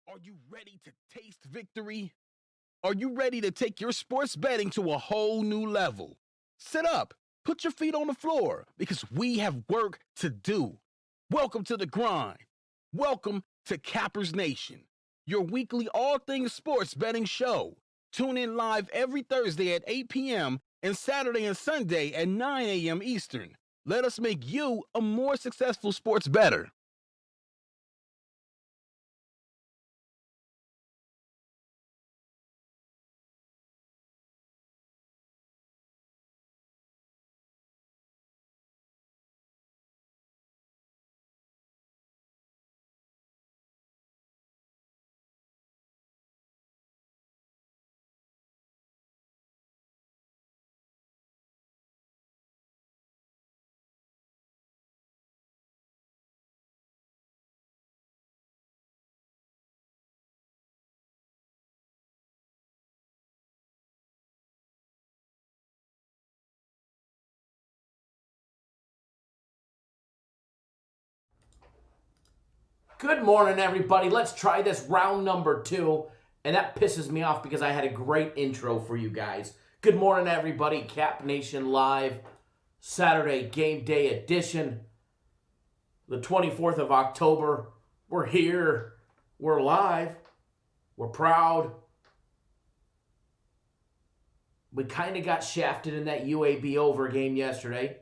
Are you ready to taste victory? Are you ready to take your sports betting to a whole new level? Sit up, put your feet on the floor, because we have work to do. Welcome to the grind. Welcome to Cappers Nation, your weekly all things sports betting show. Tune in live every Thursday at 8 p.m. and Saturday and Sunday at 9 a.m. Eastern. Let us make you a more successful sports bettor. Good morning, everybody. Let's try this round number 2. And that pisses me off because I had a great intro for you guys. Good morning, everybody. Cap Nation Live, Saturday Game Day Edition. The 24th of October. We're here. We're live. We're proud. We kind of got shafted in that UAB over game yesterday.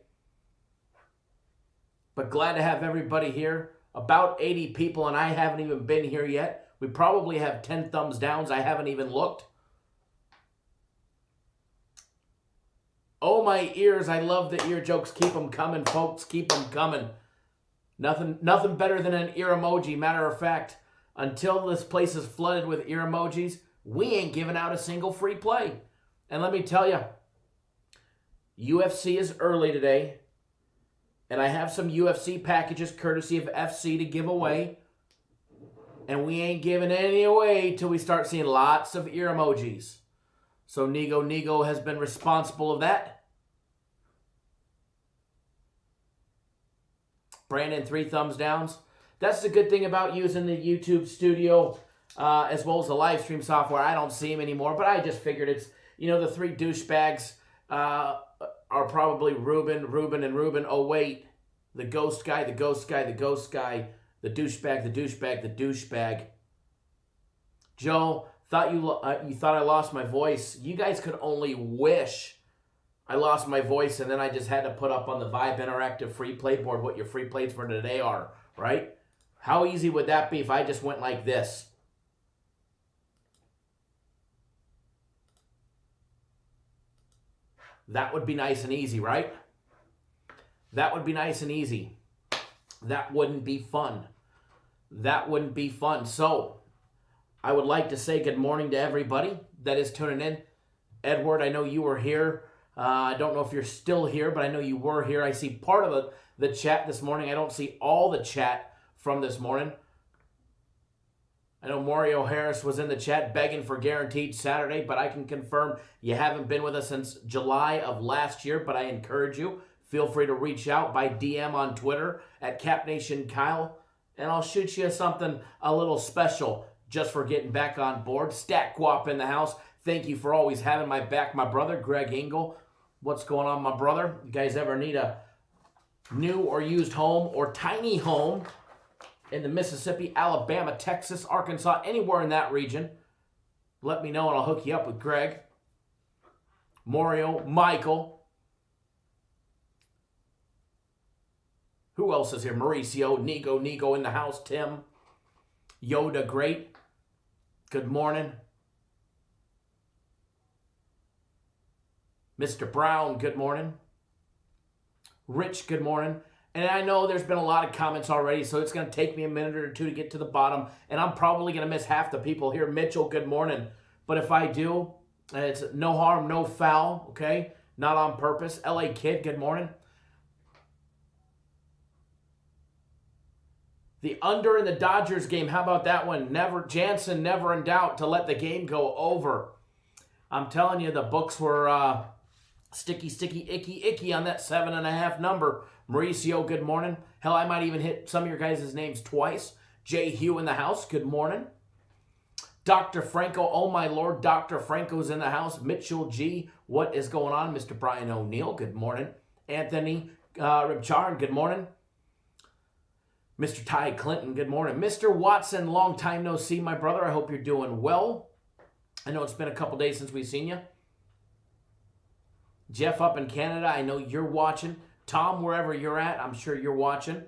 But glad to have everybody here. About 80 people, and I haven't even been here yet. We probably have 10 thumbs downs. I haven't even looked. Oh, my ears. I love the ear jokes. Keep them coming, folks. Keep them coming. Nothing better than an ear emoji. Matter of fact, until this place is flooded with ear emojis, we ain't giving out a single free play. And let me tell you, UFC is early today. And I have some UFC packages courtesy of FC to give away. And we ain't giving any away till we start seeing lots of ear emojis. So Nigo has been responsible of that. Brandon, 3 thumbs downs. That's the good thing about using the YouTube studio as well as the live stream software. I don't see them anymore, but I just figured it's, the 3 douchebags are probably Ruben, and Ruben. Oh, wait. The ghost guy, the douchebag, the douchebag. Joe, you thought I lost my voice. You guys could only wish I lost my voice, and then I just had to put up on the Vibe Interactive free play board what your free plays for today are, right? How easy would that be if I just went like this? That would be nice and easy, right? That would be nice and easy. That wouldn't be fun. That wouldn't be fun. So, I would like to say good morning to everybody that is tuning in. Edward, I know you were here. I don't know if you're still here, but I know you were here. I see part of the chat this morning. I don't see all the chat from this morning. I know Mario Harris was in the chat begging for Guaranteed Saturday, but I can confirm you haven't been with us since July of last year, but I encourage you, feel free to reach out by DM on Twitter at CapNationKyle, and I'll shoot you something a little special just for getting back on board. Stat Guap in the house. Thank you for always having my back, my brother, Greg Engel. What's going on, my brother? You guys ever need a new or used home or tiny home in the Mississippi, Alabama, Texas, Arkansas, anywhere in that region, let me know and I'll hook you up with Greg, Mario, Michael. Who else is here? Mauricio, Nigo in the house, Tim, Yoda, great. Good morning. Mr. Brown, good morning. Rich, good morning. And I know there's been a lot of comments already, so it's going to take me a minute or two to get to the bottom. And I'm probably going to miss half the people here. Mitchell, good morning. But if I do, it's no harm, no foul, okay? Not on purpose. LA Kid, good morning. The under in the Dodgers game, how about that one? Jansen never in doubt to let the game go over. I'm telling you, the books were sticky, icky on that 7.5 number. Mauricio, good morning. Hell, I might even hit some of your guys' names twice. Jay Hugh in the house, good morning. Dr. Franco, oh my Lord, Dr. Franco's in the house. Mitchell G, what is going on? Mr. Brian O'Neill, good morning. Anthony Ribcharan, good morning. Mr. Ty Clinton, good morning. Mr. Watson, long time no see, my brother. I hope you're doing well. I know it's been a couple days since we've seen you. Jeff up in Canada, I know you're watching. Tom, wherever you're at, I'm sure you're watching.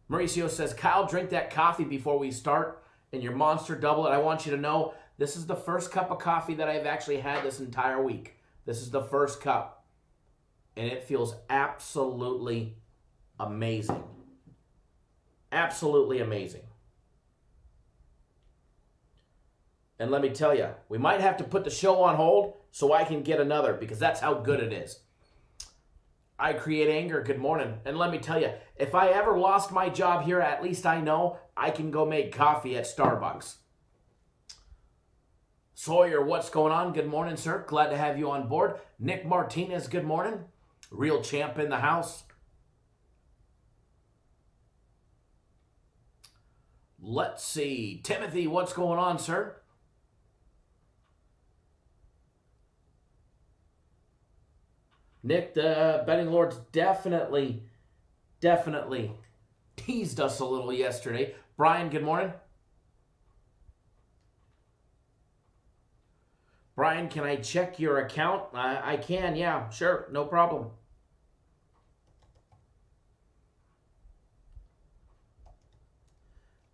Mauricio says, Kyle, drink that coffee before we start and your monster double it. I want you to know this is the first cup of coffee that I've actually had this entire week. This is the first cup. And it feels absolutely amazing. Absolutely amazing. And let me tell you, we might have to put the show on hold so I can get another, because that's how good it is. I create anger, good morning. And let me tell you, if I ever lost my job here, at least I know I can go make coffee at Starbucks. Sawyer, what's going on? Good morning, sir. Glad to have you on board. Nick Martinez, good morning. Real champ in the house. Let's see. Timothy, what's going on, sir? Nick, the betting lords definitely teased us a little yesterday. Brian, good morning. Brian, can I check your account? I can, yeah, sure, no problem.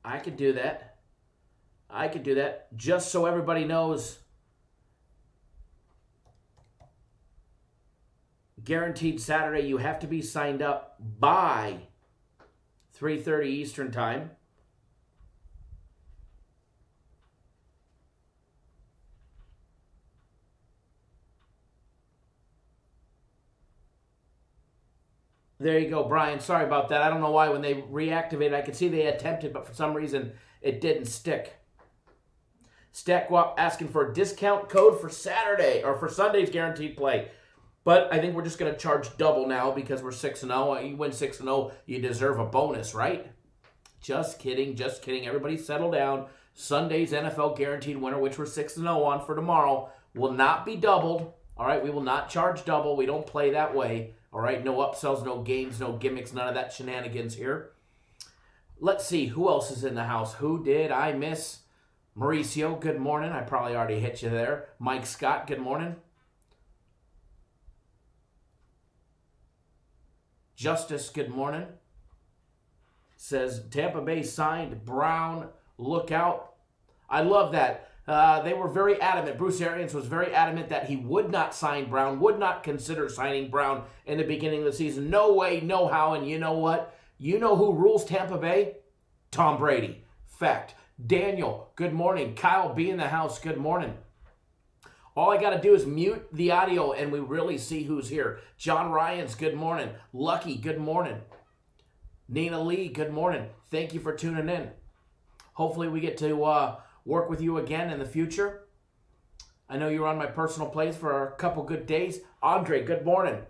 I could do that. Just so everybody knows, guaranteed Saturday, you have to be signed up by 3:30 Eastern Time. There you go, Brian. Sorry about that. I don't know why when they reactivated, I could see they attempted, but for some reason it didn't stick. Stackwap asking for a discount code for Saturday or for Sunday's guaranteed play. But I think we're just going to charge double now because we're 6-0. You win 6-0, you deserve a bonus, right? Just kidding. Everybody settle down. Sunday's NFL guaranteed winner, which we're 6-0 on for tomorrow, will not be doubled. All right, we will not charge double. We don't play that way. All right, no upsells, no games, no gimmicks, none of that shenanigans here. Let's see, who else is in the house? Who did I miss? Mauricio, good morning. I probably already hit you there. Mike Scott, good morning. Justice, good morning. Says Tampa Bay signed Brown. Look out. I love that. They were very adamant. Bruce Arians was very adamant that he would not sign Brown, would not consider signing Brown in the beginning of the season. No way, no how. And you know what? You know who rules Tampa Bay? Tom Brady. Fact. Daniel, good morning. Kyle B in the house, good morning. All I got to do is mute the audio and we really see who's here. John Ryans, good morning. Lucky, good morning. Nina Lee, good morning. Thank you for tuning in. Hopefully we get to work with you again in the future. I know you were on my personal plays for a couple good days. Andre, good morning.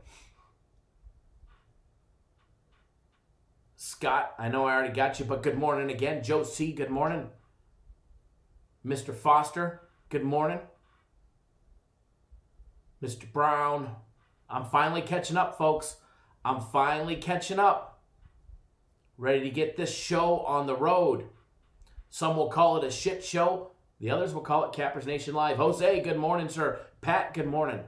Scott, I know I already got you, but good morning again. Joe C, good morning. Mr. Foster, good morning. Mr. Brown, I'm finally catching up, folks. I'm finally catching up. Ready to get this show on the road. Some will call it a shit show. The others will call it Cappers Nation Live. Jose, good morning, sir. Pat, good morning.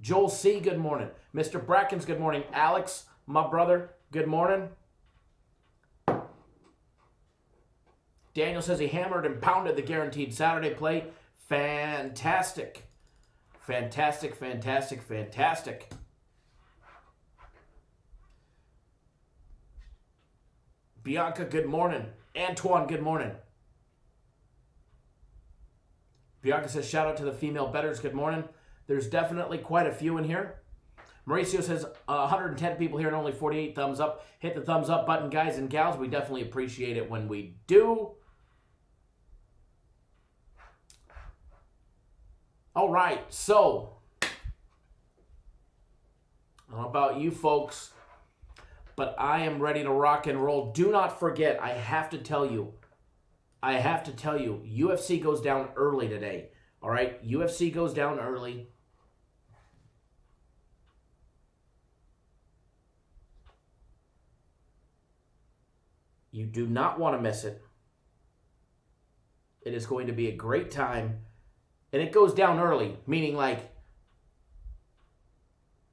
Joel C, good morning. Mr. Brackens, good morning. Alex, my brother, good morning. Daniel says he hammered and pounded the guaranteed Saturday play. Fantastic. Fantastic. Bianca, good morning. Antoine, good morning. Bianca says, shout out to the female bettors. Good morning. There's definitely quite a few in here. Mauricio says, 110 people here and only 48 thumbs up. Hit the thumbs up button, guys and gals. We definitely appreciate it when we do. All right, so how about you folks? but I am ready to rock and roll. Do not forget, I have to tell you, UFC goes down early today. All right, UFC goes down early. You do not want to miss it. It is going to be a great time. And it goes down early, meaning like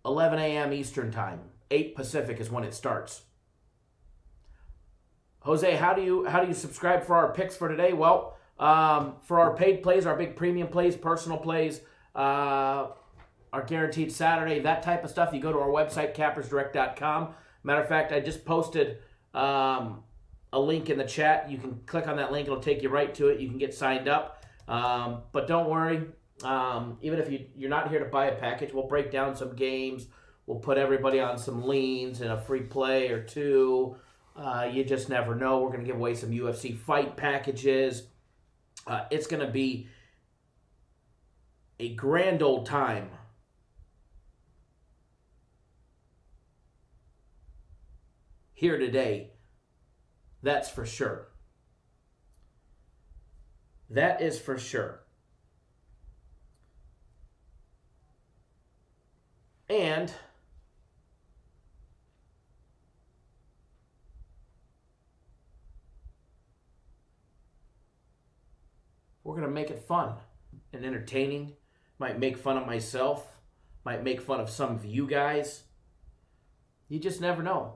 11 a.m. Eastern time. 8 Pacific is when it starts. Jose, how do you subscribe for our picks for today? Well, for our paid plays, our big premium plays, personal plays, our guaranteed Saturday, that type of stuff, you go to our website, cappersdirect.com. Matter of fact, I just posted a link in the chat. You can click on that link. It'll take you right to it. You can get signed up. But don't worry. Even if you're not here to buy a package, we'll break down some games. We'll put everybody on some leans and a free play or two. You just never know. We're going to give away some UFC fight packages. It's going to be a grand old time. Here today. That's for sure. That is for sure. And we're going to make it fun and entertaining. Might make fun of myself. Might make fun of some of you guys. You just never know.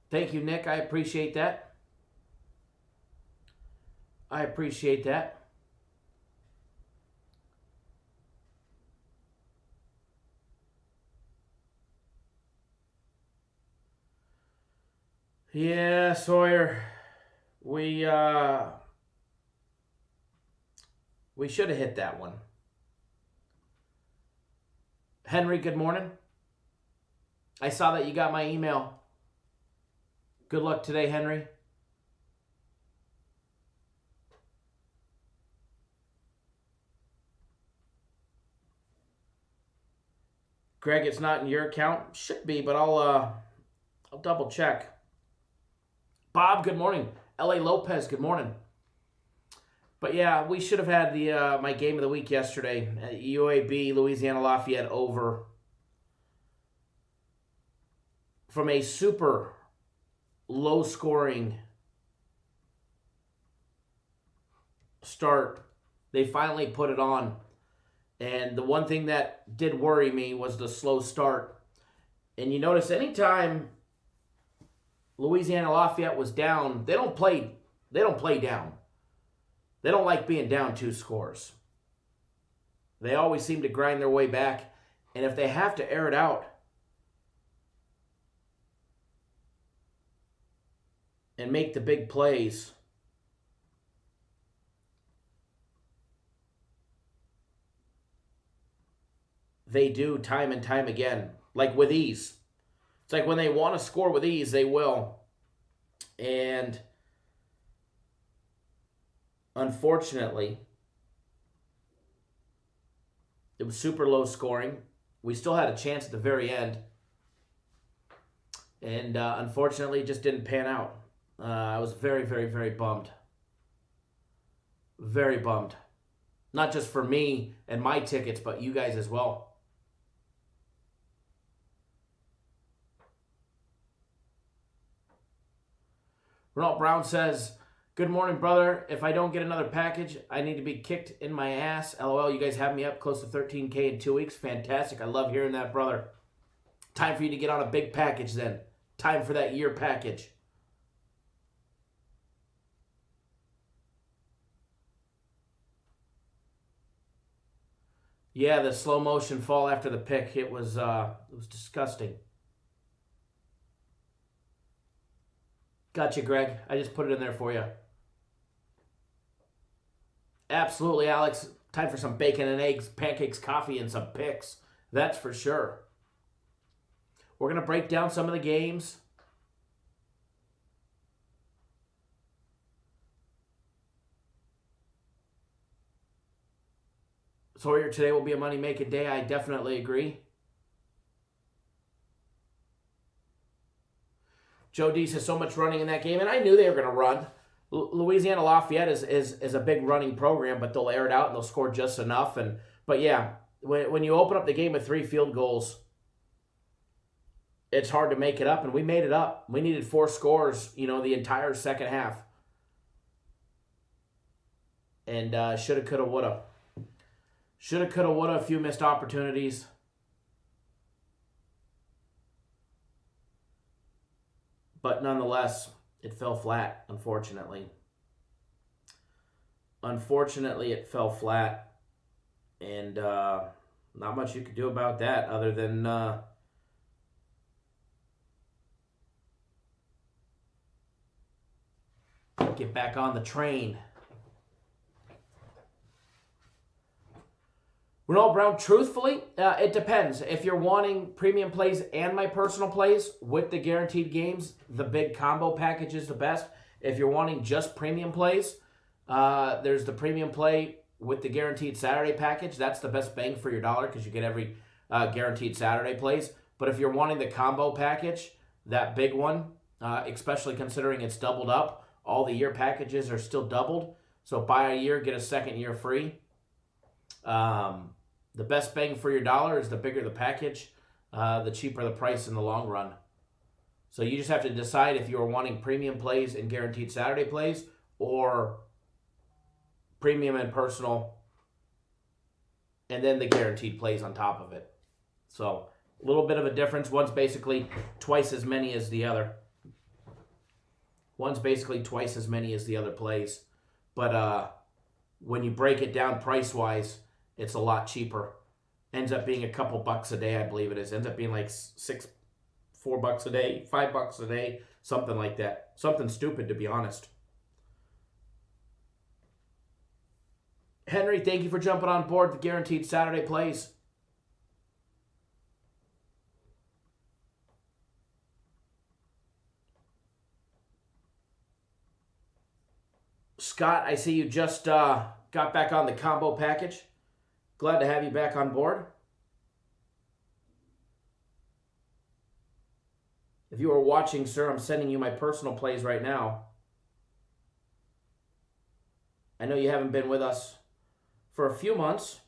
Thank you, Nick. I appreciate that. I appreciate that. Yeah, Sawyer. We should have hit that one. Henry, good morning. I saw that you got my email. Good luck today, Henry. Greg, it's not in your account. Should be, but I'll double check. Bob, good morning. L.A. Lopez, good morning. But yeah, we should have had the my game of the week yesterday. UAB, Louisiana Lafayette over. From a super low-scoring start, they finally put it on. And the one thing that did worry me was the slow start. And you notice anytime Louisiana Lafayette was down, they don't play down. They don't like being down 2 scores. They always seem to grind their way back. And if they have to air it out and make the big plays, they do time and time again, like with ease. It's like when they want to score with ease, they will. And unfortunately, it was super low scoring. We still had a chance at the very end. And unfortunately, it just didn't pan out. I was very, very, very bummed. Very bummed. Not just for me and my tickets, but you guys as well. Ronald Brown says, good morning, brother. If I don't get another package, I need to be kicked in my ass. LOL, you guys have me up close to 13K in 2 weeks. Fantastic. I love hearing that, brother. Time for you to get on a big package then. Time for that year package. Yeah, the slow motion fall after the pick, it was disgusting. Gotcha, Greg. I just put it in there for you. Absolutely, Alex. Time for some bacon and eggs, pancakes, coffee, and some picks. That's for sure. We're going to break down some of the games. Sawyer, today will be a money-making day. I definitely agree. Joe D says so much running in that game, and I knew they were going to run. Louisiana Lafayette is a big running program, but they'll air it out and they'll score just enough. But yeah, when you open up the game with 3 field goals, it's hard to make it up, and we made it up. We needed 4 scores, the entire second half. And shoulda, coulda, woulda. Shoulda, coulda, woulda, a few missed opportunities. But nonetheless, it fell flat, unfortunately. Unfortunately, it fell flat. And not much you could do about that other than get back on the train. Ronald Brown, truthfully, it depends. If you're wanting premium plays and my personal plays with the guaranteed games, the big combo package is the best. If you're wanting just premium plays, there's the premium play with the guaranteed Saturday package. That's the best bang for your dollar because you get every guaranteed Saturday plays. But if you're wanting the combo package, that big one, especially considering it's doubled up, all the year packages are still doubled. So buy a year, get a second year free. The best bang for your dollar is the bigger the package, the cheaper the price in the long run. So you just have to decide if you're wanting premium plays and guaranteed Saturday plays or premium and personal and then the guaranteed plays on top of it. So a little bit of a difference. One's basically twice as many as the other. One's basically twice as many as the other plays. But when you break it down price-wise, it's a lot cheaper. Ends up being a couple bucks a day, I believe it is. Ends up being like $4 a day, $5 a day, something like that. Something stupid, to be honest. Henry, thank you for jumping on board the guaranteed Saturday plays. Scott, I see you just got back on the combo package. Glad to have you back on board. If you are watching, sir, I'm sending you my personal plays right now. I know you haven't been with us for a few months.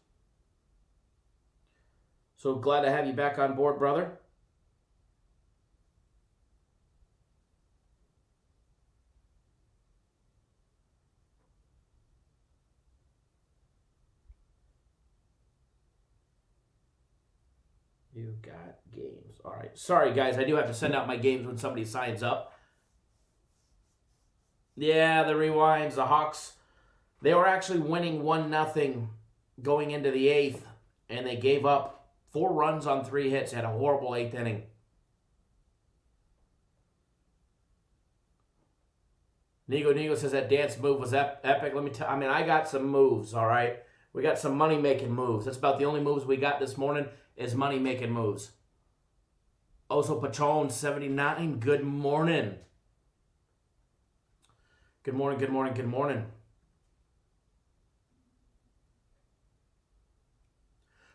So glad to have you back on board, brother. You got games. All right. Sorry, guys. I do have to send out my games when somebody signs up. Yeah, the rewinds. The Hawks, they were actually winning 1-0 going into the 8th, and they gave up 4 runs on 3 hits. Had a horrible 8th inning. Nigo says that dance move was epic. Let me tell you, I got some moves, all right? We got some money-making moves. That's about the only moves we got this morning is money-making moves. Oso Patron, 79. Good morning. Good morning, good morning, good morning.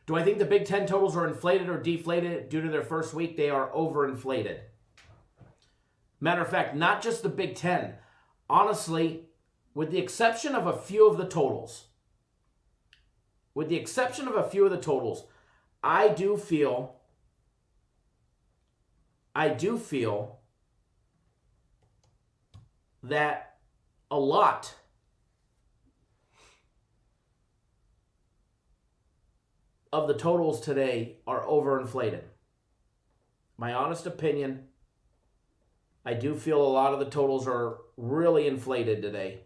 Do I think the Big Ten totals are inflated or deflated due to their first week? They are overinflated. Matter of fact, not just the Big Ten. Honestly, with the exception of a few of the totals, I do feel that a lot of the totals today are overinflated. My honest opinion, I do feel a lot of the totals are really inflated today.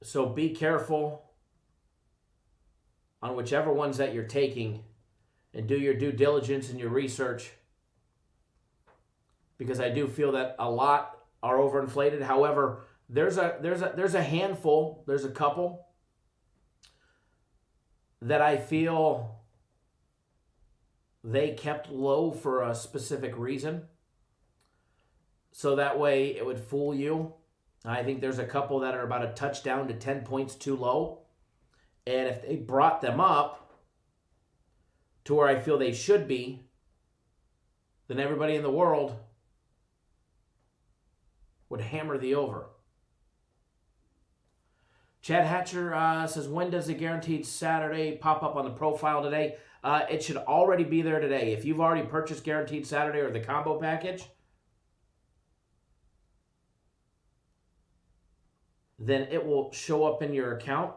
So be careful on whichever ones that you're taking and do your due diligence and your research, because I do feel that a lot are overinflated. However, there's a handful, there's a couple that I feel they kept low for a specific reason. so that way it would fool you. I think there's a couple that are about a touchdown to 10 points too low. And if they brought them up to where I feel they should be, then everybody in the world would hammer the over. Chad Hatcher says, when does the guaranteed Saturday pop up on the profile today? It should already be there today. If you've already purchased guaranteed Saturday or the combo package, then it will show up in your account.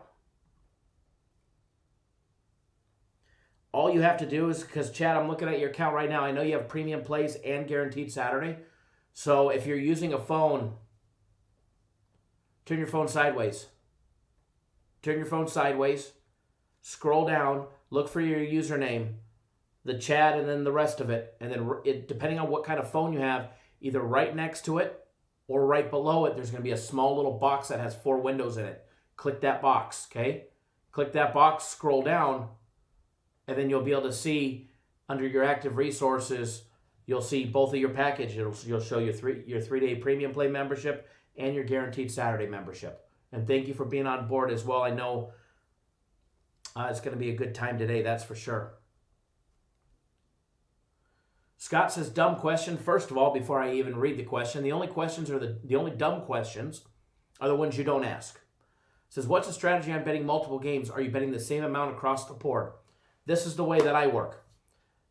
All you have to do is, because Chad, I'm looking at your account right now. I know you have premium plays and guaranteed Saturday. So if you're using a phone, turn your phone sideways. Turn your phone sideways. Scroll down. Look for your username, the Chad, and then the rest of it. And then depending on what kind of phone you have, either right next to it or right below it, there's going to be a small little box that has 4 windows in it. Click that box, okay? Click that box, scroll down, and then you'll be able to see under your active resources, you'll see both of your package. You'll show your 3-day premium play membership and your guaranteed Saturday membership. And thank you for being on board as well. I know it's going to be a good time today, that's for sure. Scott says, dumb question. First of all, before I even read the question, the only dumb questions are the ones you don't ask. Says, what's the strategy on betting multiple games? Are you betting the same amount across the board? This is the way that I work.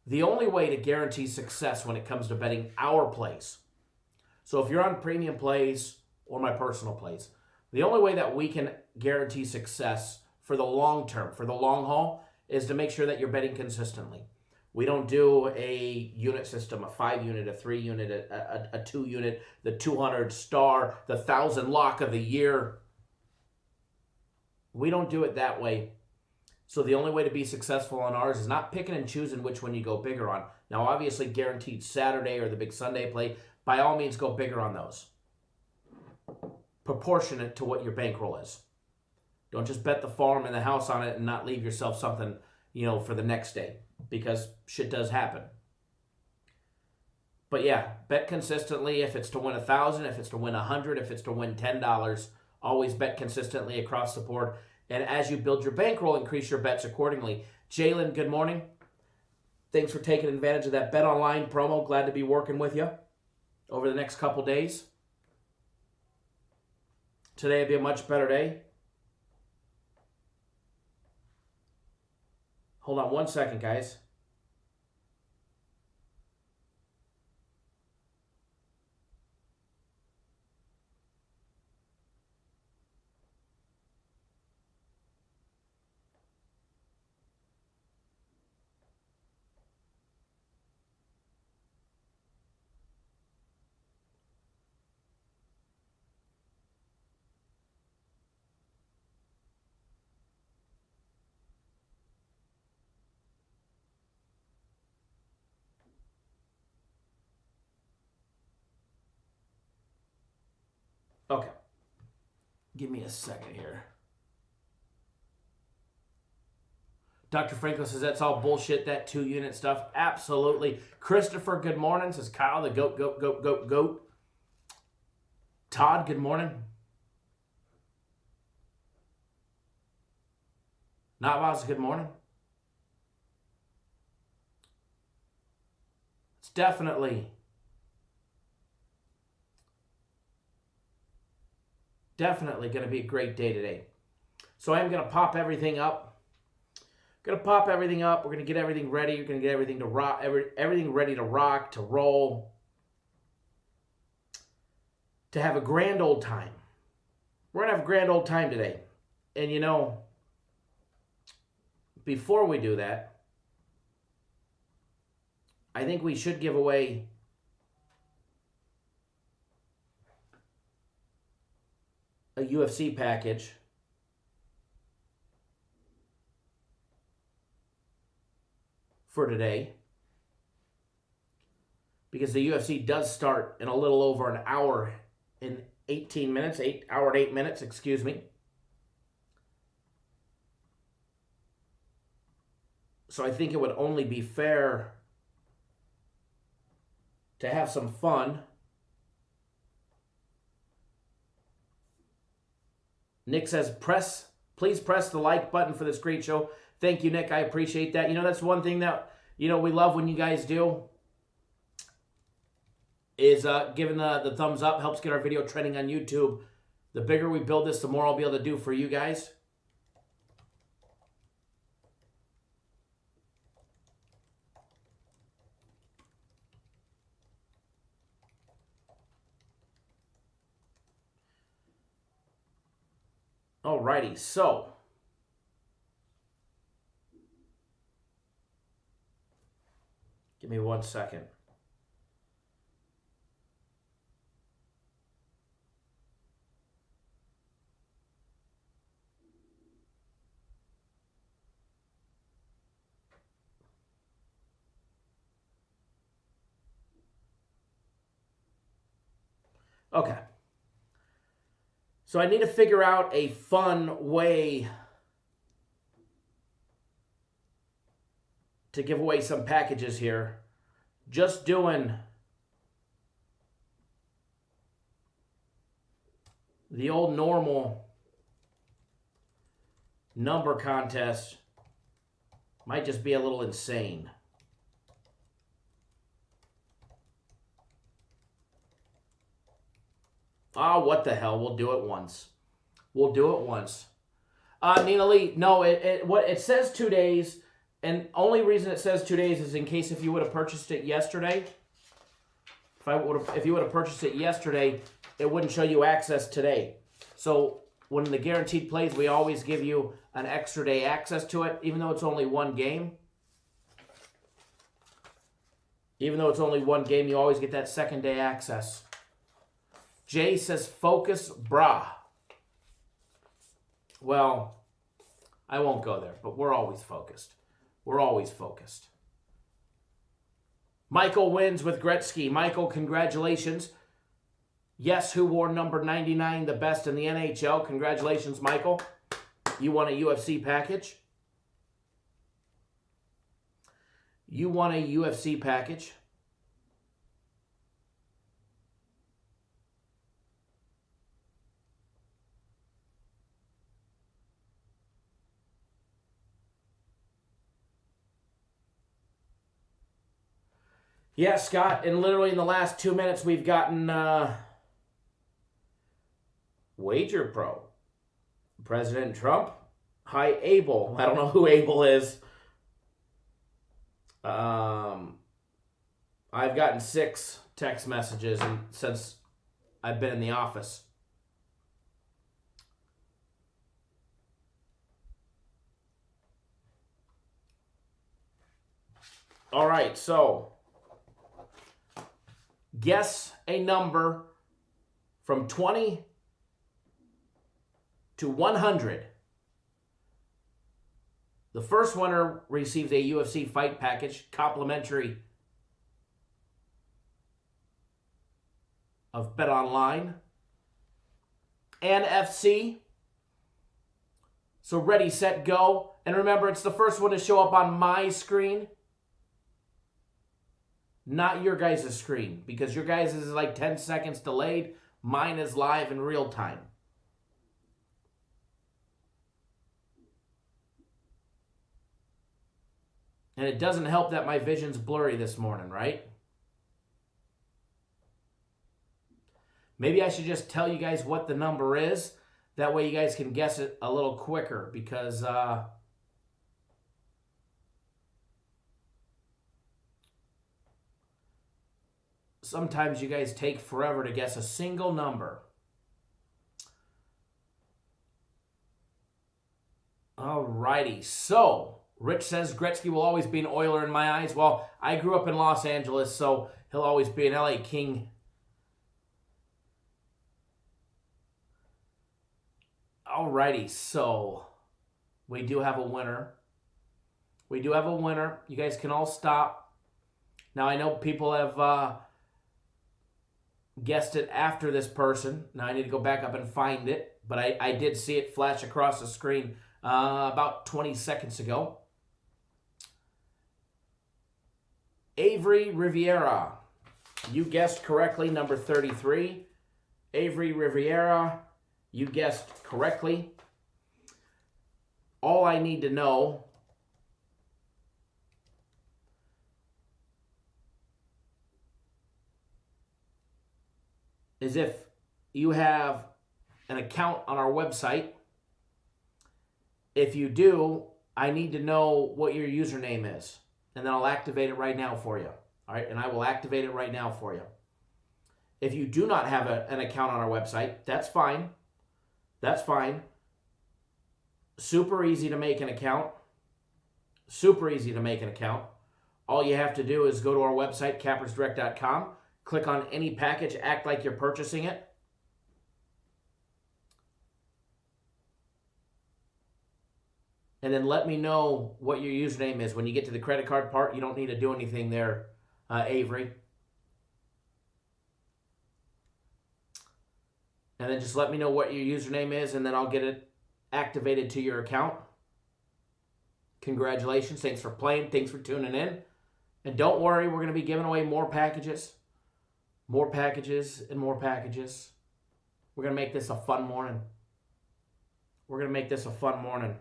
The only way to guarantee success when it comes to betting our plays. So if you're on premium plays or my personal plays, the only way that we can guarantee success for the long term, for the long haul, is to make sure that you're betting consistently. We don't do a unit system, a 5-unit, a 3-unit, a 2-unit, the 200 star, the 1,000 lock of the year. We don't do it that way. So the only way to be successful on ours is not picking and choosing which one you go bigger on. Now, obviously, guaranteed Saturday or the big Sunday play, by all means, go bigger on those. Proportionate to what your bankroll is. Don't just bet the farm and the house on it and not leave yourself something, for the next day, because shit does happen. But yeah, bet consistently. If it's to win 1,000, if it's to win 100, if it's to win $10, always bet consistently across the board. And as you build your bankroll, increase your bets accordingly. Jalen, good morning. Thanks for taking advantage of that Bet Online promo. Glad to be working with you over the next couple days. Today will be a much better day. Hold on 1 second, guys. Okay. Give me a second here. Dr. Franco says that's all bullshit, that 2-unit stuff. Absolutely. Christopher, good morning. Says Kyle, the goat. Todd, good morning. Navas, good morning. It's definitely going to be a great day today. So I am going to pop everything up. We're going to get everything ready. You're going to get everything to rock, everything ready to rock, to roll, to have a grand old time. We're going to have a grand old time today. And before we do that, I think we should give away a UFC package for today, because the UFC does start in a little over an hour in 18 minutes, 8 hour and 8 minutes, excuse me. So I think it would only be fair to have some fun Nick says, please press the like button for this great show. Thank you, Nick. I appreciate that. That's one thing that, we love when you guys do is giving the thumbs up. Helps get our video trending on YouTube. The bigger we build this, the more I'll be able to do for you guys. Alrighty, so give me 1 second. Okay. So I need to figure out a fun way to give away some packages here. Just doing the old normal number contest might just be a little insane. Oh, what the hell? We'll do it once. We'll do it once. Nina Lee, no, it says 2 days, and only reason it says 2 days is in case if you would have purchased it yesterday. If you would have purchased it yesterday, it wouldn't show you access today. So when the guaranteed plays, we always give you an extra day access to it, even though it's only one game. Even though it's only one game, you always get that second day access. Jay says, focus, brah. Well, I won't go there, but we're always focused. We're always focused. Michael wins with Gretzky. Michael, congratulations. Yes, who wore number 99 the best in the NHL? Congratulations, Michael. You won a UFC package. You won a UFC package. Yeah, Scott, and literally in the last 2 minutes, we've gotten Wager Pro. President Trump. Hi, Abel. I don't know who Abel is. I've gotten 6 text messages since I've been in the office. All right, so guess a number from 20 to 100. The first winner receives a UFC fight package, complimentary of Bet Online and FC. So ready, set, go. And remember, it's the first one to show up on my screen. Not your guys' screen, because your guys' is like 10 seconds delayed. Mine is live in real time. And it doesn't help that my vision's blurry this morning, right? Maybe I should just tell you guys what the number is. That way you guys can guess it a little quicker, because sometimes you guys take forever to guess a single number. Alrighty, so Rich says Gretzky will always be an Oiler in my eyes. Well, I grew up in Los Angeles, so he'll always be an LA King. Alrighty, so we do have a winner. We do have a winner. You guys can all stop. Now, I know people have guessed it after this person. Now, I need to go back up and find it, but I did see it flash across the screen about 20 seconds ago. Avery Riviera. You guessed correctly, number 33. Avery Riviera. You guessed correctly. All I need to know is if you have an account on our website. If you do, I need to know what your username is, and then I'll activate it right now for you. All right, and I will activate it right now for you. If you do not have an account on our website, that's fine. That's fine. Super easy to make an account. Super easy to make an account. All you have to do is go to our website, cappersdirect.com, click on any package, act like you're purchasing it. And then let me know what your username is. When you get to the credit card part, you don't need to do anything there, Avery. And then just let me know what your username is, and then I'll get it activated to your account. Congratulations. Thanks for playing. Thanks for tuning in. And don't worry, we're going to be giving away more packages. More packages and more packages. We're going to make this a fun morning. We're going to make this a fun morning.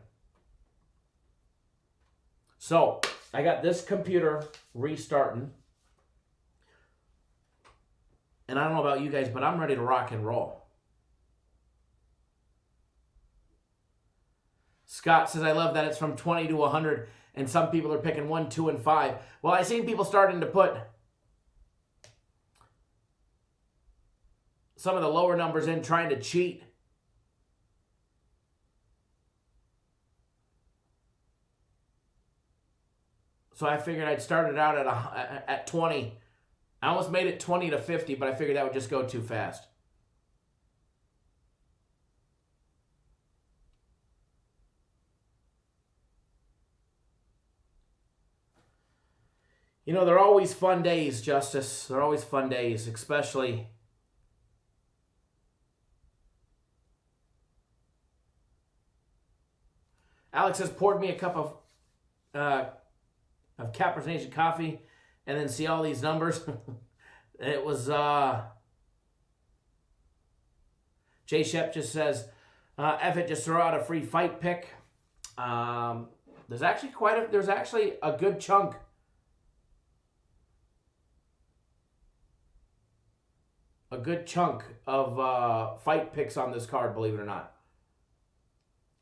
So, I got this computer restarting. And I don't know about you guys, but I'm ready to rock and roll. Scott says, I love that it's from 20 to 100, and some people are picking 1, 2, and 5. Well, I've seen people starting to put some of the lower numbers in, trying to cheat. So I figured I'd start it out at 20. I almost made it 20 to 50, but I figured that would just go too fast. You know, they're always fun days, Justice. They're always fun days, especially Alex has poured me a cup of Cappers Nation coffee, and then see all these numbers. It was Jay Shep just says, F it, just throw out a free fight pick. There's actually a good chunk. A good chunk of fight picks on this card, believe it or not.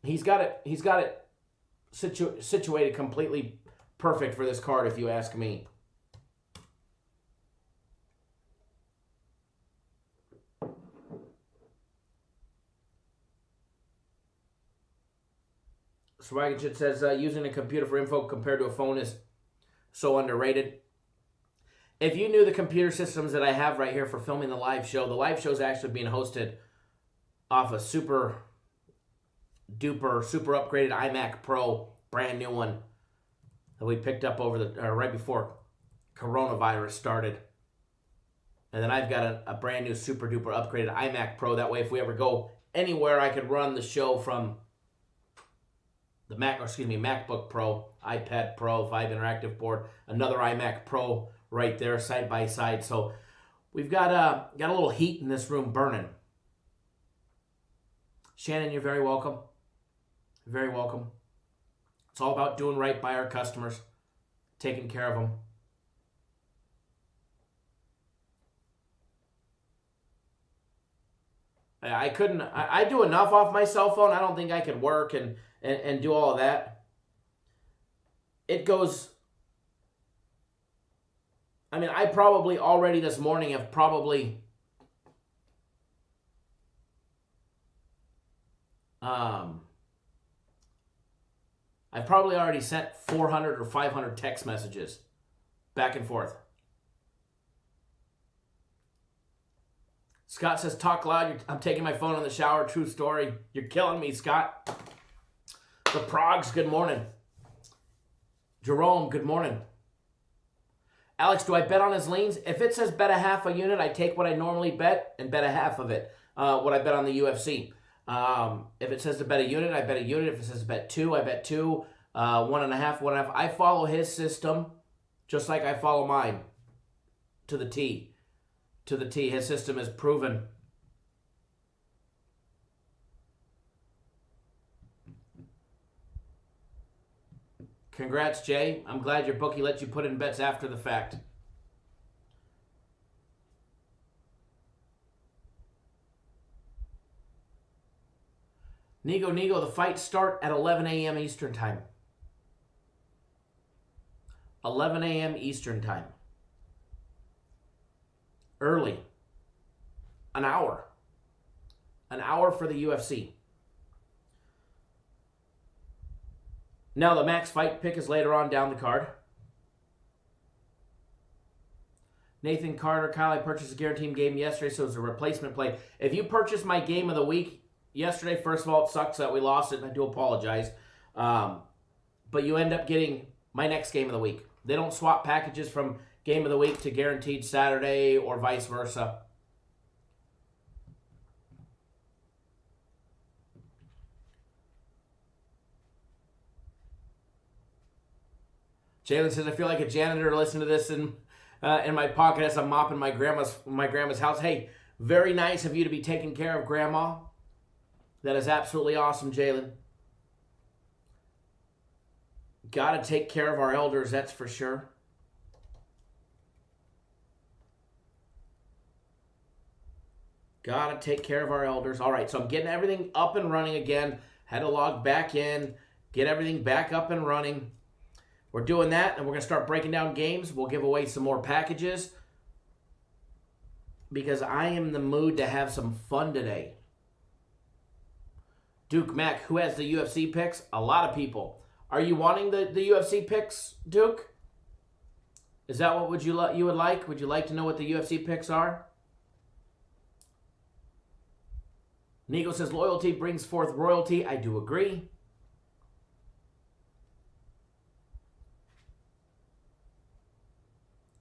He's got it situated completely perfect for this card, if you ask me. Swagachit says, using a computer for info compared to a phone is so underrated. If you knew the computer systems that I have right here for filming the live show is actually being hosted off a super upgraded iMac Pro, brand new one that we picked up right before coronavirus started. And then I've got a brand new super duper upgraded iMac Pro. That way, if we ever go anywhere, I could run the show from the MacBook Pro, iPad Pro, 5 interactive board, another iMac Pro right there side by side. So we've got a little heat in this room burning. Shannon, you're very welcome. Very welcome. It's all about doing right by our customers, taking care of them. I do enough off my cell phone. I don't think I could work and do all of that. It goes, I mean, I probably already this morning have probably I've probably already sent 400 or 500 text messages back and forth. Scott says, talk loud. I'm taking my phone in the shower. True story. You're killing me, Scott. The Progs, good morning. Jerome, good morning. Alex, do I bet on his leans? If it says bet a half a unit, I take what I normally bet and bet a half of it. What I bet on the UFC. If it says to bet a unit, I bet a unit. If it says to bet two, I bet two. 1.5. I follow his system just like I follow mine. To the T. To the T. His system is proven. Congrats, Jay. I'm glad your bookie let you put in bets after the fact. Nigo, the fights start at 11 a.m. Eastern Time. 11 a.m. Eastern Time. Early. An hour. An hour for the UFC. Now the max fight pick is later on down the card. Nathan Carter, Kyle, I purchased a guaranteed game yesterday, so it's a replacement play. If you purchased my game of the week yesterday, first of all, it sucks that we lost it, and I do apologize. But you end up getting my next game of the week. They don't swap packages from game of the week to guaranteed Saturday or vice versa. Jalen says, I feel like a janitor listening to this in my pocket as I'm mopping my grandma's house. Hey, very nice of you to be taking care of Grandma. That is absolutely awesome, Jalen. Got to take care of our elders, that's for sure. Got to take care of our elders. All right, so I'm getting everything up and running again. Had to log back in, get everything back up and running. We're doing that, and we're going to start breaking down games. We'll give away some more packages because I am in the mood to have some fun today. Duke Mack, who has the UFC picks? A lot of people. Are you wanting the UFC picks, Duke? Is that what you would like? Would you like to know what the UFC picks are? Nigo says, loyalty brings forth royalty. I do agree.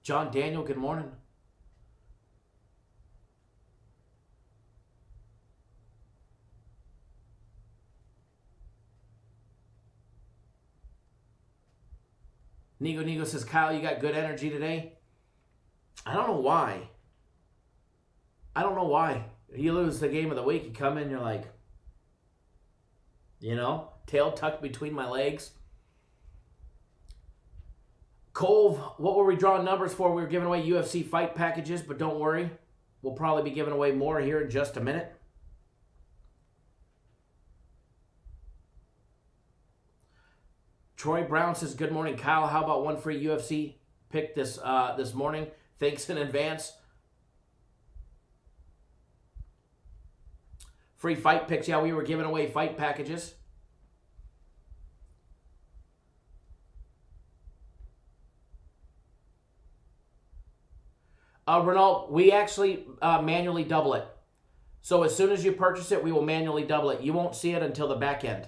John Daniel, good morning. Nigo says, Kyle, you got good energy today? I don't know why. You lose the game of the week, you come in, you're like, tail tucked between my legs. Colv, what were we drawing numbers for? We were giving away UFC fight packages, but don't worry. We'll probably be giving away more here in just a minute. Troy Brown says, good morning, Kyle. How about one free UFC pick this morning? Thanks in advance. Free fight picks. Yeah, we were giving away fight packages. Renault, we actually manually double it. So as soon as you purchase it, we will manually double it. You won't see it until the back end.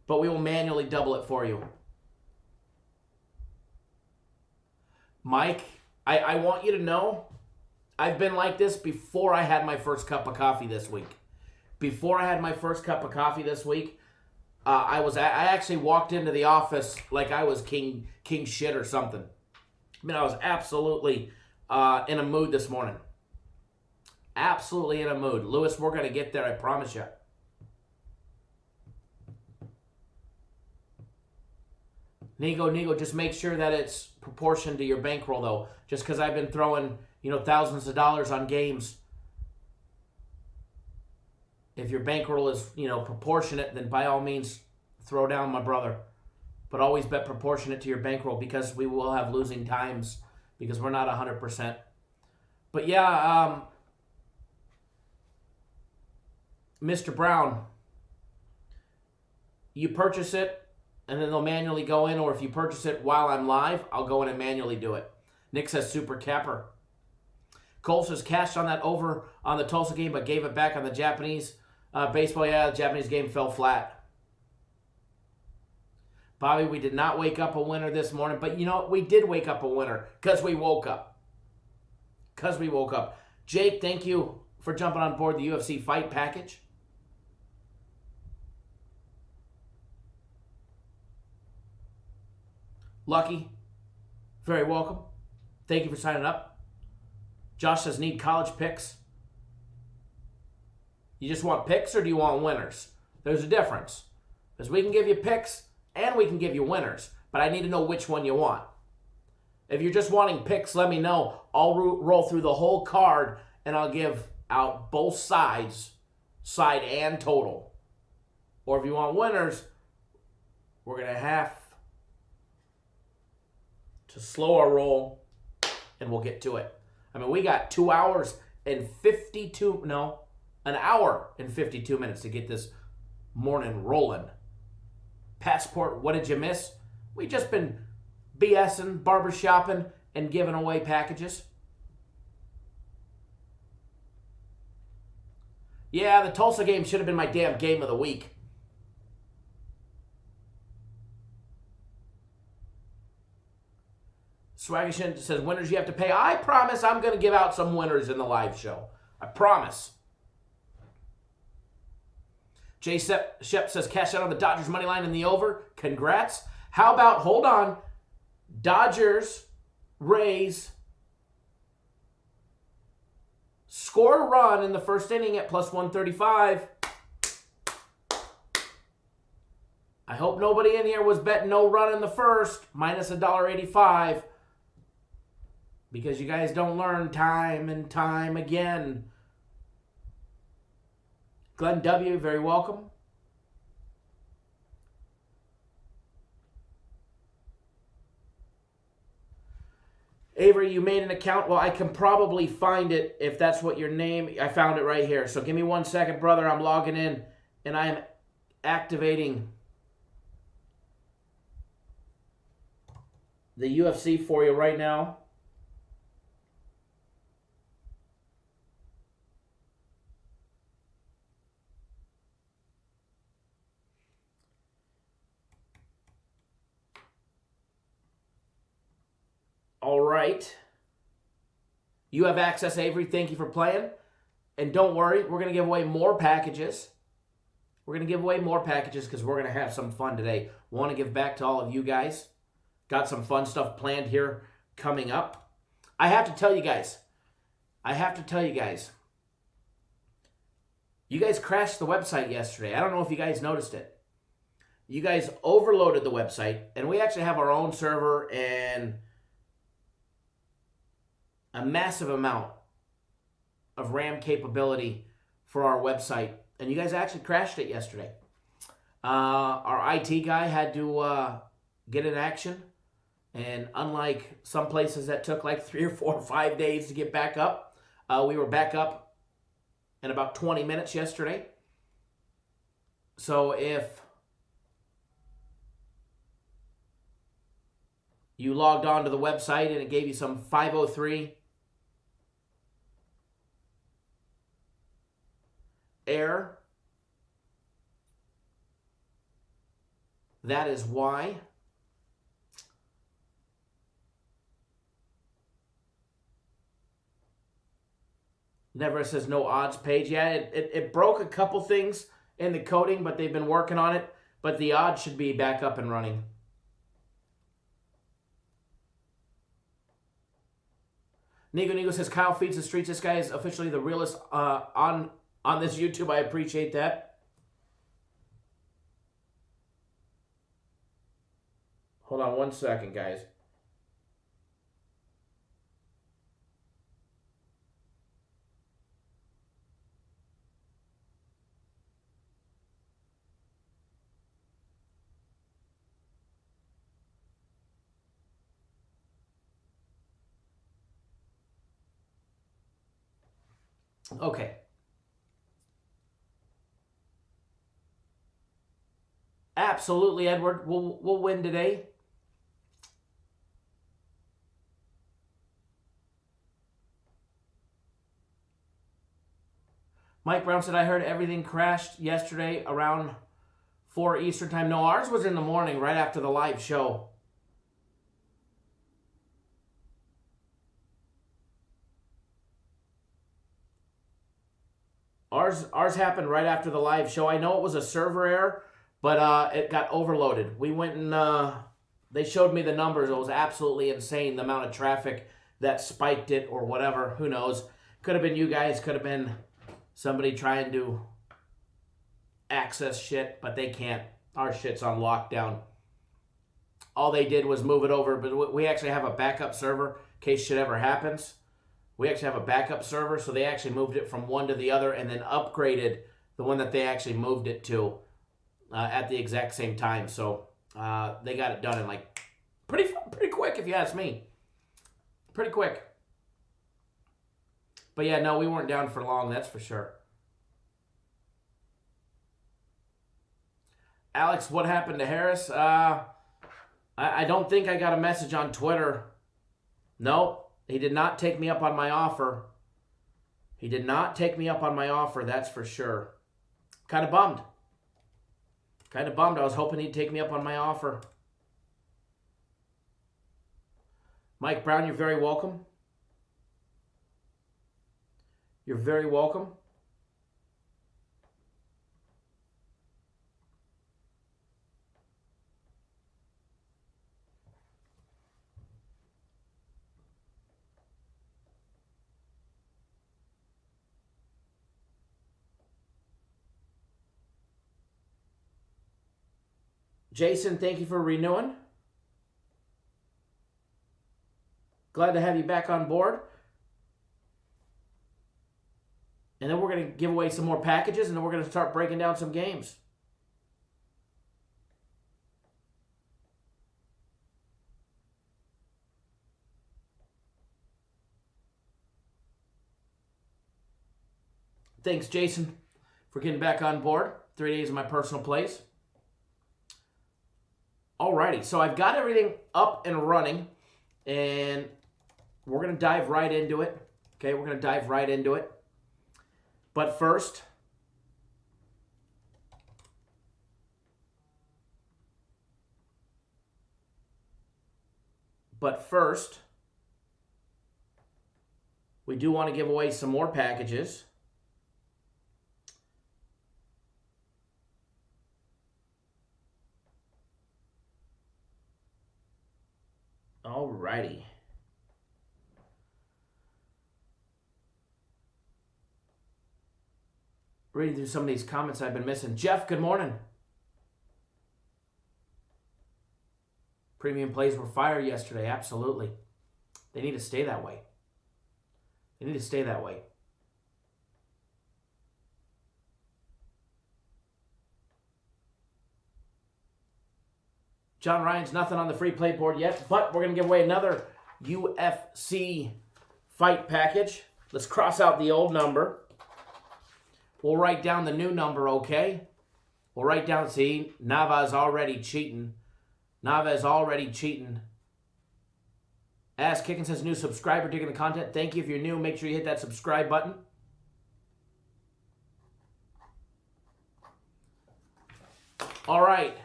But we will manually double it for you. Mike, I want you to know, I've been like this before I had my first cup of coffee this week. I actually walked into the office like I was king shit or something. I mean, I was absolutely in a mood this morning. Absolutely in a mood. Lewis, we're going to get there, I promise you. Nigo, just make sure that it's proportioned to your bankroll, though. Just because I've been throwing, thousands of dollars on games. If your bankroll is, proportionate, then by all means, throw down, my brother. But always bet proportionate to your bankroll because we will have losing times because we're not 100%. But yeah, Mr. Brown, you purchase it, and then they'll manually go in, or if you purchase it while I'm live, I'll go in and manually do it. Nick says super capper. Cole says cashed on that over on the Tulsa game, but gave it back on the Japanese baseball. Yeah, the Japanese game fell flat. Bobby, we did not wake up a winner this morning, but we did wake up a winner because we woke up. Jake, thank you for jumping on board the UFC fight package. Lucky, very welcome. Thank you for signing up. Josh says, need college picks. You just want picks or do you want winners? There's a difference. Because we can give you picks and we can give you winners. But I need to know which one you want. If you're just wanting picks, let me know. I'll roll through the whole card and I'll give out both sides, side and total. Or if you want winners, we're going to have to slow our roll and we'll get to it. I mean, we got 2 hours and an hour and 52 minutes to get this morning rolling. Passport, what did you miss? We just been BSing, barbershopping, and giving away packages. Yeah, the Tulsa game should have been my damn game of the week. Swaggishin says, winners you have to pay. I promise I'm going to give out some winners in the live show. I promise. Jay Shep says, cash out on the Dodgers money line in the over. Congrats. How about, hold on, Dodgers, Rays, score a run in the first inning at plus 135. I hope nobody in here was betting no run in the first, minus $1.85. Because you guys don't learn time and time again. Glenn W., very welcome. Avery, you made an account. Well, I can probably find it if that's what your name. I found it right here. So give me 1 second, brother. I'm logging in and I am activating the UFC for you right now. All right. You have access, Avery. Thank you for playing. And don't worry, we're going to give away more packages. We're going to give away more packages because we're going to have some fun today. Want to give back to all of you guys. Got some fun stuff planned here coming up. I have to tell you guys. You guys crashed the website yesterday. I don't know if you guys noticed it. You guys overloaded the website. And we actually have our own server and a massive amount of RAM capability for our website. And you guys actually crashed it yesterday. Our IT guy had to get in action. And unlike some places that took like 3 or 4 or 5 days to get back up, we were back up in about 20 minutes yesterday. So if you logged on to the website and it gave you some 503 error, that is why. Never says no odds page. Yeah, it broke a couple things in the coding, but they've been working on it. But the odds should be back up and running. Nigo says, Kyle feeds the streets. This guy is officially the realest on this YouTube. I appreciate that. Hold on 1 second, guys. Okay. Absolutely, Edward. We'll win today. Mike Brown said, I heard everything crashed yesterday around 4 Eastern time. No, ours was in the morning right after the live show. Ours happened right after the live show. I know it was a server error, but it got overloaded. We went and they showed me the numbers. It was absolutely insane, the amount of traffic that spiked it or whatever. Who knows? Could have been you guys. Could have been somebody trying to access shit, but they can't. Our shit's on lockdown. All they did was move it over, but we actually have a backup server in case shit ever happens. We actually have a backup server, so they actually moved it from one to the other and then upgraded the one that they actually moved it to at the exact same time. So they got it done in like pretty quick, if you ask me. Pretty quick. But yeah, no, we weren't down for long, that's for sure. Alex, what happened to Harris? I don't think I got a message on Twitter. Nope, he did not take me up on my offer. He did not take me up on my offer, that's for sure. Kind of bummed. I was hoping he'd take me up on my offer. Mike Brown, you're very welcome. You're very welcome. Jason, thank you for renewing. Glad to have you back on board. And then we're going to give away some more packages, and then we're going to start breaking down some games. Thanks, Jason, for getting back on board. 3 days in my personal place. Alrighty, so I've got everything up and running, and we're going to dive right into it. Okay, we're going to dive right into it. But first, we do want to give away some more packages. Alrighty. Reading through some of these comments I've been missing. Jeff, good morning. Premium plays were fire yesterday. Absolutely. They need to stay that way. They need to stay that way. John Ryan's nothing on the free play board yet, but we're going to give away another UFC fight package. Let's cross out the old number. We'll write down the new number, okay? We'll write down, see, Nava's already cheating. Ass Kicking says new subscriber, digging the content. Thank you. If you're new, make sure you hit that subscribe button. All right.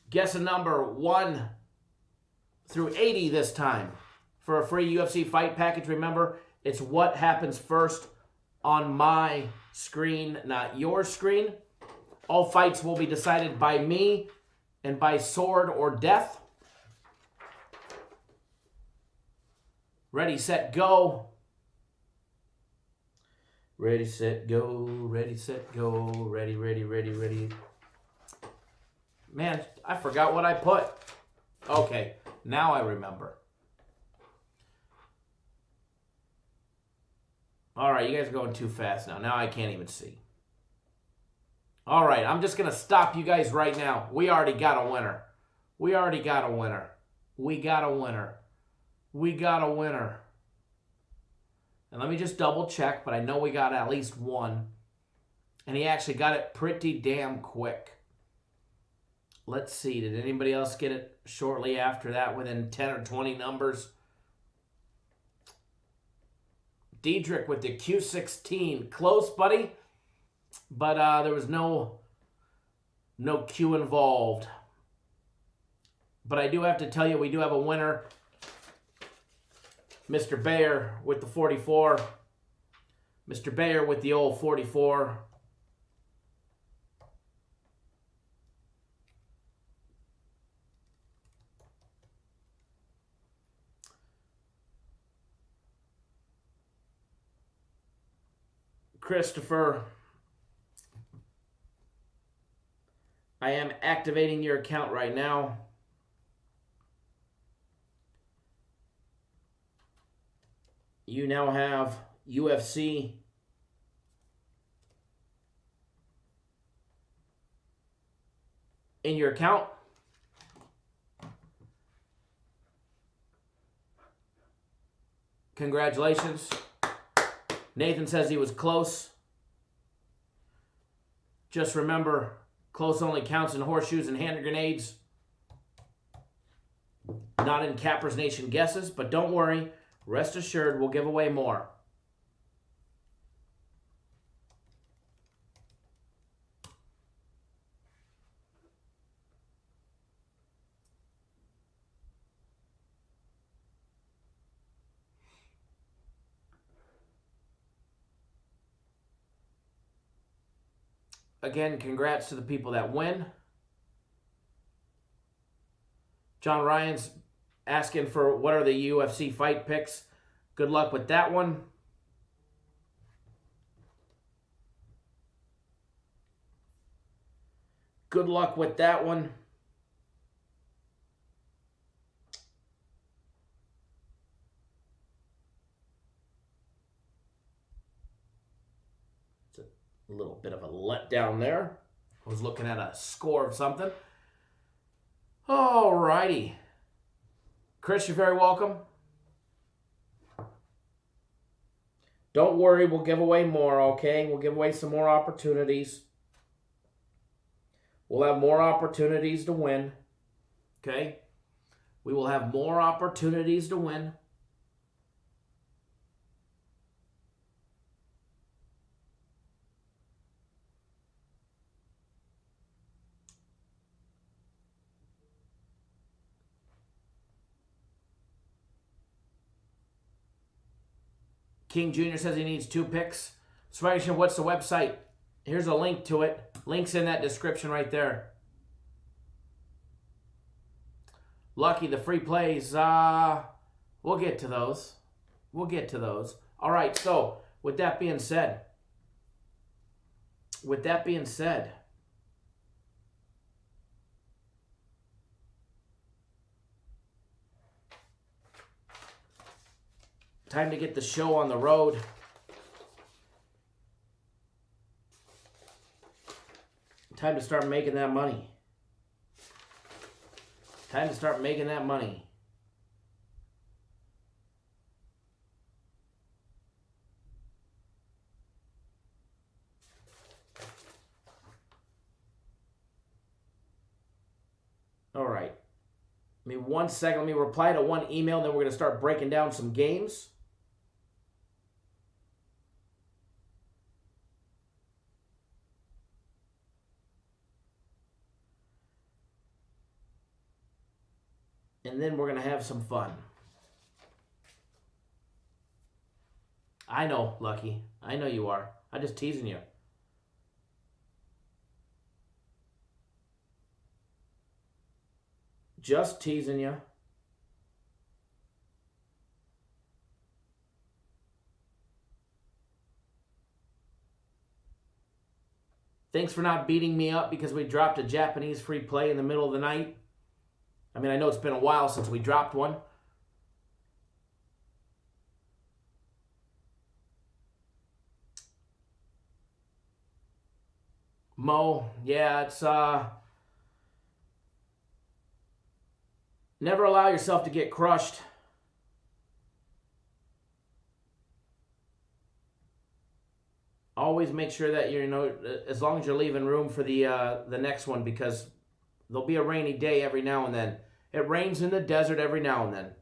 Guess a number 1 through 80 this time for a free UFC fight package. Remember, it's what happens first on my screen, not your screen. All fights will be decided by me and by sword or death. Ready, set, go. Ready, set, go. Ready, set, go. Ready, ready, ready, ready. Man, I forgot what I put. Okay, now I remember. All right, you guys are going too fast now. Now I can't even see. All right, I'm just going to stop you guys right now. We already got a winner. We got a winner. And let me just double check, but I know we got at least one. And he actually got it pretty damn quick. Let's see, did anybody else get it shortly after that within 10 or 20 numbers? Diedrich with the Q16. Close, buddy. But there was no Q involved. But I do have to tell you, we do have a winner. Mr. Bayer with the 44. Mr. Bayer with the old 44. Christopher I am activating your account right now. You now have UFC in your account. Congratulations. Nathan says he was close. Just remember, close only counts in horseshoes and hand grenades. Not in Cappers Nation guesses, but don't worry. Rest assured, we'll give away more. Again, congrats to the people that win. John Ryan's asking for what are the UFC fight picks. Good luck with that one. Good luck with that one. It's a little bit of a letdown there. I was looking at a score of something. All righty. Chris, you're very welcome. Don't worry, we'll give away more, okay? We'll give away some more opportunities. We'll have more opportunities to win, okay? We will have more opportunities to win. King Jr. says he needs 2 picks. Swagger, what's the website? Here's a link to it. Link's in that description right there. Lucky, the free plays. We'll get to those. We'll get to those. All right, so with that being said, time to get the show on the road. Time to start making that money. Time to start making that money. All right. Give me 1 second. Let me reply to one email, then we're going to start breaking down some games. And then we're going to have some fun. I know, Lucky. I know you are. I'm just teasing you. Just teasing you. Thanks for not beating me up because we dropped a Japanese free play in the middle of the night. I mean, I know it's been a while since we dropped one. Mo, yeah, it's never allow yourself to get crushed. Always make sure that you're, as long as you're leaving room for the next one, because there'll be a rainy day every now and then. It rains in the desert every now and then.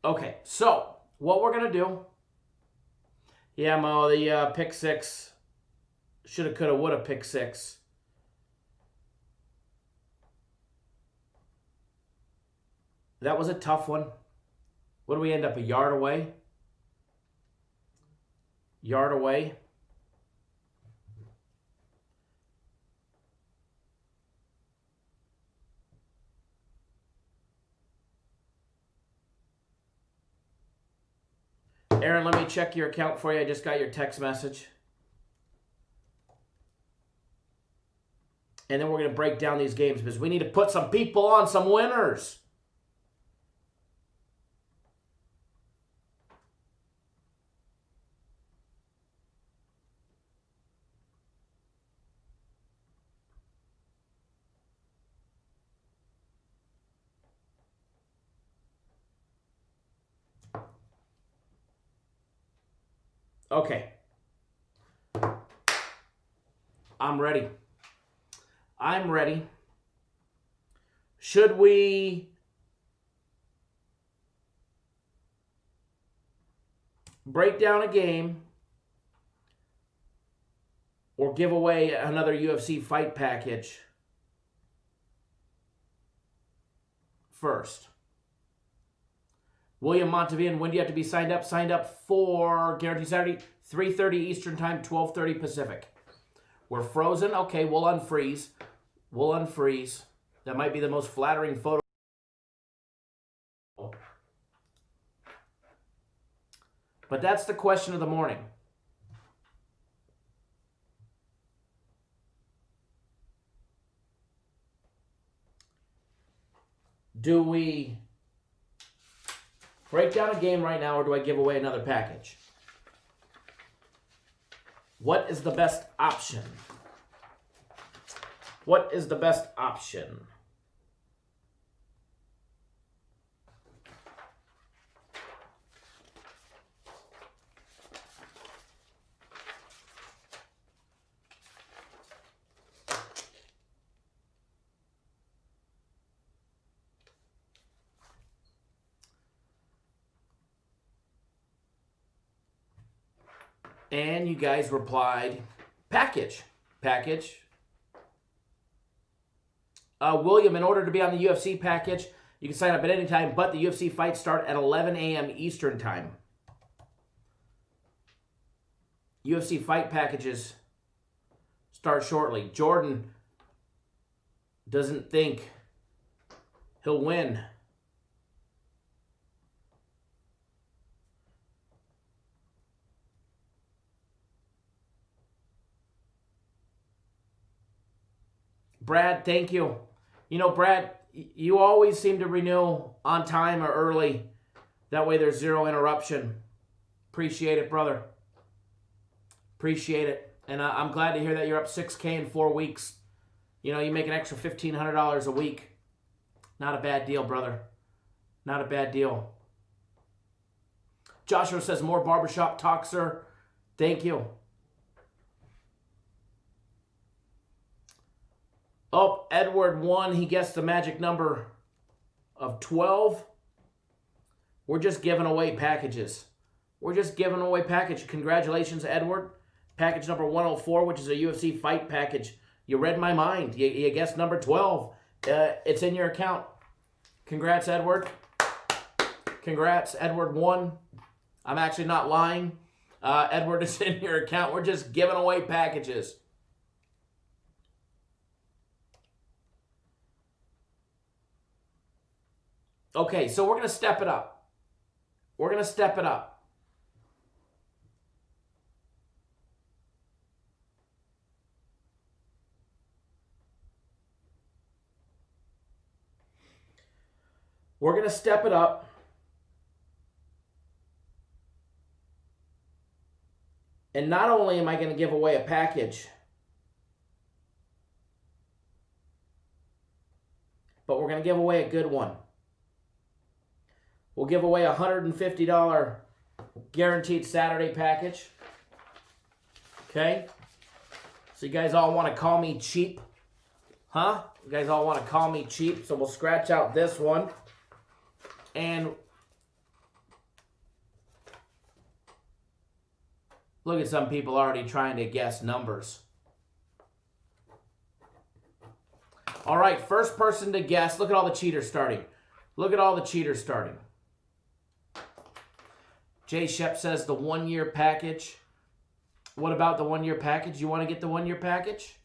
Okay, so what we're going to do Yeah, Mo, the pick six. Shoulda, coulda, woulda pick six. That was a tough one. What do we end up, a yard away? Yard away. Aaron, let me check your account for you. I just got your text message. And then we're going to break down these games because we need to put some people on, some winners. Okay. I'm ready. I'm ready. Should we break down a game or give away another UFC fight package first? William Montevian, when do you have to be signed up? Signed up for Guaranteed Saturday, 3:30 Eastern Time, 12:30 Pacific. We're frozen. Okay, we'll unfreeze. We'll unfreeze. That might be the most flattering photo. But that's the question of the morning. Do we break down a game right now, or do I give away another package? What is the best option? What is the best option? And you guys replied, package. Package. William, in order to be on the UFC package, you can sign up at any time, but the UFC fights start at 11 a.m. Eastern Time. UFC fight packages start shortly. Jordan doesn't think he'll win. Brad, thank you. You know, Brad, you always seem to renew on time or early. That way there's zero interruption. Appreciate it, brother. Appreciate it. And I'm glad to hear that you're up $6K in 4 weeks. You know, you make an extra $1,500 a week. Not a bad deal, brother. Not a bad deal. Joshua says, more barbershop talk, sir. Thank you. Oh, Edward won. He gets the magic number of 12. We're just giving away packages. We're just giving away package. Congratulations, Edward. Package number 104, which is a UFC fight package. You read my mind. You guessed number 12. It's in your account. Congrats, Edward. Congrats, Edward won. I'm actually not lying. Edward is in your account. We're just giving away packages. Okay, so we're going to step it up. We're going to step it up. We're going to step it up. And not only am I going to give away a package, but we're going to give away a good one. We'll give away a $150 guaranteed Saturday package. Okay? So you guys all want to call me cheap? Huh? You guys all want to call me cheap? So we'll scratch out this one. And Look at some people already trying to guess numbers. All right, first person to guess. Look at all the cheaters starting. Look at all the cheaters starting. Jay Shep says the 1-year package. What about the 1-year package? You want to get the 1-year package?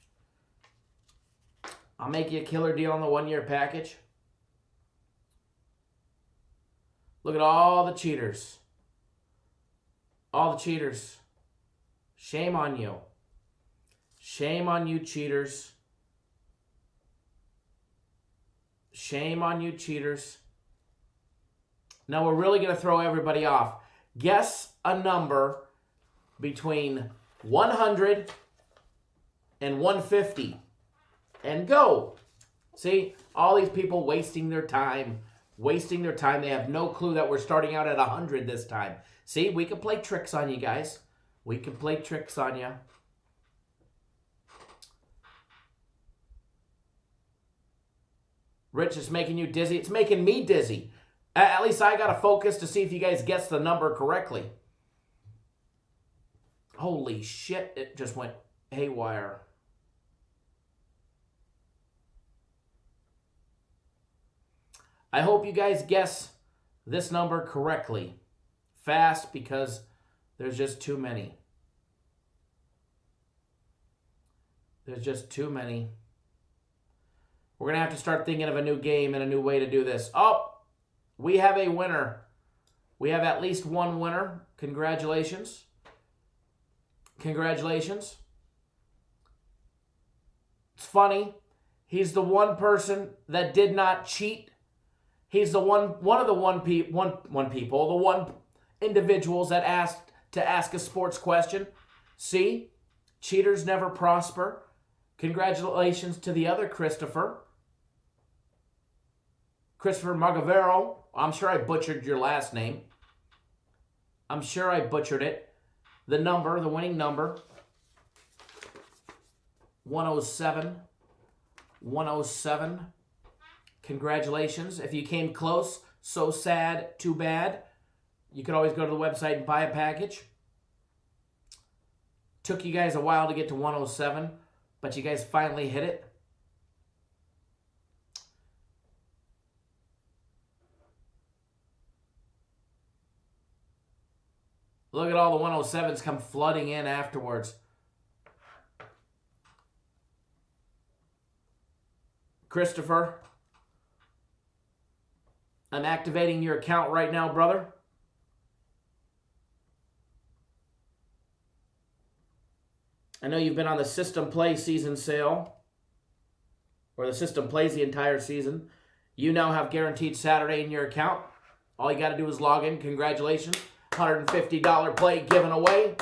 I'll make you a killer deal on the 1-year package. Look at all the cheaters. All the cheaters. Shame on you. Shame on you, cheaters. Shame on you, cheaters. Now we're really going to throw everybody off. Guess a number between 100 and 150. And go. See, all these people wasting their time. Wasting their time. They have no clue that we're starting out at 100 this time. See, we can play tricks on you guys. We can play tricks on you. Rich is making you dizzy. It's making me dizzy. At least I got to focus to see if you guys guess the number correctly. Holy shit, it just went haywire. I hope you guys guess this number correctly. Fast, because there's just too many. There's just too many. We're going to have to start thinking of a new game and a new way to do this. Oh, we have a winner. We have at least one winner. Congratulations. Congratulations. It's funny. He's the one person that did not cheat. He's the one of the individuals that asked to ask a sports question. See? Cheaters never prosper. Congratulations to the other Christopher. Christopher Magavero. I'm sure I butchered your last name. I'm sure I butchered it. The number, the winning number. 107. 107. Congratulations. If you came close, so sad, too bad. You could always go to the website and buy a package. Took you guys a while to get to 107, but you guys finally hit it. Look at all the 107s come flooding in afterwards. Christopher, I'm activating your account right now, brother. I know you've been on the System Play season sale, or the System Plays the entire season. You now have guaranteed Saturday in your account. All you got to do is log in. Congratulations. $150 play given away.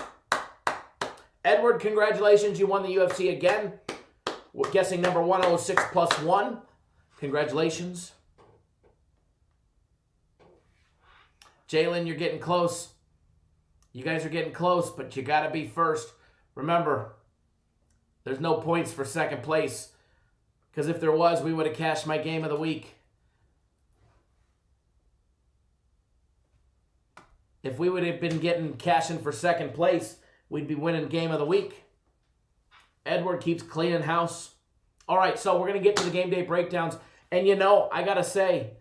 Edward, congratulations. You won the UFC again. We're guessing number 106 plus 1. Congratulations. Jalen, you're getting close. You guys are getting close, but you got to be first. Remember, there's no points for second place, because if there was, we would have cashed my game of the week. If we would have been getting cashing for second place, we'd be winning game of the week. Edward keeps cleaning house. All right, so we're going to get to the game day breakdowns. And you know, I got to say,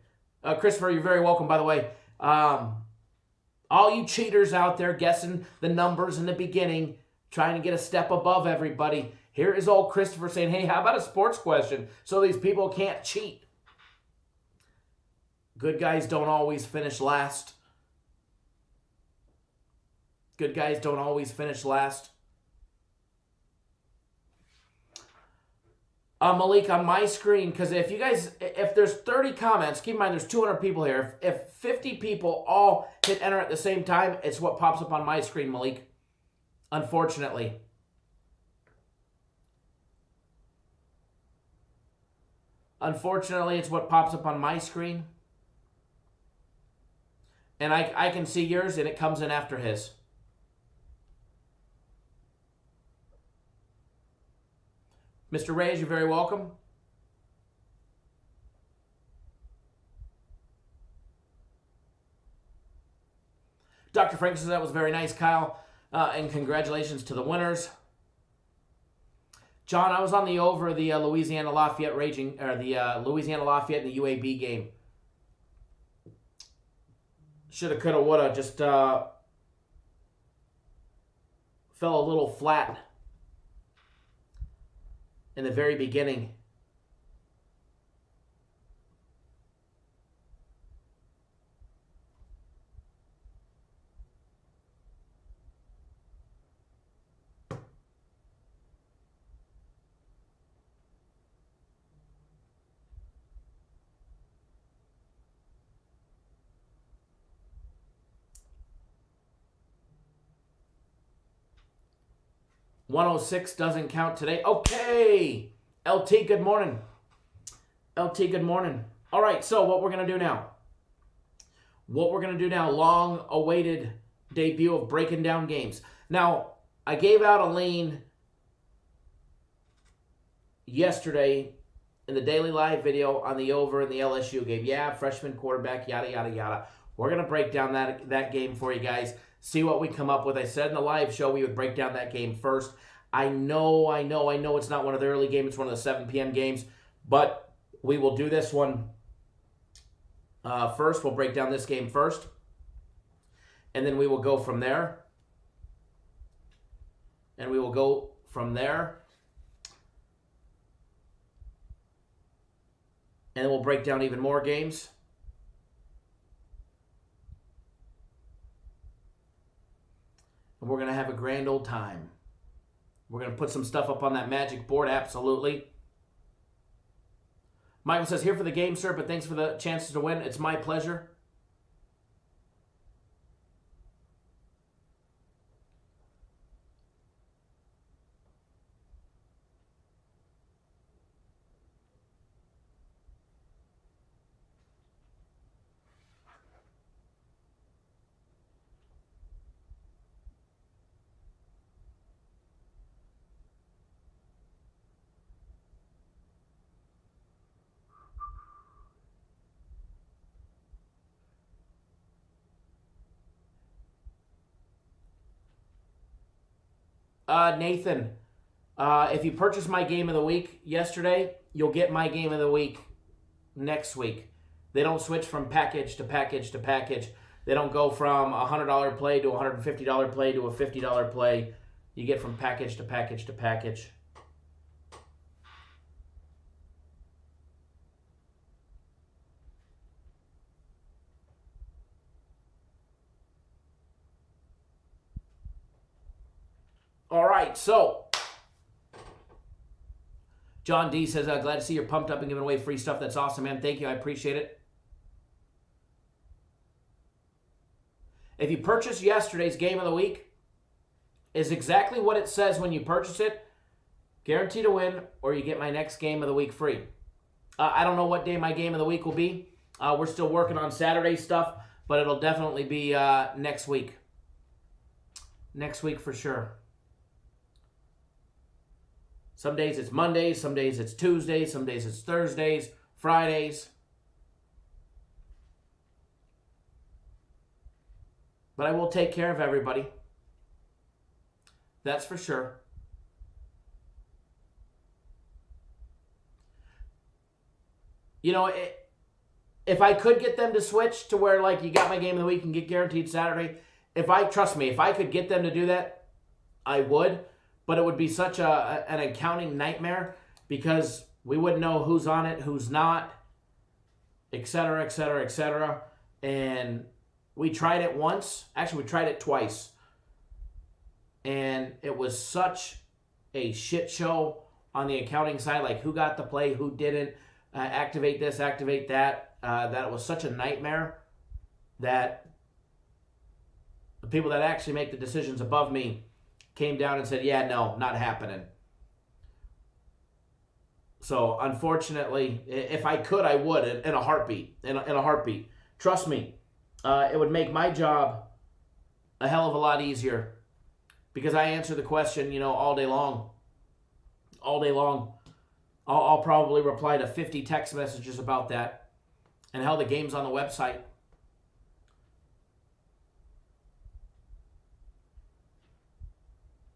Christopher, you're very welcome, by the way. All you cheaters out there guessing the numbers in the beginning, trying to get a step above everybody. Here is old Christopher saying, hey, how about a sports question so these people can't cheat? Good guys don't always finish last. Good guys don't always finish last. Malik, on my screen, because if there's 30 comments, keep in mind there's 200 people here. If 50 people all hit enter at the same time, it's what pops up on my screen, Malik. Unfortunately. Unfortunately, it's what pops up on my screen. And I can see yours, and it comes in after his. Mr. Reyes, you're very welcome. Dr. Frank says that was very nice, Kyle. And congratulations to the winners. John, I was on the over the Louisiana Lafayette Louisiana Lafayette in the UAB game. Shoulda, coulda, woulda. Just fell a little flat in the very beginning. $106 doesn't count today. Okay. LT, good morning. LT, good morning. All right, so what we're going to do now. Long-awaited debut of breaking down games. Now, I gave out a lean yesterday in the Daily Live video on the over in the LSU game. Yeah, freshman quarterback, yada, yada, yada. We're going to break down that game for you guys. See what we come up with. I said in the live show we would break down that game first. I know it's not one of the early games. It's one of the 7 p.m. games. But we will do this one first. We'll break down this game first. And then we will go from there. And then we'll break down even more games. And we're going to have a grand old time. We're going to put some stuff up on that magic board, absolutely. Michael says, here for the game, sir, but thanks for the chances to win. It's my pleasure. Nathan, if you purchased my game of the week yesterday, you'll get my game of the week next week. They don't switch from package to package to package. They don't go from a $100 play to a $150 play to a $50 play. You get from package to package to package. All right, so John D says, glad to see you're pumped up and giving away free stuff. That's awesome, man. Thank you. I appreciate it. If you purchase yesterday's game of the week, is exactly what it says when you purchase it. Guaranteed to win, or you get my next game of the week free. I don't know what day my game of the week will be. We're still working on Saturday stuff, but it'll definitely be next week. Next week for sure. Some days it's Mondays, some days it's Tuesdays, some days it's Thursdays, Fridays. But I will take care of everybody. That's for sure. You know, if I could get them to switch to where, like, you got my game of the week and get guaranteed Saturday, trust me, if I could get them to do that, I would. But it would be such an accounting nightmare because we wouldn't know who's on it, who's not, et cetera, et cetera, et cetera. And we tried it once. Actually, we tried it twice. And it was such a shit show on the accounting side, like who got the play, who didn't, activate this, activate that, that it was such a nightmare that the people that actually make the decisions above me came down and said, yeah, no, not happening. So, unfortunately, if I could, I would in a heartbeat. In a heartbeat. Trust me, it would make my job a hell of a lot easier because I answer the question, all day long. All day long. I'll probably reply to 50 text messages about that. And hell, the game's on the website.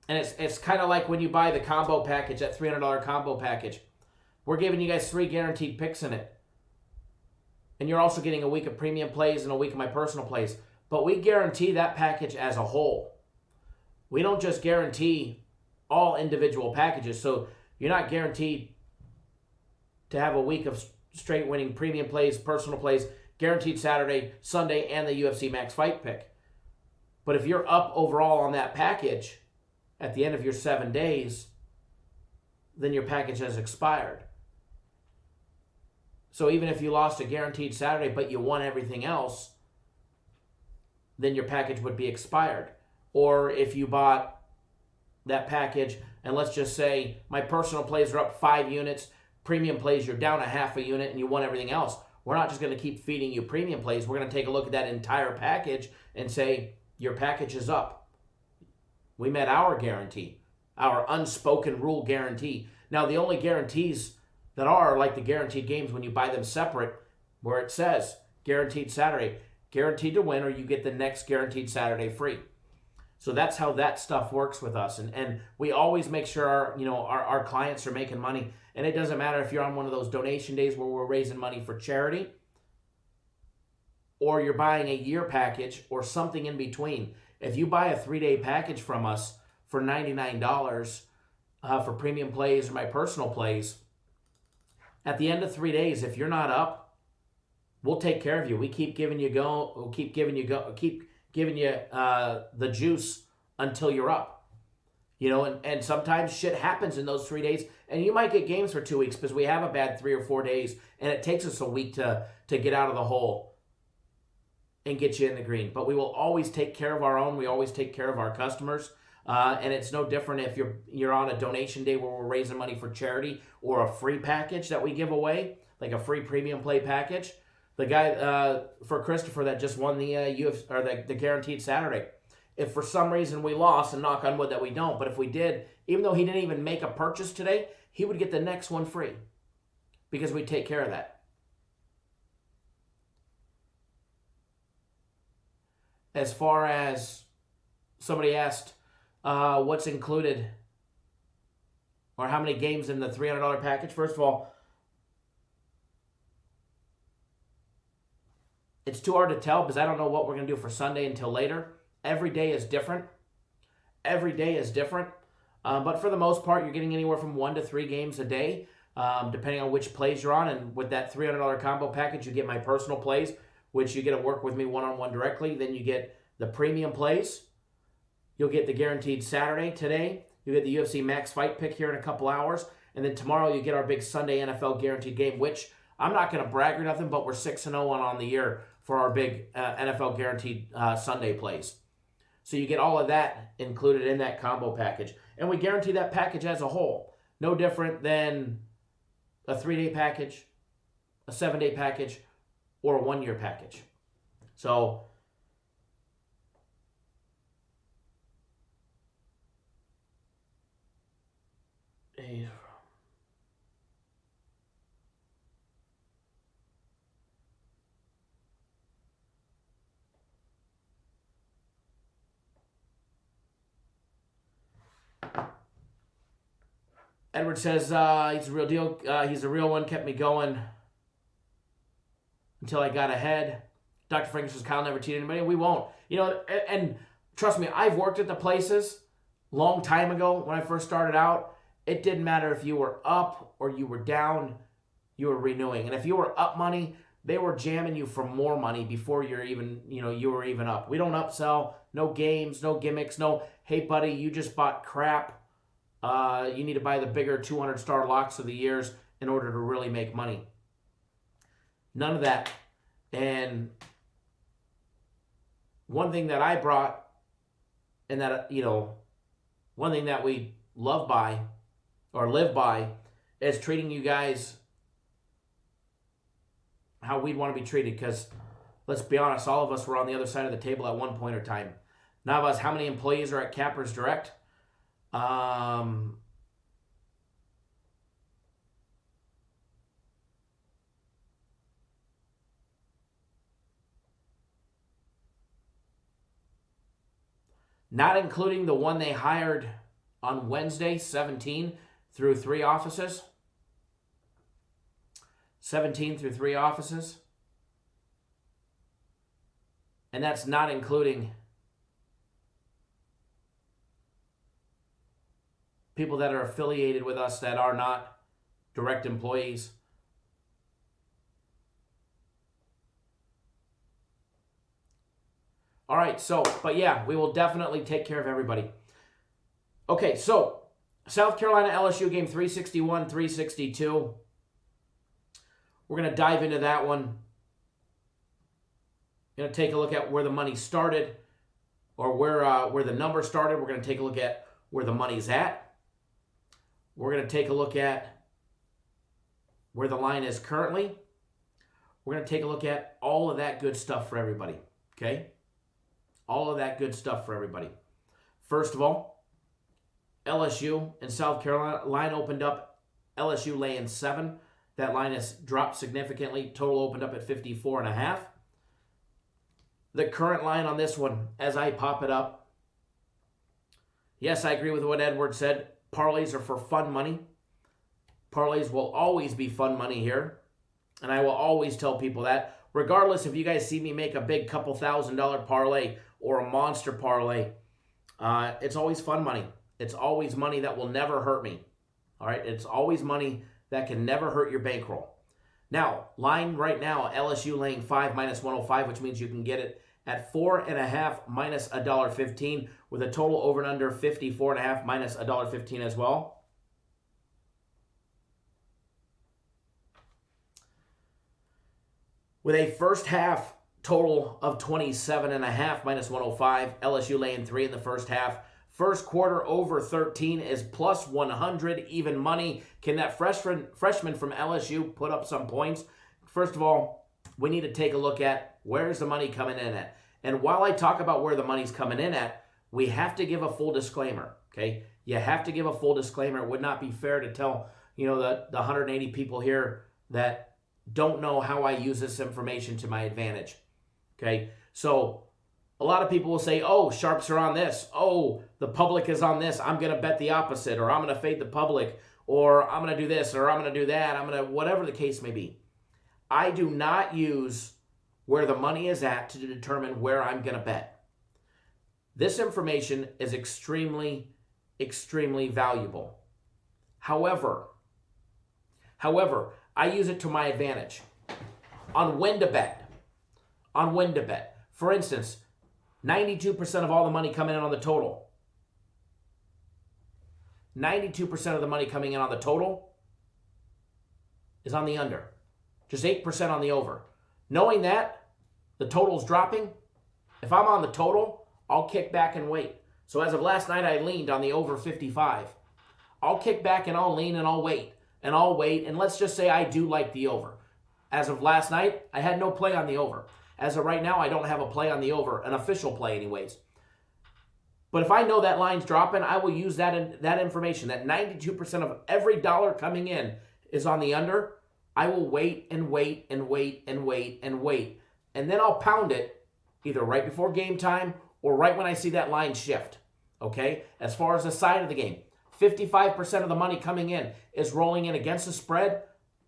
And it's kind of like when you buy the combo package, that $300 combo package. We're giving you guys 3 guaranteed picks in it. And you're also getting a week of premium plays and a week of my personal plays. But we guarantee that package as a whole. We don't just guarantee all individual packages. So you're not guaranteed to have a week of straight winning premium plays, personal plays, guaranteed Saturday, Sunday, and the UFC Max Fight Pick. But if you're up overall on that package at the end of your 7 days, then your package has expired. So even if you lost a guaranteed Saturday, but you won everything else, then your package would be expired. Or if you bought that package, and let's just say my personal plays are up 5 units, premium plays you're down a half a unit, and you won everything else. We're not just going to keep feeding you premium plays. We're going to take a look at that entire package and say, your package is up. We met our guarantee, our unspoken rule guarantee. Now, the only guarantees that are like the guaranteed games when you buy them separate, where it says guaranteed Saturday, guaranteed to win, or you get the next guaranteed Saturday free. So that's how that stuff works with us. And we always make sure our clients are making money. And it doesn't matter if you're on one of those donation days where we're raising money for charity, or you're buying a year package or something in between. If you buy a 3-day package from us for $99 for premium plays or my personal plays, at the end of 3 days, if you're not up, we'll take care of you. We keep giving you the juice until you're up. And sometimes shit happens in those 3 days, and you might get games for 2 weeks because we have a bad 3 or 4 days, and it takes us a week to get out of the hole and get you in the green. But we will always take care of our own. We always take care of our customers. And it's no different if you're on a donation day where we're raising money for charity, or a free package that we give away, like a free premium play package. The guy for Christopher that just won the UFC or the guaranteed Saturday. If for some reason we lost, and knock on wood that we don't, but if we did, even though he didn't even make a purchase today, he would get the next one free because we take care of that. As far as somebody asked, what's included or how many games in the $300 package? First of all, it's too hard to tell because I don't know what we're going to do for Sunday until later. Every day is different. But for the most part, you're getting anywhere from 1 to 3 games a day, depending on which plays you're on. And with that $300 combo package, you get my personal plays, which you get to work with me one-on-one directly. Then you get the premium plays. You'll get the guaranteed Saturday today. You'll get the UFC Max Fight Pick here in a couple hours. And then tomorrow you get our big Sunday NFL guaranteed game, which I'm not going to brag or nothing, but we're 6-0 on the year for our big NFL guaranteed Sunday plays. So you get all of that included in that combo package. And we guarantee that package as a whole. No different than a 3-day package, a 7-day package, or a 1-year package. So Edward says he's a real deal. He's a real one. Kept me going until I got ahead. Dr. Frank says Kyle never cheated anybody. We won't. And trust me, I've worked at the places long time ago when I first started out. It didn't matter if you were up or you were down, you were renewing. And if you were up money, they were jamming you for more money before you were even up. We don't upsell, no games, no gimmicks, no, hey buddy, you just bought crap. You need to buy the bigger 200-star locks of the years in order to really make money. None of that. And one thing that I brought, and that, one thing that we love by or live by is treating you guys how we'd want to be treated. Because let's be honest, all of us were on the other side of the table at one point or time. None of us, how many employees are at Cappers Direct? Not including the one they hired on Wednesday, 17 through 3 offices. 17 through 3 offices. And that's not including people that are affiliated with us that are not direct employees. All right, so, but yeah, we will definitely take care of everybody. Okay, so South Carolina LSU game 361, 362. We're going to dive into that one. Going to take a look at where the money started, or where the number started. We're going to take a look at where the money's at. We're going to take a look at where the line is currently. We're going to take a look at all of that good stuff for everybody, okay? All of that good stuff for everybody. First of all, LSU and South Carolina line opened up. LSU laying 7. That line has dropped significantly. Total opened up at 54.5. The current line on this one, as I pop it up, yes, I agree with what Edward said. Parlays are for fun money. Parlays will always be fun money here. And I will always tell people that. Regardless if you guys see me make a big couple $1,000 parlay or a monster parlay, it's always fun money. It's always money that will never hurt me. All right? It's always money that can never hurt your bankroll. Now, line right now, LSU laying 5 minus 105, which means you can get it at 4.5 minus $1.15 with a total over and under 54.5 minus $1.15 as well. With a first half total of 27.5 minus 105, LSU laying 3 in the first half. First quarter over 13 is plus 100, even money. Can that freshman from LSU put up some points? First of all, we need to take a look at where's the money coming in at. And while I talk about where the money's coming in at, we have to give a full disclaimer, okay? You have to give a full disclaimer. It would not be fair to tell, the 180 people here that don't know how I use this information to my advantage, okay? So a lot of people will say, oh, sharps are on this. Oh, the public is on this. I'm going to bet the opposite, or I'm going to fade the public, or I'm going to do this, or I'm going to do that. I'm going to, whatever the case may be. I do not use where the money is at to determine where I'm going to bet. This information is extremely, extremely valuable. However, I use it to my advantage on when to bet. For instance, 92% of all the money coming in on the total. 92% of the money coming in on the total is on the under. Just 8% on the over. Knowing that the total's dropping, if I'm on the total, I'll kick back and wait. So as of last night, I leaned on the over 55. I'll kick back and I'll lean and I'll wait. And let's just say I do like the over. As of last night, I had no play on the over. As of right now, I don't have a play on the over, an official play anyways. But if I know that line's dropping, I will use that information, that 92% of every dollar coming in is on the under. I will wait and wait and wait and wait and wait. And then I'll pound it either right before game time or right when I see that line shift. Okay? As far as the side of the game, 55% of the money coming in is rolling in against the spread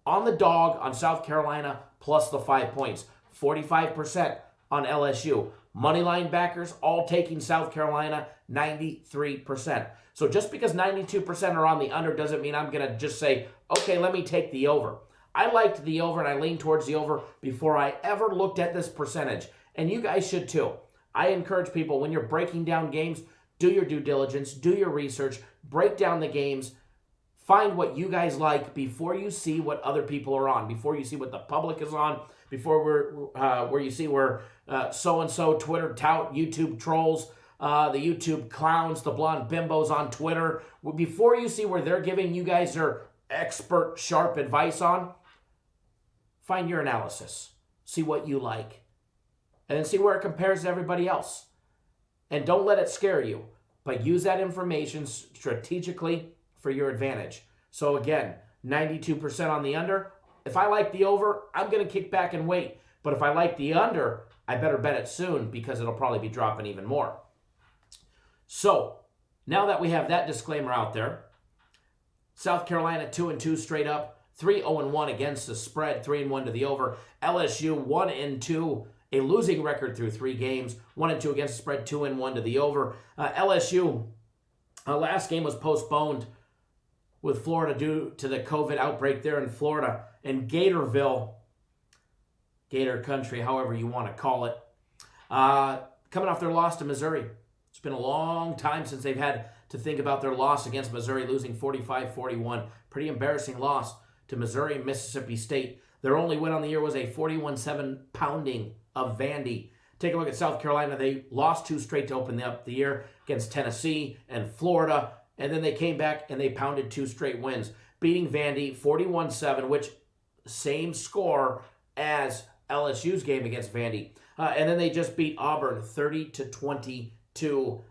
on the dog on South Carolina plus the 5 points. 45% on LSU. Moneyline backers all taking South Carolina, 93%. So just because 92% are on the under doesn't mean I'm going to just say, okay, let me take the over. I liked the over and I leaned towards the over before I ever looked at this percentage. And you guys should too. I encourage people, when you're breaking down games, do your due diligence, do your research, break down the games, find what you guys like before you see what other people are on, before you see what the public is on, before where you see where so-and-so Twitter tout, YouTube trolls, the YouTube clowns, the blonde bimbos on Twitter. Before you see where they're giving you guys their expert, sharp advice on, find your analysis. See what you like. And then see where it compares to everybody else. And don't let it scare you, but use that information strategically for your advantage. So again, 92% on the under. If I like the over, I'm going to kick back and wait. But if I like the under, I better bet it soon because it'll probably be dropping even more. So now that we have that disclaimer out there, South Carolina 2-2 straight up, 3-0-1 against the spread, 3-1 to the over. LSU 1-2, a losing record through 3 games, 1-2 against the spread, 2-1 to the over. LSU, last game was postponed with Florida due to the COVID outbreak there in Florida, in Gatorville, Gator Country, however you want to call it. Coming off their loss to Missouri. It's been a long time since they've had to think about their loss against Missouri, losing 45-41. Pretty embarrassing loss to Missouri and Mississippi State. Their only win on the year was a 41-7 pounding of Vandy. Take a look at South Carolina. They lost 2 straight to open up the year against Tennessee and Florida. And then they came back and they pounded 2 straight wins, beating Vandy 41-7, which same score as LSU's game against Vandy. And then they just beat Auburn 30-22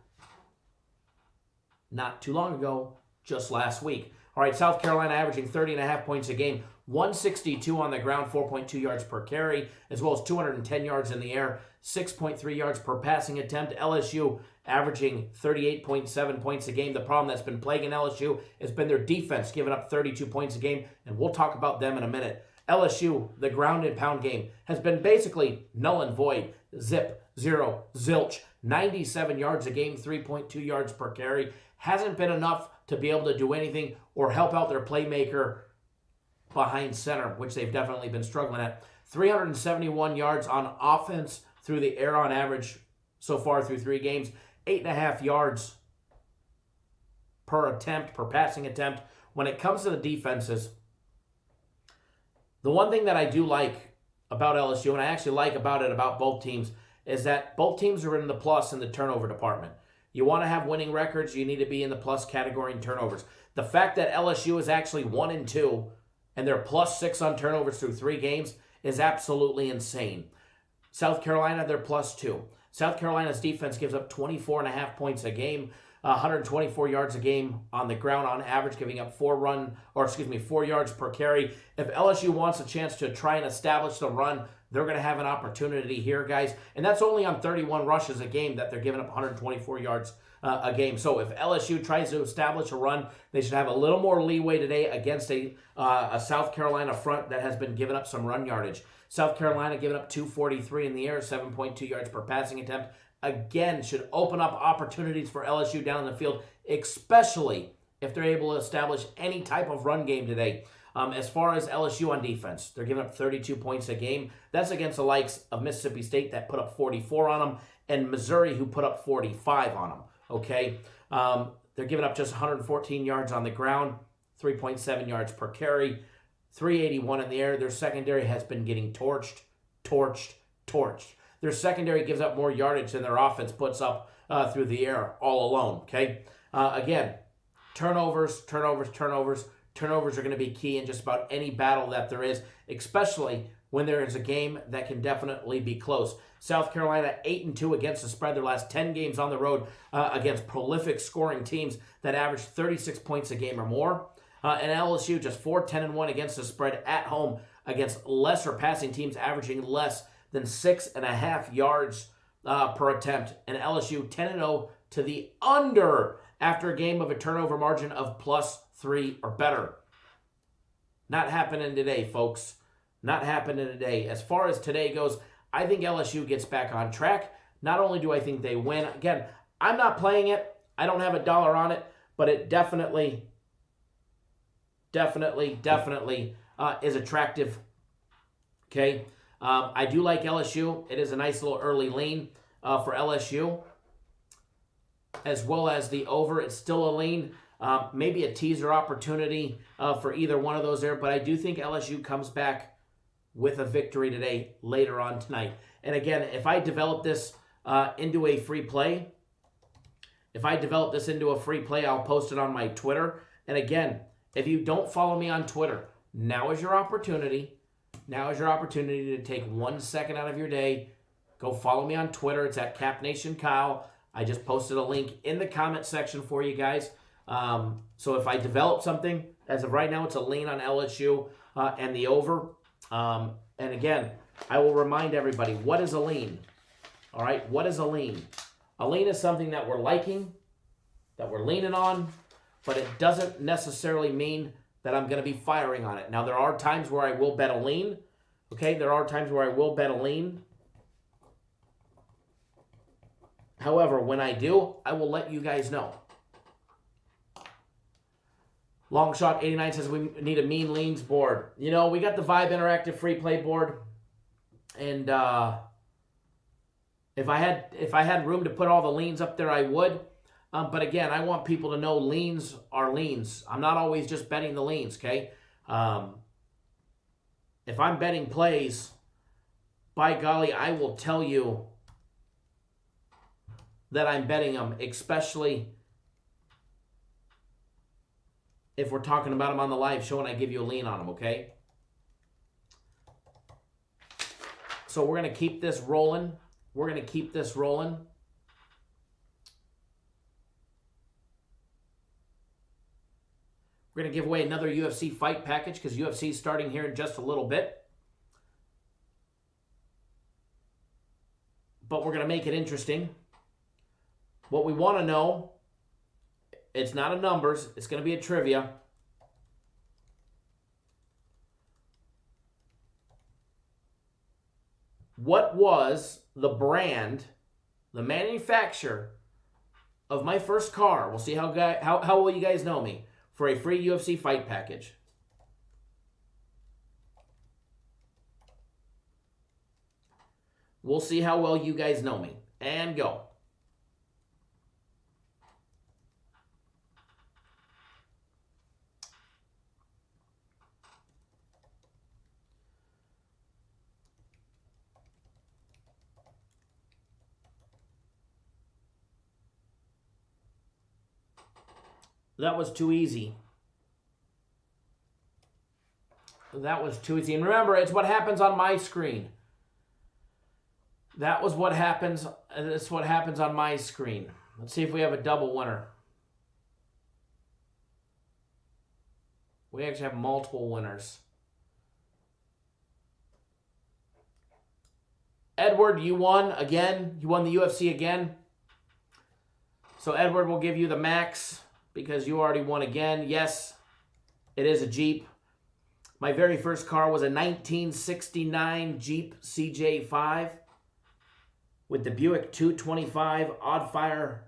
not too long ago, just last week. All right, South Carolina averaging 30.5 points a game, 162 on the ground, 4.2 yards per carry, as well as 210 yards in the air, 6.3 yards per passing attempt. LSU averaging 38.7 points a game. The problem that's been plaguing LSU has been their defense, giving up 32 points a game, and we'll talk about them in a minute. LSU, the ground and pound game, has been basically null and void. Zip, zero, zilch. 97 yards a game, 3.2 yards per carry. Hasn't been enough to be able to do anything or help out their playmaker behind center, which they've definitely been struggling at. 371 yards on offense through the air on average so far through 3 games. 8.5 yards per attempt, per passing attempt. When it comes to the defenses, the one thing that I do like about LSU, and I actually like about both teams, is that both teams are in the plus in the turnover department. You want to have winning records, you need to be in the plus category in turnovers. The fact that LSU is actually 1-2 and they're +6 on turnovers through 3 games is absolutely insane. South Carolina, they're +2. South Carolina's defense gives up 24.5 points a game, 124 yards a game on the ground on average, giving up 4 yards per carry. If LSU wants a chance to try and establish the run, they're going to have an opportunity here, guys. And that's only on 31 rushes a game that they're giving up 124 yards a game. So if LSU tries to establish a run, they should have a little more leeway today against a South Carolina front that has been giving up some run yardage. South Carolina giving up 243 in the air, 7.2 yards per passing attempt. Again, should open up opportunities for LSU down in the field, especially if they're able to establish any type of run game today. As far as LSU on defense, they're giving up 32 points a game. That's against the likes of Mississippi State that put up 44 on them, and Missouri who put up 45 on them. Okay, they're giving up just 114 yards on the ground, 3.7 yards per carry, 381 in the air. Their secondary has been getting torched. Their secondary gives up more yardage than their offense puts up through the air all alone. Okay, again, turnovers are going to be key in just about any battle that there is, especially when there is a game that can definitely be close. South Carolina 8-2 against the spread. Their last 10 games on the road against prolific scoring teams that average 36 points a game or more. And LSU just 4-10-1 against the spread at home against lesser passing teams averaging less than 6.5 yards per attempt. And LSU 10-0 to the under after a game of a turnover margin of +3 or better. Not happening today, folks. Not happening today. As far as today goes, I think LSU gets back on track. Not only do I think they win, again, I'm not playing it. I don't have a dollar on it, but it definitely is attractive. Okay. I do like LSU. It is a nice little early lean for LSU. As well as the over, it's still a lean. Maybe a teaser opportunity for either one of those there. But I do think LSU comes back with a victory today, later on tonight. And again, if I develop this into a free play, I'll post it on my Twitter. And again, if you don't follow me on Twitter, now is your opportunity. Now is your opportunity to take 1 second out of your day. Go follow me on Twitter. It's at CapNationKyle. I just posted a link in the comment section for you guys. So if I develop something, as of right now, it's a lean on LSU and the over. And again, I will remind everybody, what is a lean? All right, what is a lean? A lean is something that we're liking, that we're leaning on, but it doesn't necessarily mean that I'm going to be firing on it. Now, there are times where I will bet a lean. Okay, there are times where I will bet a lean. However, when I do, I will let you guys know. Longshot 89 says we need a mean leans board. You know, we got the Vibe Interactive free play board, and if I had room to put all the leans up there, I would. But again, I want people to know leans are leans. I'm not always just betting the leans, okay? If I'm betting plays, by golly, I will tell you that I'm betting them, especially if we're talking about them on the live show and I give you a lean on them, okay? So we're going to keep this rolling. We're going to keep this rolling. We're going to give away another UFC fight package because UFC is starting here in just a little bit. But we're going to make it interesting. What we want to know, it's not a numbers, it's going to be a trivia. What was the brand, the manufacturer of my first car? We'll see how well you guys know me for a free UFC fight package. We'll see how well you guys know me. And go. That was too easy. That was too easy. And remember, it's what happens on my screen. That was what happens. That's what happens on my screen. Let's see if we have a double winner. We actually have multiple winners. Edward, you won again. You won the UFC again. So Edward will give you the max because you already won again. Yes, it is a Jeep. My very first car was a 1969 Jeep CJ5 with the Buick 225 Oddfire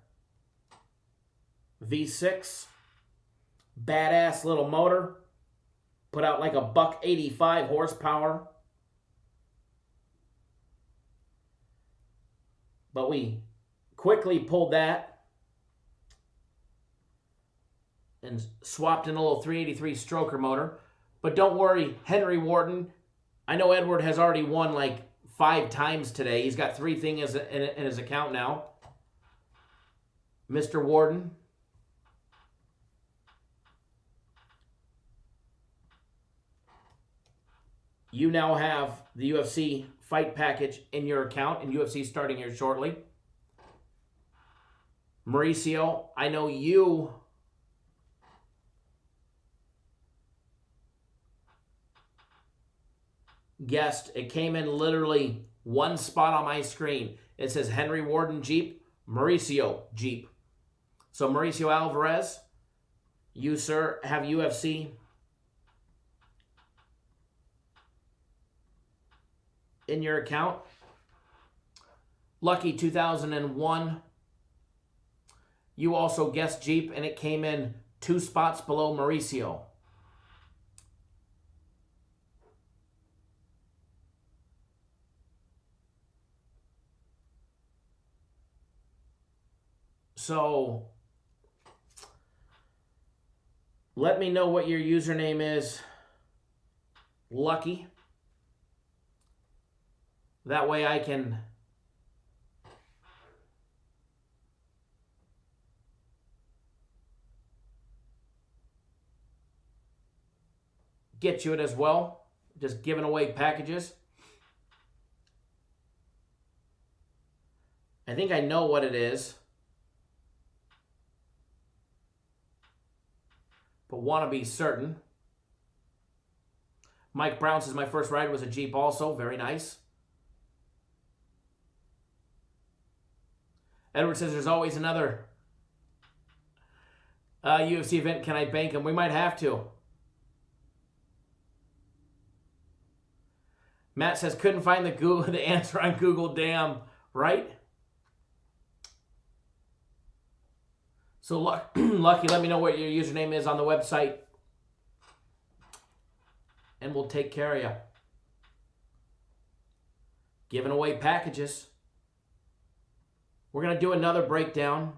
V6. Badass little motor. Put out like a $185 horsepower. But we quickly pulled that and swapped in a little 383 stroker motor. But don't worry, Henry Wharton, I know Edward has already won like 5 times today. He's got 3 things in his account now. Mr. Wharton. You now have the UFC fight package in your account, and UFC starting here shortly. Mauricio, I know you guessed. It came in literally one spot on my screen. It says Henry Wharton Jeep, Mauricio Jeep. So Mauricio Alvarez, you, sir, have UFC in your account. Lucky 2001. You also guessed Jeep, and it came in 2 spots below Mauricio. So, let me know what your username is, Lucky. That way I can get you it as well. Just giving away packages. I think I know what it is, but want to be certain. Mike Brown says my first ride was a Jeep also. Very nice. Edward says there's always another UFC event, can I bank them? We might have to. Matt says, couldn't find the answer on Google. Damn, right? So, Lucky, let me know what your username is on the website. And we'll take care of you. Giving away packages. We're going to do another breakdown.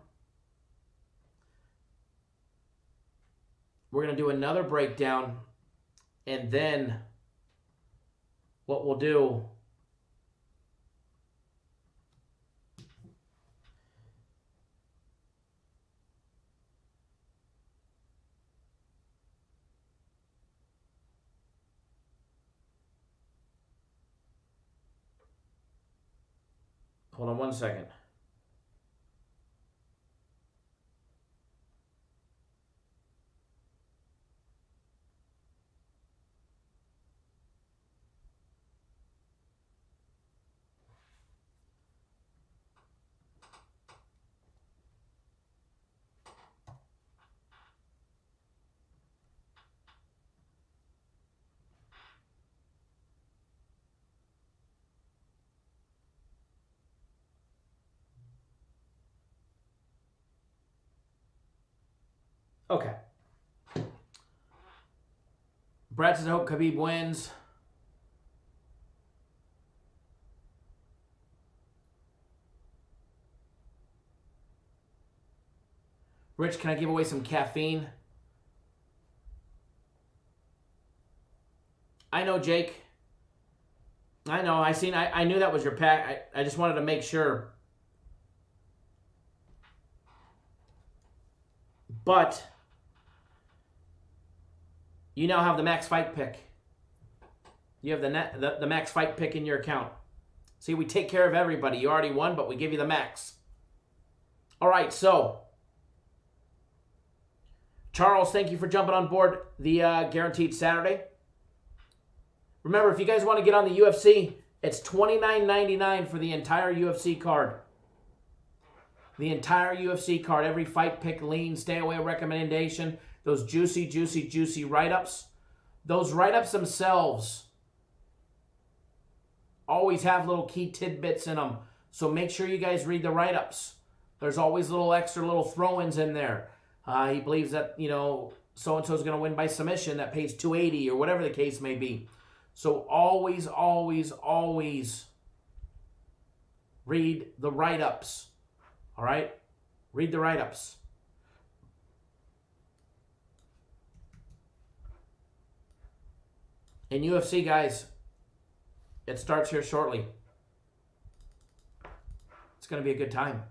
We're going to do another breakdown. And then what we'll do, hold on one second. Okay. Brad says, I hope Khabib wins. Rich, can I give away some caffeine? I know, Jake. I know. I knew that was your pack. I just wanted to make sure. But you now have the max fight pick. You have the max fight pick in your account. See, we take care of everybody. You already won, but we give you the max. All right, so Charles, thank you for jumping on board the Guaranteed Saturday. Remember, if you guys want to get on the UFC, it's $29.99 for the entire UFC card. The entire UFC card, every fight pick, lean, stay away recommendation, those juicy write-ups. Those write-ups themselves always have little key tidbits in them. So make sure you guys read the write-ups. There's always little extra little throw-ins in there. He believes that, so-and-so is going to win by submission that pays $280 or whatever the case may be. So always read the write-ups. All right? Read the write-ups. In UFC, guys, it starts here shortly. It's going to be a good time.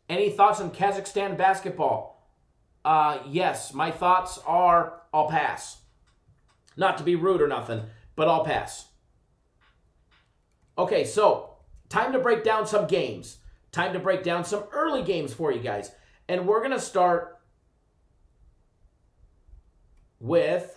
Any thoughts on Kazakhstan basketball? Yes, my thoughts are I'll pass. Not to be rude or nothing, but I'll pass. Okay, so time to break down some games. Time to break down some early games for you guys. And we're going to start with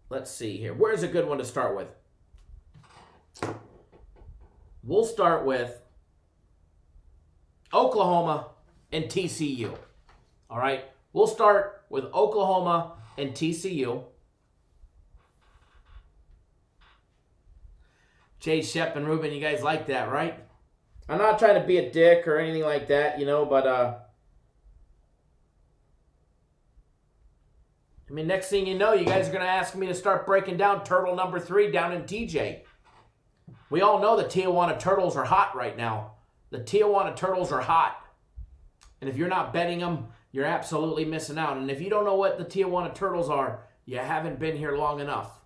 let's see here. Where's a good one to start with? We'll start with Oklahoma and TCU. All right? We'll start with Oklahoma and TCU. Jay, Shep, and Ruben, you guys like that, right? I'm not trying to be a dick or anything like that, but next thing you know, you guys are going to ask me to start breaking down turtle number 3 down in TJ. We all know the Tijuana Turtles are hot right now. The Tijuana Turtles are hot. And if you're not betting them, you're absolutely missing out. And if you don't know what the Tijuana Turtles are, you haven't been here long enough.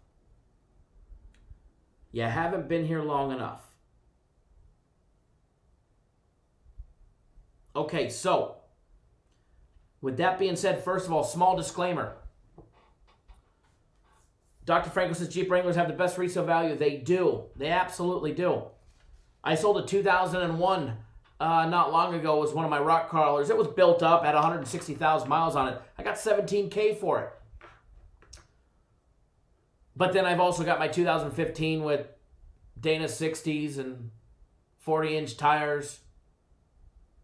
You haven't been here long enough. Okay, so with that being said, first of all, small disclaimer. Dr. Franco says Jeep Wranglers have the best resale value. They do. They absolutely do. I sold a 2001 not long ago. It was one of my rock crawlers. It was built up, had 160,000 miles on it. I got $17K for it. But then I've also got my 2015 with Dana 60s and 40-inch tires.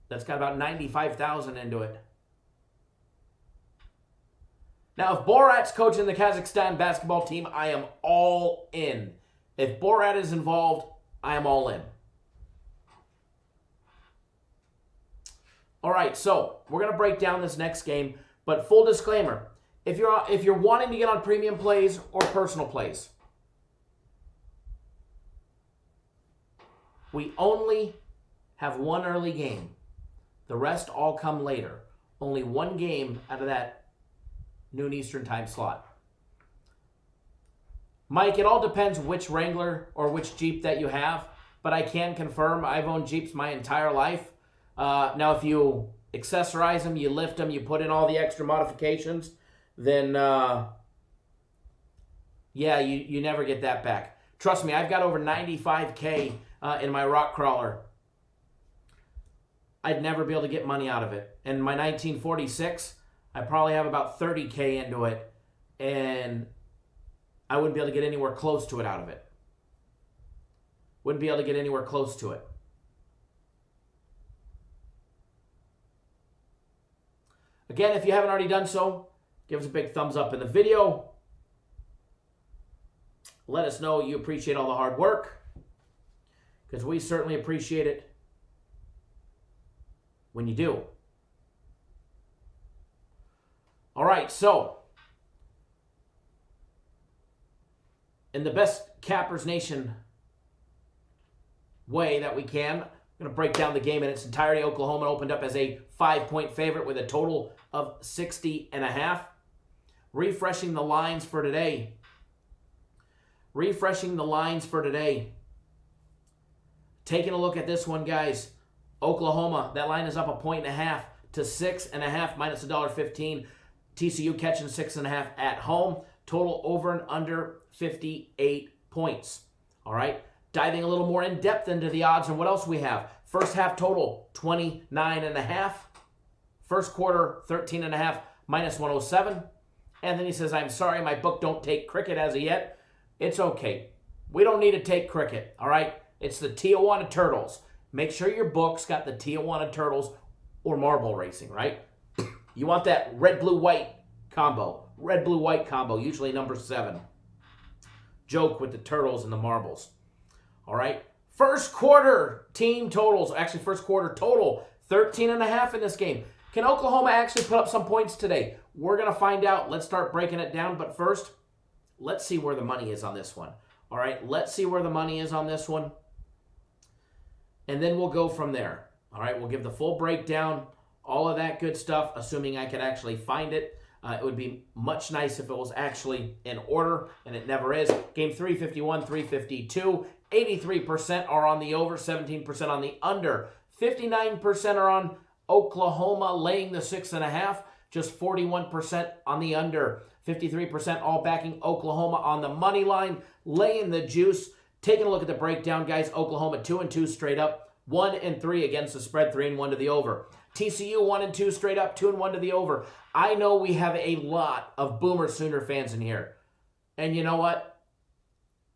That's got about 95,000 into it. Now, if Borat's coaching the Kazakhstan basketball team, I am all in. If Borat is involved, I am all in. All right, so we're going to break down this next game, but full disclaimer, if you're wanting to get on premium plays or personal plays, we only have one early game. The rest all come later. Only one game out of that noon Eastern time slot. Mike, it all depends which Wrangler or which Jeep that you have, but I can confirm I've owned Jeeps my entire life. Now, if you accessorize them, you lift them, you put in all the extra modifications, then, yeah, you never get that back. Trust me, I've got over 95K in my rock crawler. I'd never be able to get money out of it. And my 1946, I probably have about 30K into it, and I wouldn't be able to get anywhere close to it out of it. Wouldn't be able to get anywhere close to it. Again, if you haven't already done so, give us a big thumbs up in the video. Let us know you appreciate all the hard work, because we certainly appreciate it when you do. All right, so in the best Cappers Nation way that we can, I'm going to break down the game in its entirety. Oklahoma opened up as a 5-point favorite with a total of 60.5. Refreshing the lines for today. Taking a look at this one, guys. Oklahoma, that line is up 1.5 to 6.5 minus $1.15. TCU catching 6.5 at home. Total over and under 58 points. All right. Diving a little more in depth into the odds and what else we have. First half total 29.5. First quarter 13.5 minus 107. And then he says, I'm sorry, my book don't take cricket as of yet. It's okay. We don't need to take cricket. All right. It's the Tijuana Turtles. Make sure your book's got the Tijuana Turtles or marble racing, right? You want that red, blue, white combo. Red, blue, white combo, usually number 7. Joke with the Turtles and the marbles. All right. First quarter team totals. Actually, first quarter total, 13.5 in this game. Can Oklahoma actually put up some points today? We're going to find out. Let's start breaking it down. But first, let's see where the money is on this one. All right. Let's see where the money is on this one. And then we'll go from there. All right. We'll give the full breakdown. All of that good stuff, assuming I could actually find it. It would be much nice if it was actually in order, and it never is. Game 351, 352. 83% are on the over, 17% on the under. 59% are on Oklahoma laying the 6.5. Just 41% on the under. 53% all backing Oklahoma on the money line, laying the juice. Taking a look at the breakdown, guys. Oklahoma 2-2 straight up. 1-3 against the spread, 3-1 to the over. TCU 1-2 straight up, 2-1 to the over. I know we have a lot of Boomer Sooner fans in here. And you know what?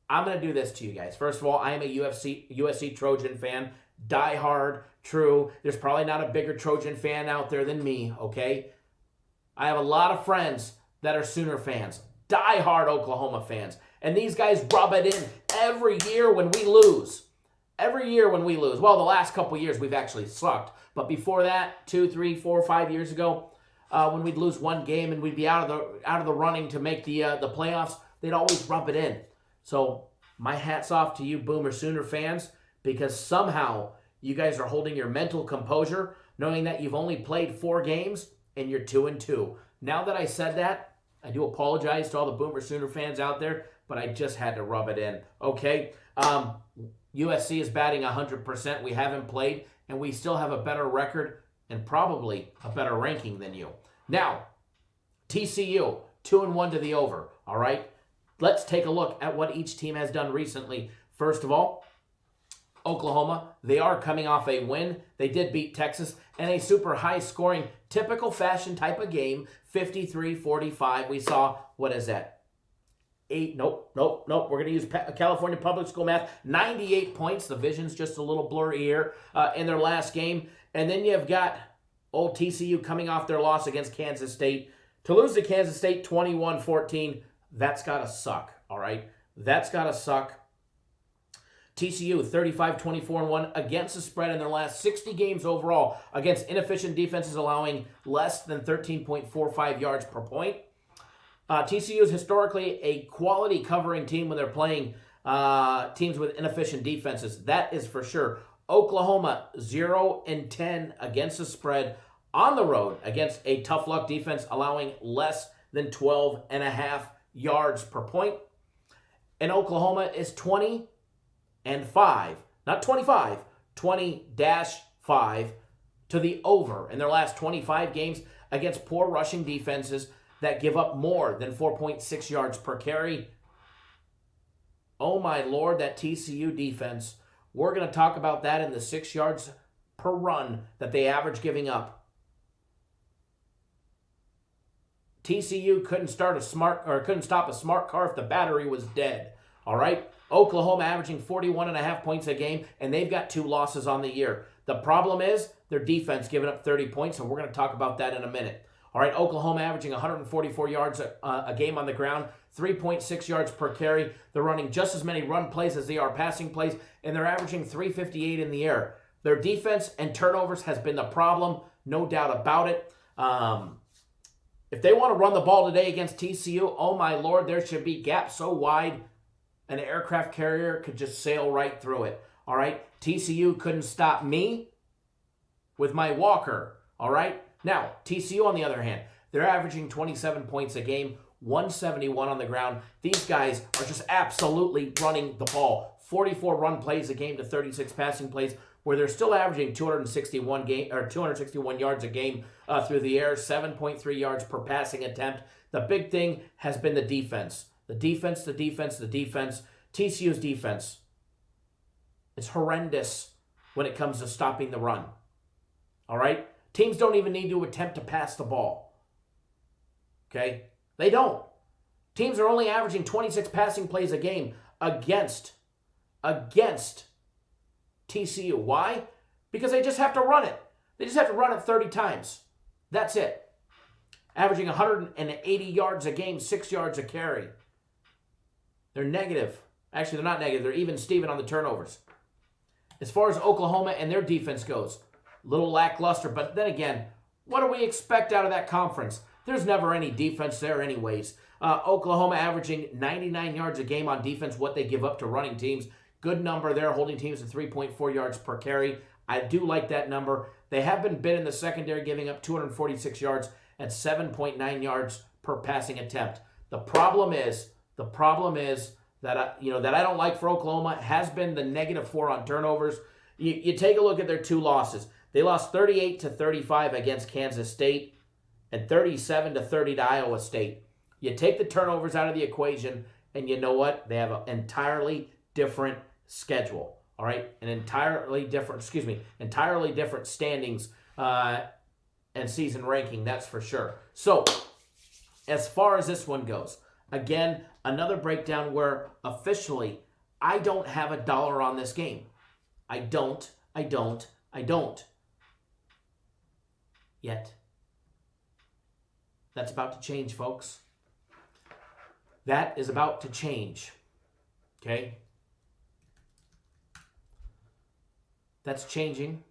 I'm going to do this to you guys. First of all, I am a USC Trojan fan. Die hard, true. There's probably not a bigger Trojan fan out there than me, okay? I have a lot of friends that are Sooner fans. Die hard Oklahoma fans. And these guys rub it in every year when we lose. Every year when we lose. Well, the last couple years we've actually sucked. But before that, 2, 3, 4, 5 years ago, when we'd lose one game and we'd be out of the running to make the playoffs, they'd always rub it in. So my hat's off to you Boomer Sooner fans, because somehow you guys are holding your mental composure, knowing that you've only played 4 games and you're 2-2. Now that I said that, I do apologize to all the Boomer Sooner fans out there, but I just had to rub it in. Okay. USC is batting 100%. We haven't played, and we still have a better record and probably a better ranking than you. Now, TCU, 2-1 to the over, all right? Let's take a look at what each team has done recently. First of all, Oklahoma, they are coming off a win. They did beat Texas in a super high-scoring, typical fashion type of game, 53-45. We saw, what is that? Nope. We're going to use California public school math. 98 points. The vision's just a little blurry here in their last game. And then you've got old TCU coming off their loss against Kansas State. To lose to Kansas State 21-14, that's got to suck, all right? That's got to suck. TCU 35-24-1 against the spread in their last 60 games overall against inefficient defenses allowing less than 13.45 yards per point. TCU is historically a quality covering team when they're playing teams with inefficient defenses. That is for sure. Oklahoma 0-10 against the spread on the road against a tough luck defense allowing less than 12.5 yards per point. And Oklahoma is 20-5, not 25, 20-5 to the over in their last 25 games against poor rushing defenses that give up more than 4.6 yards per carry. Oh my Lord, that TCU defense. We're going to talk about that in the 6 yards per run that they average giving up. TCU couldn't stop a smart car if the battery was dead. All right? Oklahoma averaging 41.5 points a game, and they've got 2 losses on the year. The problem is their defense giving up 30 points, and we're going to talk about that in a minute. All right, Oklahoma averaging 144 yards a game on the ground, 3.6 yards per carry. They're running just as many run plays as they are passing plays, and they're averaging 358 in the air. Their defense and turnovers has been the problem, no doubt about it. If they want to run the ball today against TCU, oh my Lord, there should be gaps so wide an aircraft carrier could just sail right through it. All right, TCU couldn't stop me with my walker. All right. Now, TCU, on the other hand, they're averaging 27 points a game, 171 on the ground. These guys are just absolutely running the ball. 44 run plays a game to 36 passing plays, where they're still averaging 261 yards a game through the air, 7.3 yards per passing attempt. The big thing has been the defense. The defense. TCU's defense. It's horrendous when it comes to stopping the run. All right? Teams don't even need to attempt to pass the ball. Okay? They don't. Teams are only averaging 26 passing plays a game against TCU. Why? Because they just have to run it. They just have to run it 30 times. That's it. Averaging 180 yards a game, 6 yards a carry. They're negative. Actually, they're not negative. They're even Steven on the turnovers. As far as Oklahoma and their defense goes, little lackluster, but then again, what do we expect out of that conference? There's never any defense there anyways. Oklahoma averaging 99 yards a game on defense, what they give up to running teams. Good number there, holding teams to 3.4 yards per carry. I do like that number. They have been bid in the secondary, giving up 246 yards at 7.9 yards per passing attempt. The problem is that I don't like for Oklahoma has been the -4 on turnovers. You take a look at their 2 losses. They lost 38-35 against Kansas State and 37-30 to Iowa State. You take the turnovers out of the equation, and you know what? They have an entirely different schedule. All right, entirely different standings and season ranking. That's for sure. So, as far as this one goes, again, another breakdown where officially I don't have a dollar on this game. I don't. Yet. That's about to change, folks. That is about to change. Okay? That's changing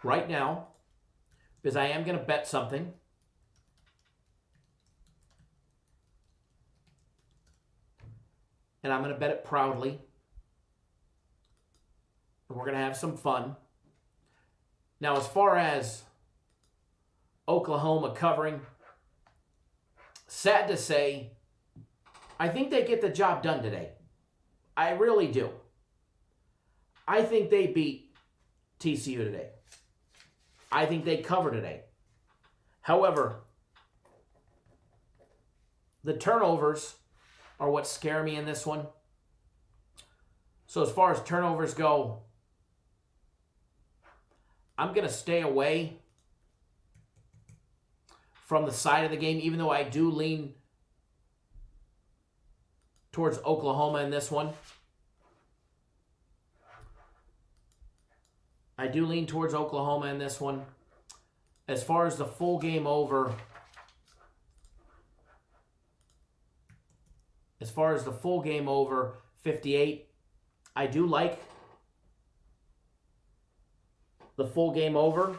right now because I am going to bet something. And I'm going to bet it proudly. And we're going to have some fun. Now, as far as Oklahoma covering, sad to say, I think they get the job done today. I really do. I think they beat TCU today. I think they cover today. However, the turnovers are what scare me in this one. So as far as turnovers go, I'm going to stay away from the side of the game, even though I do lean towards Oklahoma in this one. I do lean towards Oklahoma in this one. As far as the full game over, 58, I do like the full game over.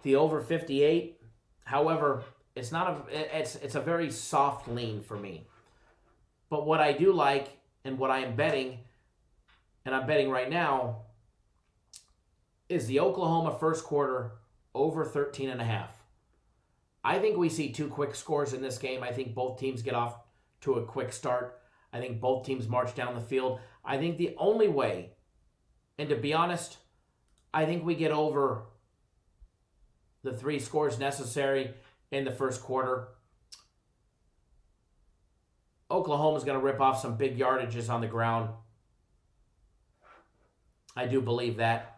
The over 58. However, it's a very soft lean for me. But what I do like and what I am betting, and I'm betting right now, is the Oklahoma first quarter over 13.5. I think we see 2 quick scores in this game. I think both teams get off to a quick start. I think both teams march down the field. I think the only way, and to be honest, I think we get over the 3 scores necessary in the first quarter. Oklahoma's going to rip off some big yardages on the ground. I do believe that.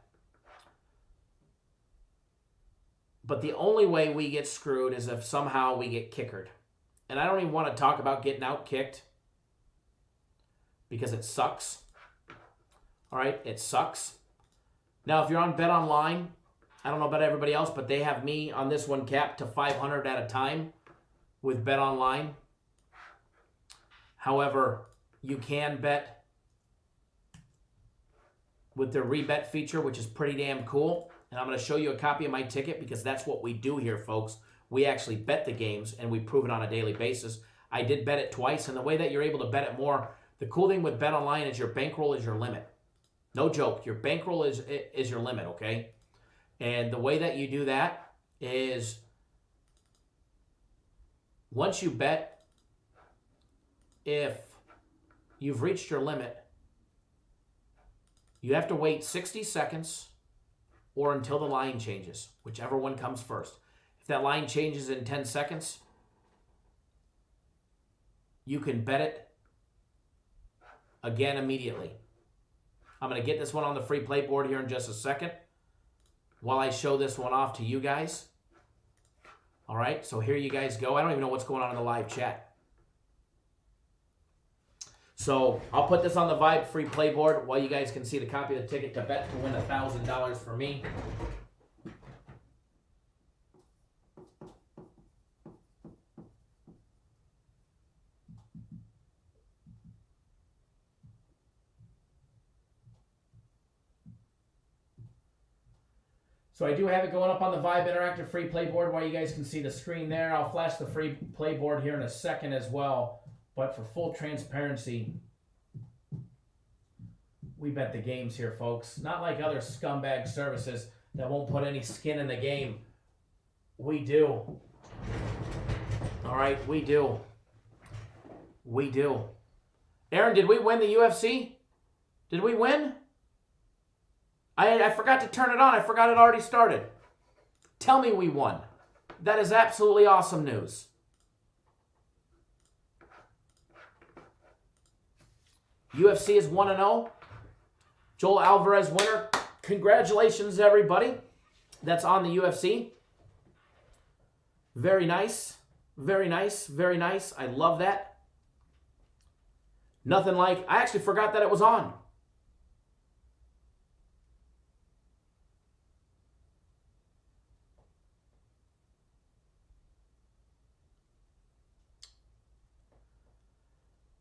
But the only way we get screwed is if somehow we get kickered. And I don't even want to talk about getting out kicked because it sucks. All right, it sucks. Now, if you're on Bet Online, I don't know about everybody else, but they have me on this one capped to 500 at a time with Bet Online. However, you can bet with their rebet feature, which is pretty damn cool. And I'm going to show you a copy of my ticket because that's what we do here, folks. We actually bet the games, and we prove it on a daily basis. I did bet it twice, and the way that you're able to bet it more, the cool thing with Bet Online is your bankroll is your limit. No joke. Your bankroll is your limit, okay? And the way that you do that is once you bet, if you've reached your limit, you have to wait 60 seconds or until the line changes, whichever one comes first. If that line changes in 10 seconds, you can bet it again immediately. I'm going to get this one on the free play board here in just a second while I show this one off to you guys. All right, so here you guys go. I don't even know what's going on in the live chat. So I'll put this on the Vibe free play board while you guys can see the copy of the ticket to bet to win $1,000 for me. So I do have it going up on the Vibe Interactive free play board while you guys can see the screen there. I'll flash the free play board here in a second as well. But for full transparency, we bet the games here, folks. Not like other scumbag services that won't put any skin in the game. We do. All right, we do. We do. Aaron, did we win the UFC? Did we win? I forgot to turn it on. I forgot it already started. Tell me we won. That is absolutely awesome news. UFC is 1-0. Joel Alvarez winner. Congratulations, everybody. That's on the UFC. Very nice. Very nice. Very nice. I love that. Nothing like... I actually forgot that it was on.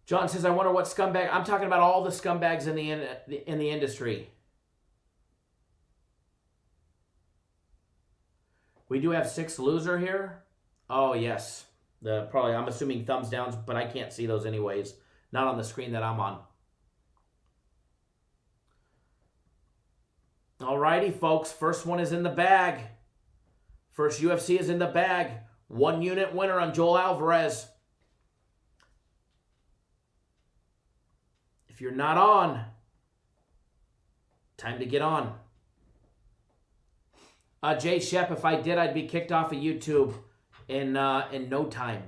John says, I wonder what scumbag... I'm talking about all the scumbags in the industry. We do have 6 loser here. Oh, yes. Probably, I'm assuming thumbs downs, but I can't see those anyways. Not on the screen that I'm on. Alrighty, folks. First one is in the bag. First UFC is in the bag. 1 unit winner on Joel Alvarez. If you're not on, time to get on. Jay Shep, if I did, I'd be kicked off of YouTube in no time.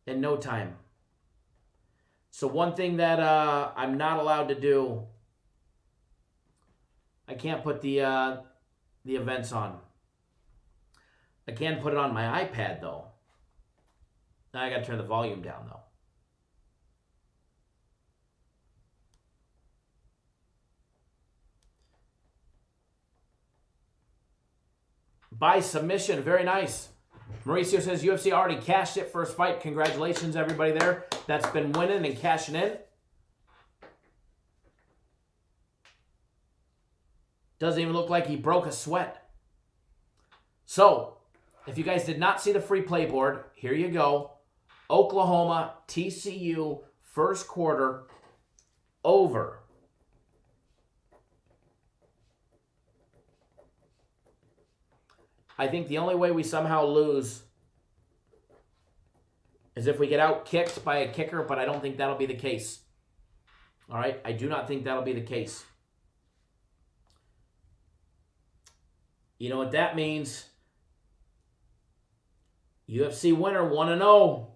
In no time. So one thing that I'm not allowed to do, I can't put the events on. I can put it on my iPad though. Now I got to turn the volume down, though. By submission. Very nice. Mauricio says UFC already cashed it first fight. Congratulations, everybody there that's been winning and cashing in. Doesn't even look like he broke a sweat. So, if you guys did not see the free play board, here you go. Oklahoma, TCU, first quarter, over. I think the only way we somehow lose is if we get out-kicked by a kicker, but I don't think that'll be the case. All right? I do not think that'll be the case. You know what that means? UFC winner 1-0.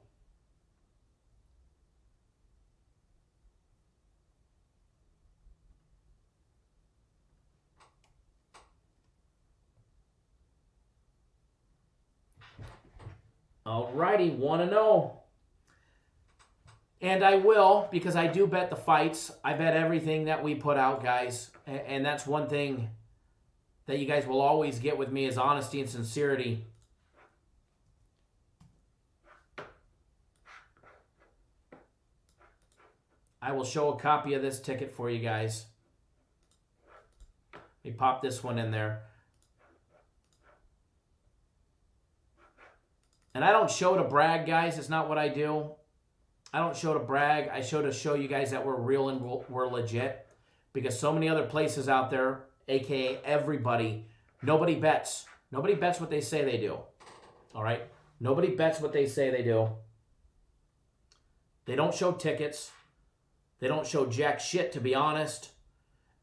Alrighty, 1-0. And I will, because I do bet the fights. I bet everything that we put out, guys. And that's one thing that you guys will always get with me is honesty and sincerity. I will show a copy of this ticket for you guys. Let me pop this one in there. And I don't show to brag, guys. It's not what I do. I don't show to brag. I show to show you guys that we're real and we're legit. Because so many other places out there, a.k.a. everybody, nobody bets. Nobody bets what they say they do. All right? Nobody bets what they say they do. They don't show tickets. They don't show jack shit, to be honest.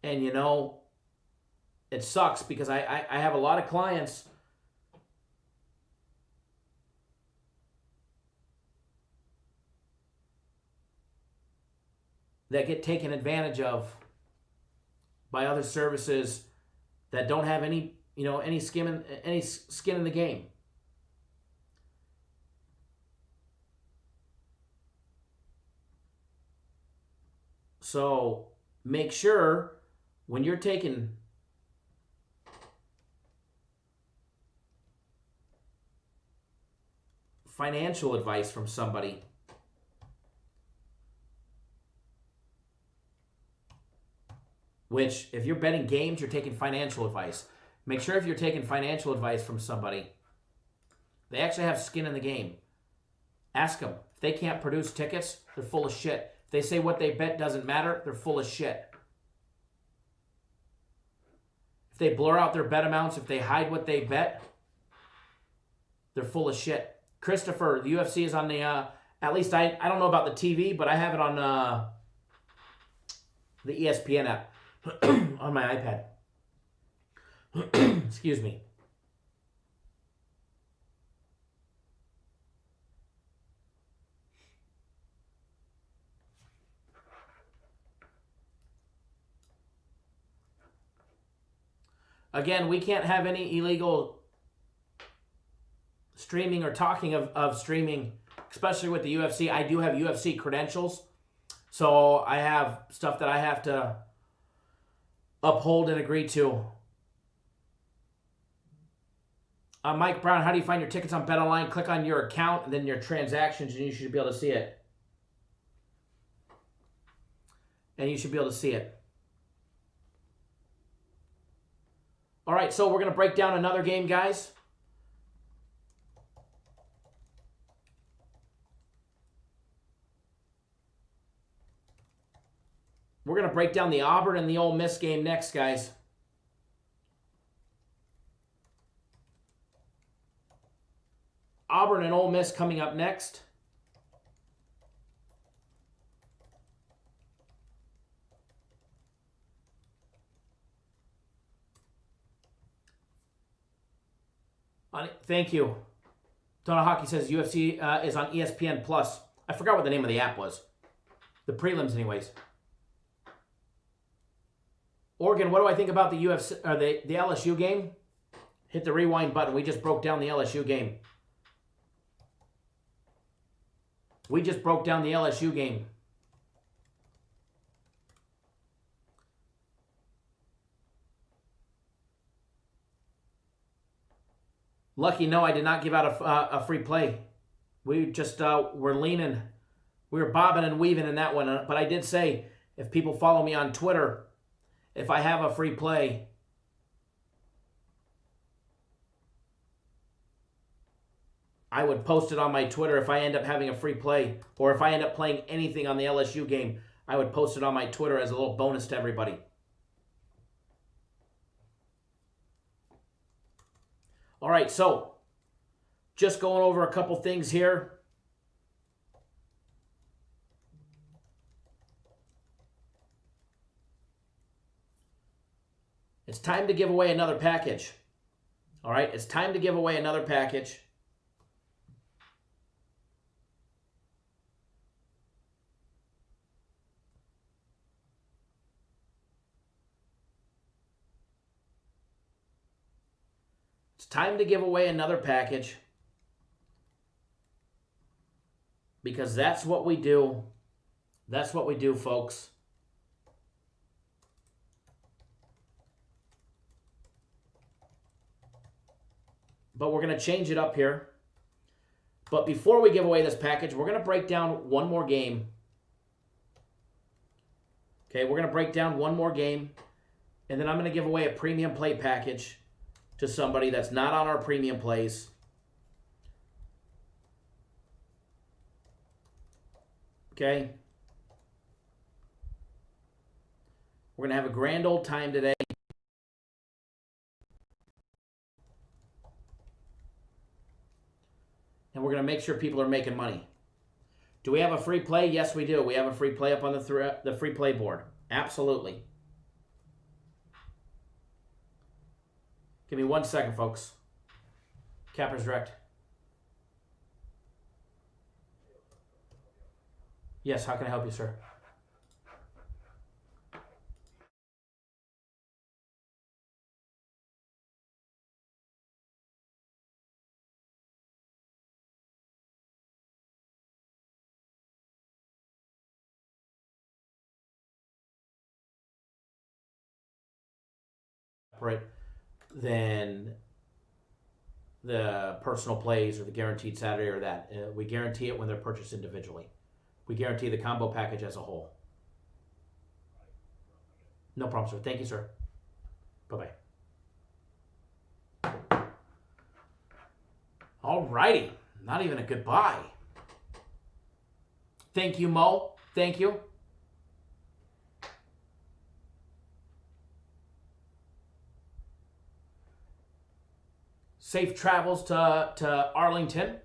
And, you know, it sucks because I have a lot of clients that get taken advantage of by other services that don't have any, you know, any skin in the game. So make sure when you're taking financial advice from somebody, which, if you're betting games, you're taking financial advice. Make sure if you're taking financial advice from somebody, they actually have skin in the game. Ask them. If they can't produce tickets, they're full of shit. If they say what they bet doesn't matter, they're full of shit. If they blur out their bet amounts, if they hide what they bet, they're full of shit. Christopher, the UFC is on the, at least I don't know about the TV, but I have it on the ESPN app. On my iPad. Excuse me. Again, we can't have any illegal streaming or talking of streaming, especially with the UFC. I do have UFC credentials, so I have stuff that I have to uphold and agree to. Mike Brown, how do you find your tickets on BetOnline? Click on your account and then your transactions, and you should be able to see it. And you should be able to see it. All right, so we're going to break down another game, guys. We're going to break down the Auburn and the Ole Miss game next, guys. Auburn and Ole Miss coming up next. Thank you. Donna Hockey says UFC is on ESPN Plus. I forgot what the name of the app was. The prelims, anyways. Oregon, what do I think about the UFC or the LSU game? Hit the rewind button. We just broke down the LSU game. We just broke down the LSU game. Lucky, no, I did not give out a free play. We just were leaning. We were bobbing and weaving in that one. But I did say, if people follow me on Twitter, if I have a free play, I would post it on my Twitter if I end up having a free play. Or if I end up playing anything on the LSU game, I would post it on my Twitter as a little bonus to everybody. All right, so just going over a couple things here. It's time to give away another package. All right, it's time to give away another package. It's time to give away another package because that's what we do. That's what we do, folks. But we're going to change it up here. But before we give away this package, we're going to break down one more game. Okay, we're going to break down one more game. And then I'm going to give away a premium play package to somebody that's not on our premium plays. Okay? We're going to have a grand old time today. And we're going to make sure people are making money. Do we have a free play? Yes, we do. We have a free play up on the free play board. Absolutely. Give me 1 second, folks. Cappers Direct. Yes, how can I help you, sir? Right. Than the personal plays or the guaranteed Saturday or that. We guarantee it when they're purchased individually. We guarantee the combo package as a whole. No problem, sir. Thank you, sir. Bye-bye. All righty. Not even a goodbye. Thank you, Mo. Thank you. Safe travels to Arlington.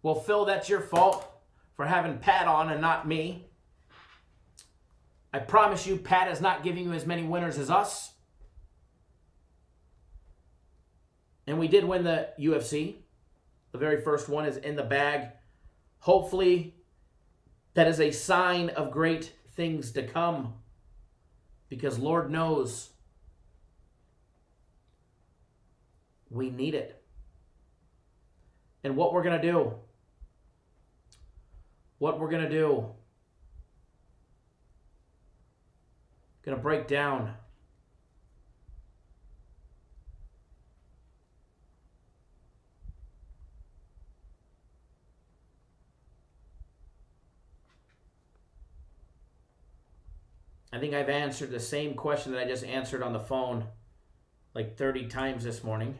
Well, Phil, that's your fault for having Pat on and not me. I promise you, Pat is not giving you as many winners as us. And we did win the UFC. The very first one is in the bag. Hopefully, that is a sign of great things to come. Because Lord knows we need it. And what we're going to do, going to break down I think I've answered the same question that I just answered on the phone like 30 times this morning.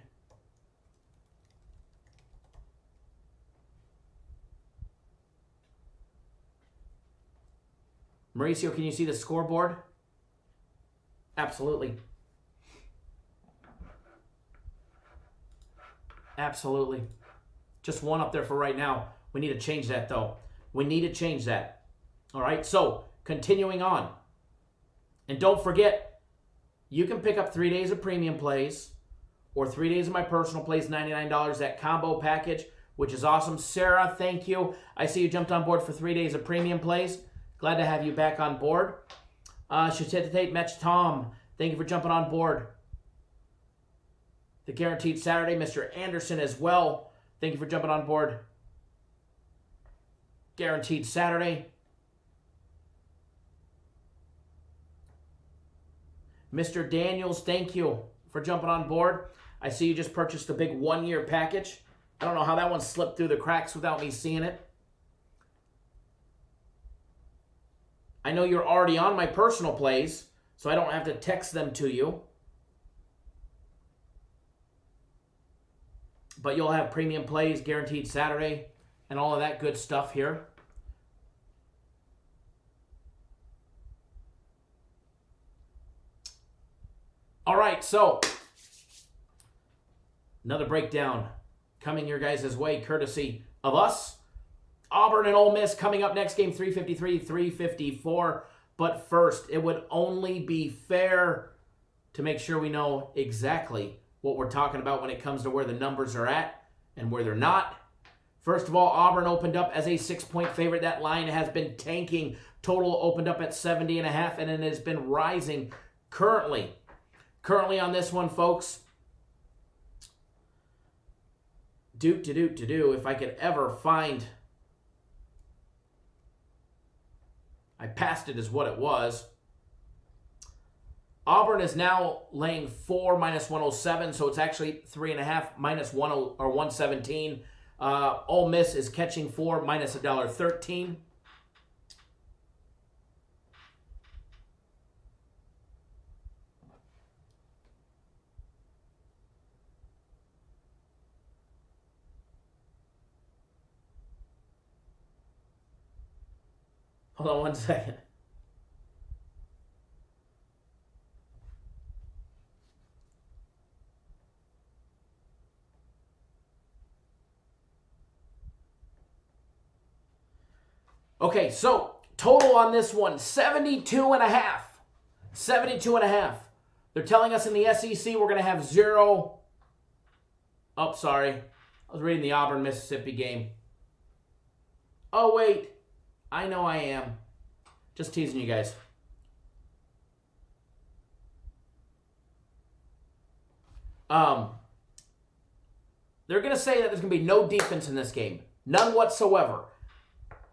Mauricio, can you see the scoreboard? Absolutely. Absolutely. Just one up there for right now. We need to change that, though. We need to change that. All right, so continuing on. And don't forget, you can pick up 3 days of premium plays or 3 days of my personal plays, $99, that combo package, which is awesome. Sarah, thank you. I see you jumped on board for 3 days of premium plays. Glad to have you back on board. Shatitate Match Tom, thank you for jumping on board. The Guaranteed Saturday, Mr. Anderson as well. Thank you for jumping on board. Guaranteed Saturday. Mr. Daniels, thank you for jumping on board. I see you just purchased a big 1-year package. I don't know how that one slipped through the cracks without me seeing it. I know you're already on my personal plays, so I don't have to text them to you. But you'll have premium plays, Guaranteed Saturday, and all of that good stuff here. All right, so another breakdown coming your guys' way, courtesy of us. Auburn and Ole Miss coming up next game, 353, 354. But first, it would only be fair to make sure we know exactly what we're talking about when it comes to where the numbers are at and where they're not. First of all, Auburn opened up as a 6-point favorite. That line has been tanking. Total opened up at 70.5, and it has been rising currently. Currently on this one, folks, if I could ever find, I passed it as what it was. Auburn is now laying 4 minus 107, so it's actually 3.5 minus 10 or 117. Ole Miss is catching 4 minus $1.13. Hold on one second. Okay, so total on this one, 72.5. 72.5. They're telling us in the SEC we're going to have 0. Oh, sorry. I was reading the Auburn, Mississippi game. Oh, wait. I know I am. Just teasing you guys. They're going to say that there's going to be no defense in this game. None whatsoever.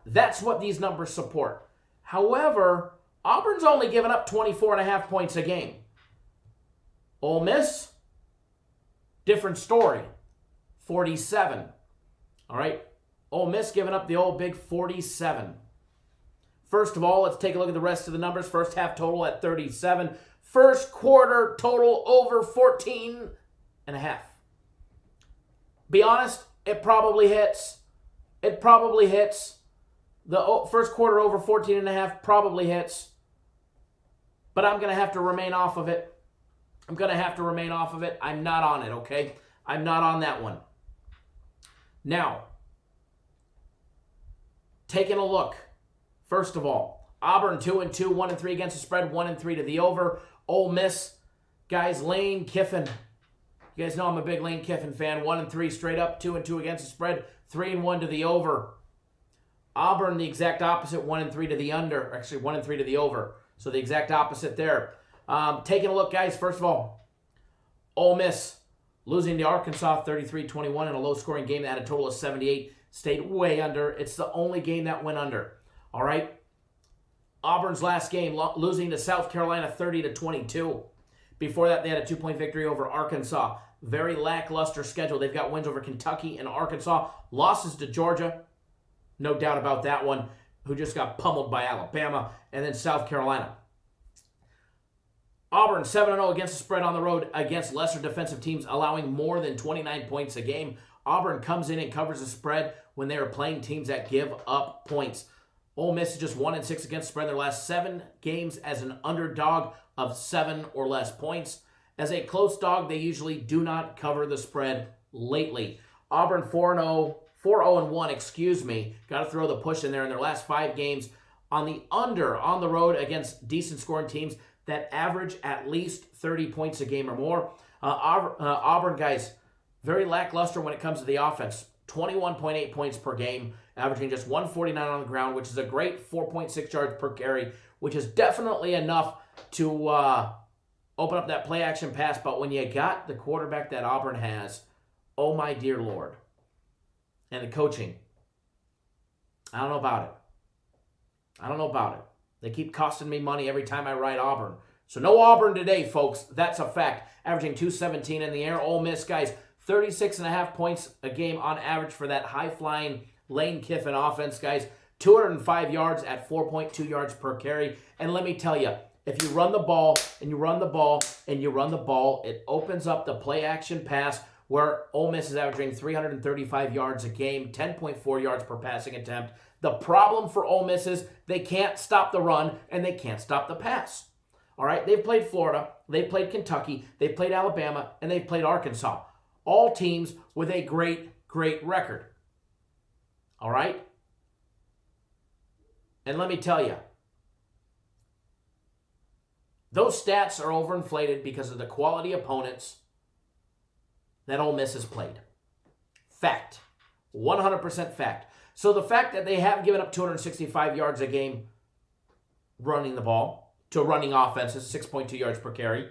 That's what these numbers support. However, Auburn's only given up 24.5 points a game. Ole Miss, different story. 47. All right. Ole Miss giving up the old big 47. First of all, let's take a look at the rest of the numbers. First half total at 37. First quarter total over 14.5. Be honest, it probably hits. It probably hits. The first quarter over 14.5 probably hits. But I'm going to have to remain off of it. I'm going to have to remain off of it. I'm not on it, okay? I'm not on that one. Now, taking a look. First of all, Auburn 2-2, 1-3 against the spread, 1-3 to the over. Ole Miss, guys, Lane Kiffin. You guys know I'm a big Lane Kiffin fan. 1-3 straight up, 2-2 against the spread, 3-1 to the over. Auburn, the exact opposite, 1-3 to the under. Actually, 1-3 to the over. So the exact opposite there. Taking a look, guys, first of all, Ole Miss losing to Arkansas 33-21 in a low-scoring game that had a total of 78. Stayed way under. It's the only game that went under. All right? Auburn's last game, losing to South Carolina 30-22. Before that, they had a 2-point victory over Arkansas. Very lackluster schedule. They've got wins over Kentucky and Arkansas. Losses to Georgia. No doubt about that one, who just got pummeled by Alabama. And then South Carolina. Auburn 7-0 against the spread on the road against lesser defensive teams, allowing more than 29 points a game. Auburn comes in and covers the spread when they are playing teams that give up points. Ole Miss is just 1-6 against the spread in their last 7 games as an underdog of 7 or less points. As a close dog, they usually do not cover the spread lately. Auburn 4-0-1, Got to throw the push in there in their last 5 games on the under on the road against decent scoring teams that average at least 30 points a game or more. Auburn, guys, very lackluster when it comes to the offense. 21.8 points per game, averaging just 149 on the ground, which is a great 4.6 yards per carry, which is definitely enough to open up that play action pass. But when you got the quarterback that Auburn has, oh my dear Lord, and the coaching, I don't know about it. I don't know about it. They keep costing me money every time I write Auburn. So no Auburn today, folks. That's a fact. Averaging 217 in the air. Ole Miss, guys, 36.5 points a game on average for that high-flying Lane Kiffin offense, guys. 205 yards at 4.2 yards per carry. And let me tell you, if you run the ball and you run the ball and you run the ball, it opens up the play-action pass where Ole Miss is averaging 335 yards a game, 10.4 yards per passing attempt. The problem for Ole Miss is they can't stop the run and they can't stop the pass. All right, they've played Florida, they've played Kentucky, they've played Alabama, and they've played Arkansas. All teams with a great, great record. All right? And let me tell you, those stats are overinflated because of the quality opponents that Ole Miss has played. Fact. 100% fact. So the fact that they have given up 265 yards a game running the ball to running offenses, 6.2 yards per carry,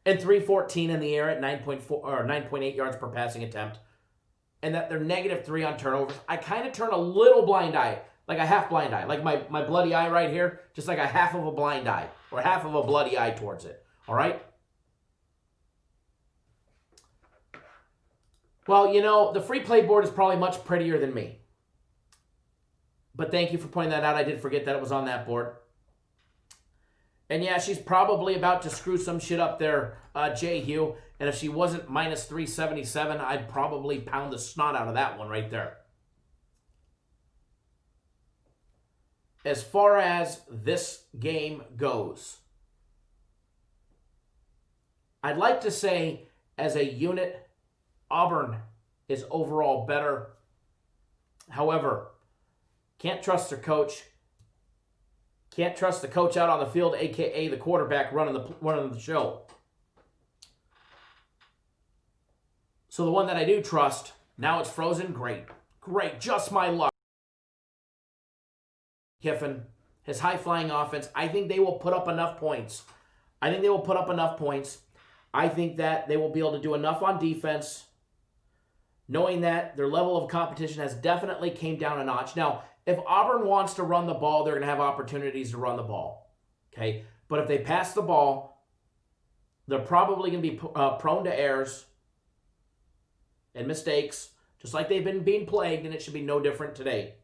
and 314 in the air at 9.8 yards per passing attempt, and that they're -3 on turnovers, I kind of turn a little blind eye, like a half blind eye, like my bloody eye right here, just like a half of a blind eye, or half of a bloody eye towards it, all right? Well, you know, the free play board is probably much prettier than me. But thank you for pointing that out. I did forget that it was on that board. And yeah, she's probably about to screw some shit up there, Jay Hugh. And if she wasn't -377, I'd probably pound the snot out of that one right there. As far as this game goes, I'd like to say as a unit, Auburn is overall better. However, can't trust their coach. Can't trust the coach out on the field, a.k.a. the quarterback running the show. So the one that I do trust, now it's frozen. Great. Great. Just my luck. Kiffin, his high-flying offense, I think they will put up enough points. I think that they will be able to do enough on defense, knowing that their level of competition has definitely came down a notch. Now, if Auburn wants to run the ball, they're going to have opportunities to run the ball. Okay? But if they pass the ball, they're probably going to be prone to errors and mistakes, just like they've been being plagued, and it should be no different today.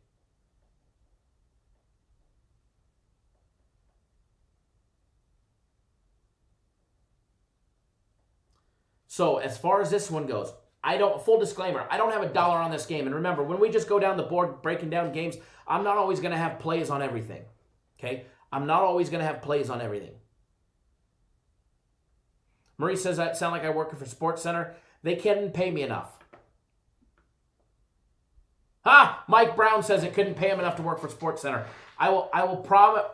So as far as this one goes, full disclaimer, I don't have $1 on this game. And remember, when we just go down the board breaking down games, I'm not always going to have plays on everything. Okay? I'm not always going to have plays on everything. Marie says that sound like I work for Sports Center. They couldn't pay me enough. Mike Brown says it couldn't pay him enough to work for Sports Center. I will promise,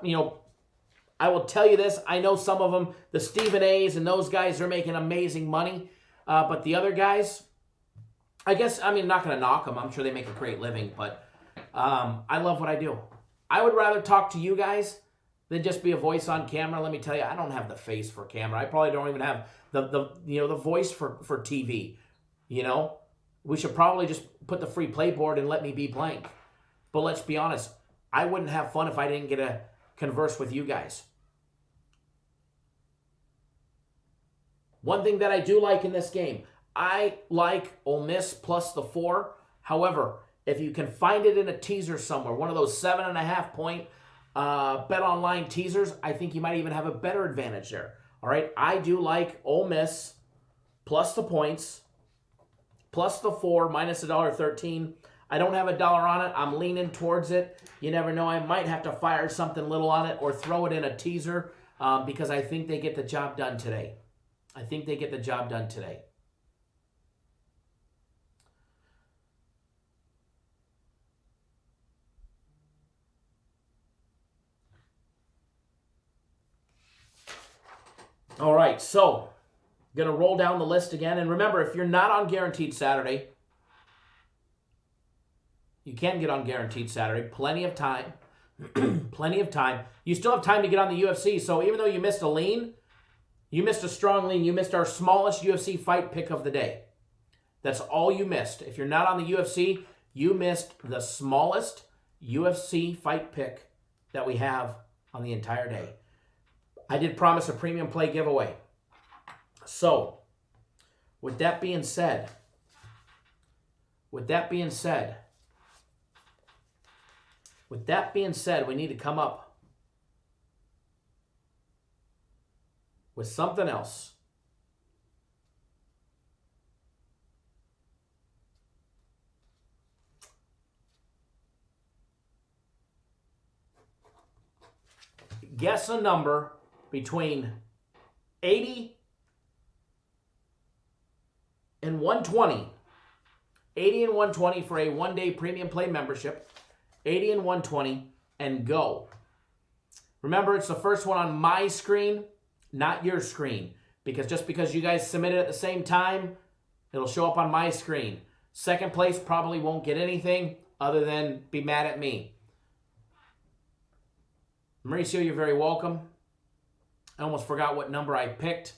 I will tell you this. I know some of them, the Stephen A's and those guys, are making amazing money. But the other guys, I guess, I'm not going to knock them. I'm sure they make a great living, but I love what I do. I would rather talk to you guys than just be a voice on camera. Let me tell you, I don't have the face for camera. I probably don't even have the voice for TV. We should probably just put the free play board and let me be blank. But let's be honest, I wouldn't have fun if I didn't get to converse with you guys. One thing that I do like in this game, I like Ole Miss plus the 4. However, if you can find it in a teaser somewhere, one of those 7.5 point bet online teasers, I think you might even have a better advantage there. All right, I do like Ole Miss plus the points, plus the 4, minus $1.13. I don't have $1 on it. I'm leaning towards it. You never know. I might have to fire something little on it or throw it in a teaser because I think they get the job done today. All right, so going to roll down the list again. And remember, if you're not on Guaranteed Saturday, You can get on Guaranteed Saturday. Plenty of time. Plenty of time. You still have time to get on the UFC. So even though you missed a lean, you missed a strong lean, you missed our smallest UFC fight pick of the day. That's all you missed. If you're not on the UFC, you missed the smallest UFC fight pick that we have on the entire day. I did promise a premium play giveaway. So, with that being said, we need to come up with something else. Guess a number between 80 and 120. 80 and 120 for a one-day premium play membership. 80 and 120 and go. Remember, it's the first one on my screen, not your screen. Because just because you guys submitted at the same time, it'll show up on my screen. Second place probably won't get anything other than be mad at me. Mauricio, you're very welcome. I almost forgot what number I picked.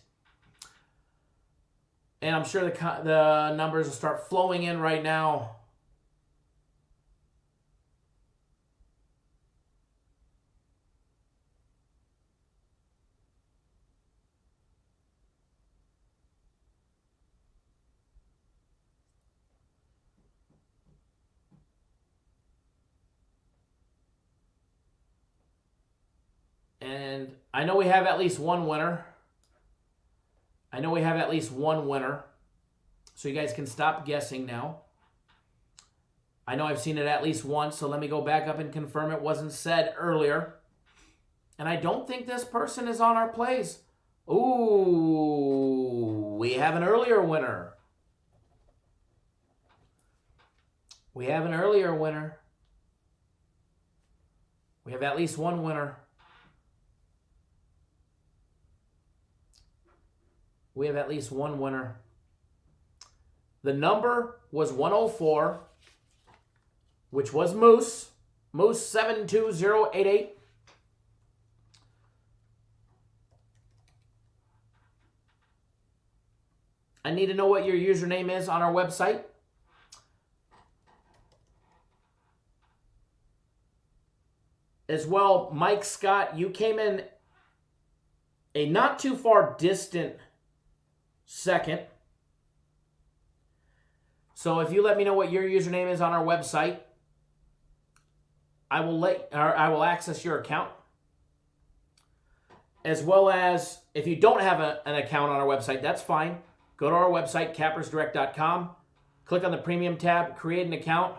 And I'm sure the numbers will start flowing in right now. And I know we have at least one winner. So you guys can stop guessing now. I know I've seen it at least once, so let me go back up and confirm it wasn't said earlier. And I don't think this person is on our plays. Ooh, we have an earlier winner. We have at least one winner. The number was 104, which was Moose. Moose 72088. I need to know what your username is on our website. As well, Mike Scott, you came in a not too far distant second. So if you let me know what your username is on our website, I will access your account. As well as if you don't have an account on our website, that's fine. Go to our website, cappersdirect.com. Click on the premium tab, create an account.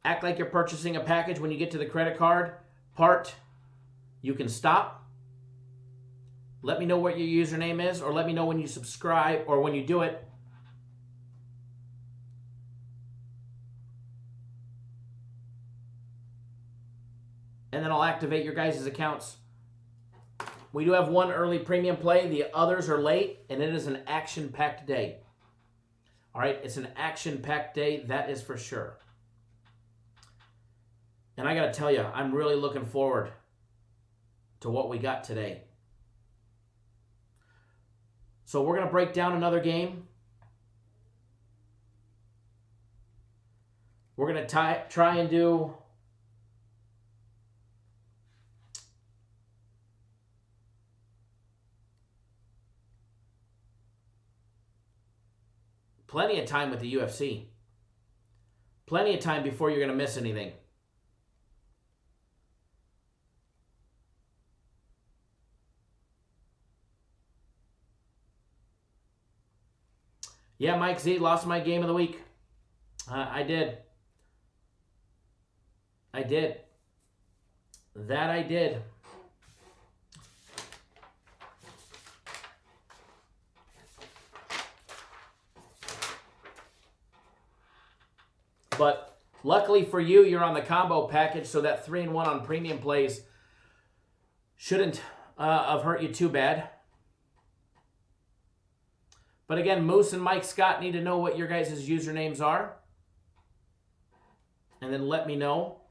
Act like you're purchasing a package. When you get to the credit card part, you can stop. Let me know what your username is, or let me know when you subscribe or when you do it. And then I'll activate your guys' accounts. We do have one early premium play. The others are late, and it is an action-packed day. All right, it's an action-packed day, that is for sure. And I got to tell you, I'm really looking forward to what we got today. So we're going to break down another game. We're going to try and do plenty of time with the UFC. Plenty of time before you're going to miss anything. Yeah, Mike Z, lost my game of the week. I did. That I did. But luckily for you, you're on the combo package, so that 3-1 on premium plays shouldn't have hurt you too bad. But again, Moose and Mike Scott need to know what your guys' usernames are. And then let me know.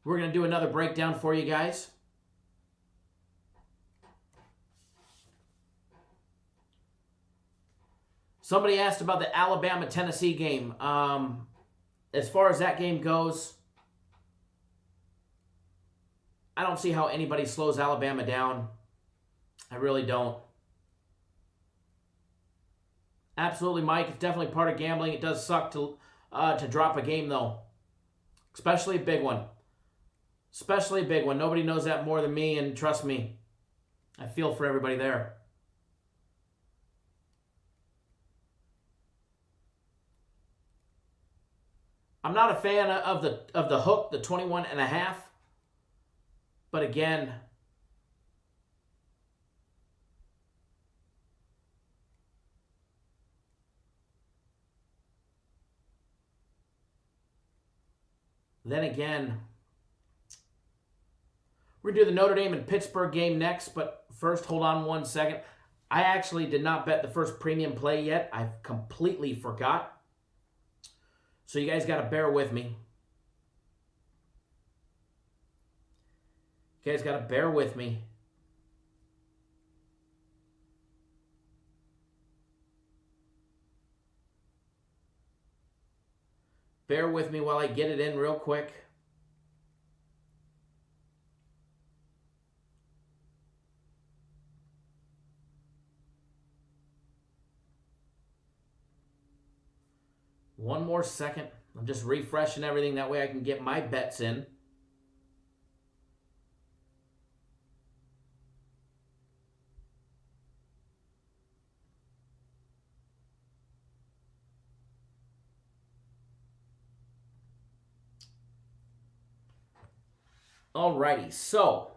We're going to do another breakdown for you guys. Somebody asked about the Alabama-Tennessee game. As far as that game goes, I don't see how anybody slows Alabama down. I really don't. Absolutely, Mike. It's definitely part of gambling. It does suck to drop a game, though. Especially a big one. Especially a big one. Nobody knows that more than me, and trust me, I feel for everybody there. I'm not a fan of the hook, the 21.5. But again, then again, we're going to do the Notre Dame and Pittsburgh game next, but first, hold on one second. I actually did not bet the first premium play yet. I completely forgot. So you guys got to bear with me. You guys got to bear with me. Bear with me while I get it in real quick. One more second. I'm just refreshing everything. That way I can get my bets in. Alrighty, so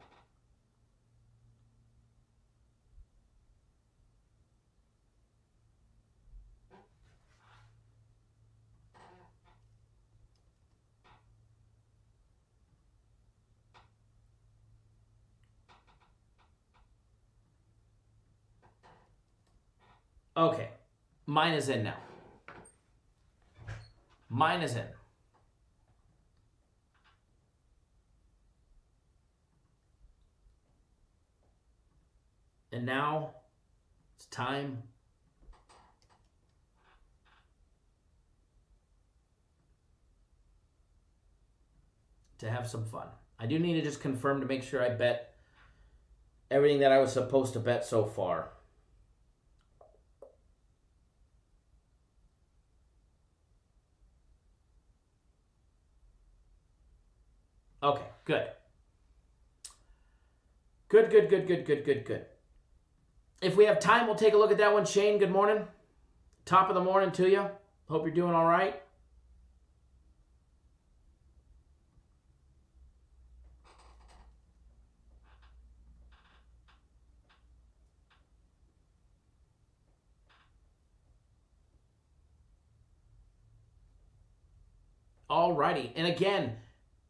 okay, mine is in now. Mine is in. And now it's time to have some fun. I do need to just confirm to make sure I bet everything that I was supposed to bet so far. Okay, good. Good. If we have time, we'll take a look at that one. Shane, good morning. Top of the morning to you. Hope you're doing all right. Alrighty, and again,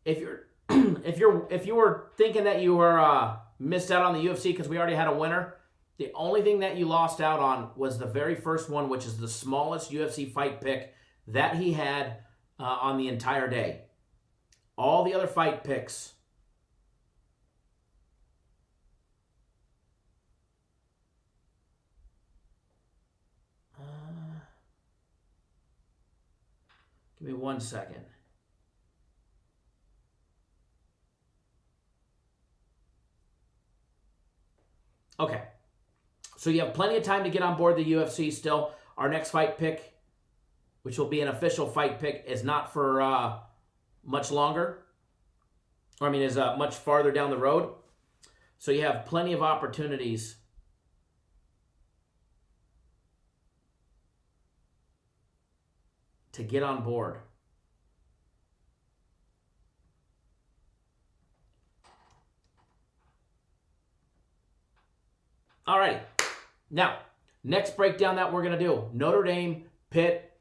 if you're if you were thinking that you were missed out on the UFC because we already had a winner, the only thing that you lost out on was the very first one, which is the smallest UFC fight pick that he had on the entire day. All the other fight picks give me 1 second. Okay. So you have plenty of time to get on board the UFC still. Our next fight pick, which will be an official fight pick, is not for much longer. Or, I mean, is much farther down the road. So you have plenty of opportunities to get on board. All right. Now, next breakdown that we're going to do, Notre Dame, Pitt,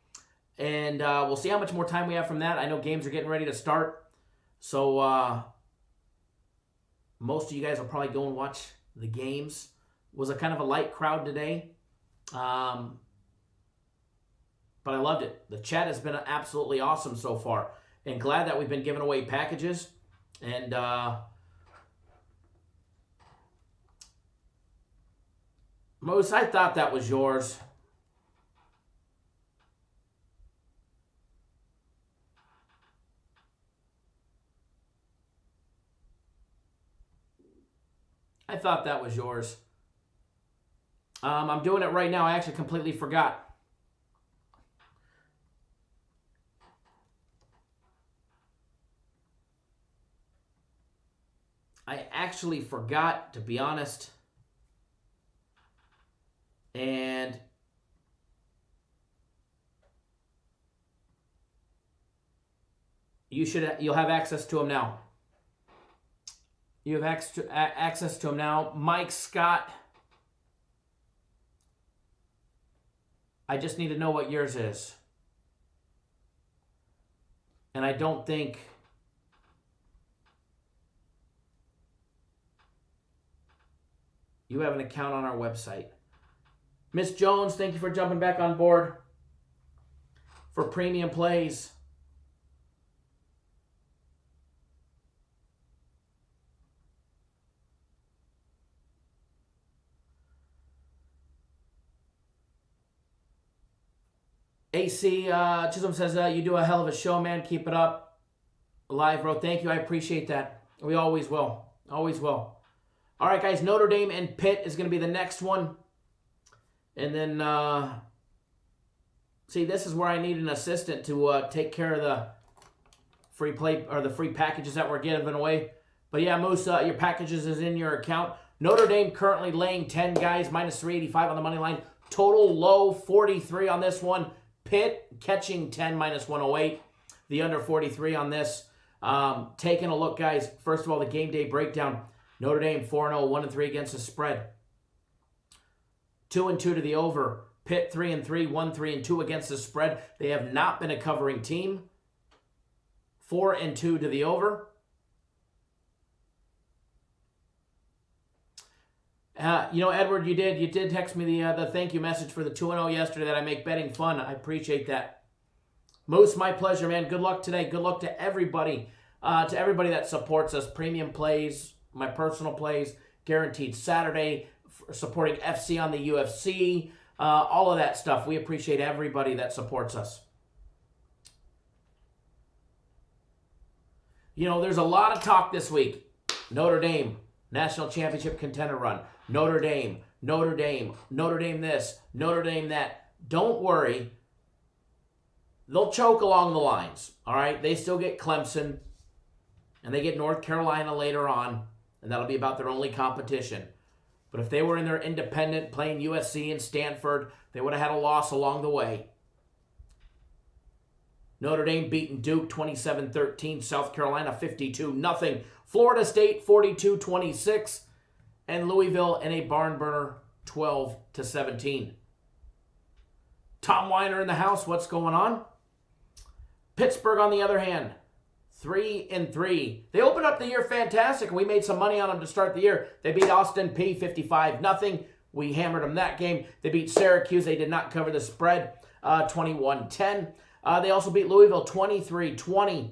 and we'll see how much more time we have from that. I know games are getting ready to start, so most of you guys will probably go and watch the games. It was a kind of a light crowd today. But I loved it. The chat has been absolutely awesome so far. And glad that we've been giving away packages. And Moose, I thought that was yours. I thought that was yours. I'm doing it right now. I actually completely forgot. I actually forgot, to be honest. And you'll have access to them now. You have access to them now. Mike Scott. I just need to know what yours is. And I don't think you have an account on our website. Miss Jones, thank you for jumping back on board for premium plays. AC Chisholm says, you do a hell of a show, man. Keep it up. Live, bro. Thank you. I appreciate that. We always will. Always will. All right, guys. Notre Dame and Pitt is going to be the next one. And then, see, this is where I need an assistant to take care of the free play or the free packages that we're giving away. But yeah, Moose, your packages is in your account. Notre Dame currently laying 10, guys, minus 385 on the money line. Total low 43 on this one. Pitt catching 10, minus 108. The under 43 on this. Taking a look, guys. First of all, the game day breakdown. Notre Dame 4-0, 1-3 against the spread. 2-2 to the over. Pitt 3-3, 1-3-2 against the spread. They have not been a covering team. 4-2 to the over. Edward, you did text me the thank you message for the 2-0 yesterday that I make betting fun. I appreciate that. Moose, my pleasure, man. Good luck today. Good luck to everybody. To everybody that supports us. Premium plays, my personal plays, guaranteed Saturday, supporting FC on the UFC, all of that stuff. We appreciate everybody that supports us. There's a lot of talk this week. Notre Dame, national championship contender run. Notre Dame this, Notre Dame that. Don't worry. They'll choke along the lines, all right? They still get Clemson, and they get North Carolina later on, and that'll be about their only competition. But if they were in their independent playing USC and Stanford, they would have had a loss along the way. Notre Dame beating Duke 27-13, South Carolina 52-0, Florida State 42-26, and Louisville in a barn burner 12-17. Tom Weiner in the house, what's going on? Pittsburgh, on the other hand, 3-3. They opened up the year fantastic, and we made some money on them to start the year. They beat Austin Peay 55-0. We hammered them that game. They beat Syracuse. They did not cover the spread, 21-10. They also beat Louisville 23-20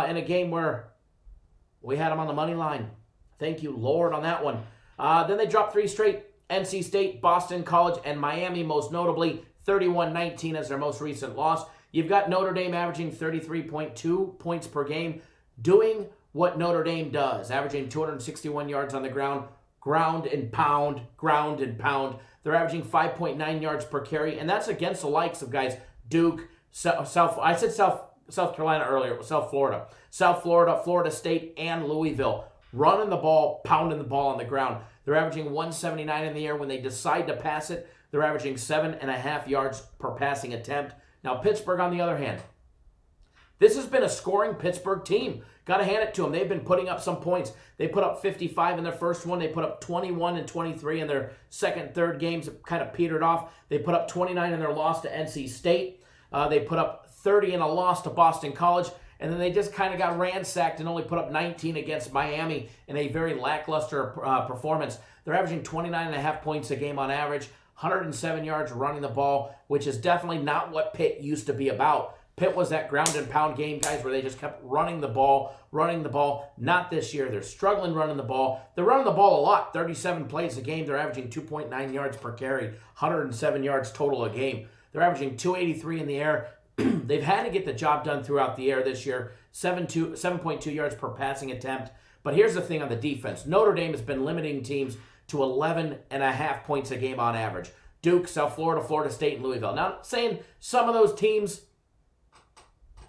in a game where we had them on the money line. Thank you, Lord, on that one. Then they dropped 3 straight. NC State, Boston College, and Miami, most notably, 31-19 as their most recent loss. You've got Notre Dame averaging 33.2 points per game, doing what Notre Dame does, averaging 261 yards on the ground, ground and pound. They're averaging 5.9 yards per carry, and that's against the likes of guys Duke, South Carolina earlier, it was South Florida, Florida State, and Louisville. Running the ball, pounding the ball on the ground. They're averaging 179 in the air. When they decide to pass it, they're averaging 7.5 yards per passing attempt. Now, Pittsburgh, on the other hand, this has been a scoring Pittsburgh team. Got to hand it to them. They've been putting up some points. They put up 55 in their first one. They put up 21 and 23 in their second, third games. It kind of petered off. They put up 29 in their loss to NC State. They put up 30 in a loss to Boston College. And then they just kind of got ransacked and only put up 19 against Miami in a very lackluster performance. They're averaging 29.5 points a game on average, 107 yards running the ball, which is definitely not what Pitt used to be about. Pitt was that ground and pound game, guys, where they just kept running the ball. Not this year. They're struggling running the ball. They're running the ball a lot, 37 plays a game. They're averaging 2.9 yards per carry, 107 yards total a game. They're averaging 283 in the air. They've had to get the job done throughout the air this year, 7.2 yards per passing attempt. But here's the thing on the defense. Notre Dame has been limiting teams to 11.5 points a game on average. Duke, South Florida, Florida State, and Louisville. Now, I'm saying some of those teams,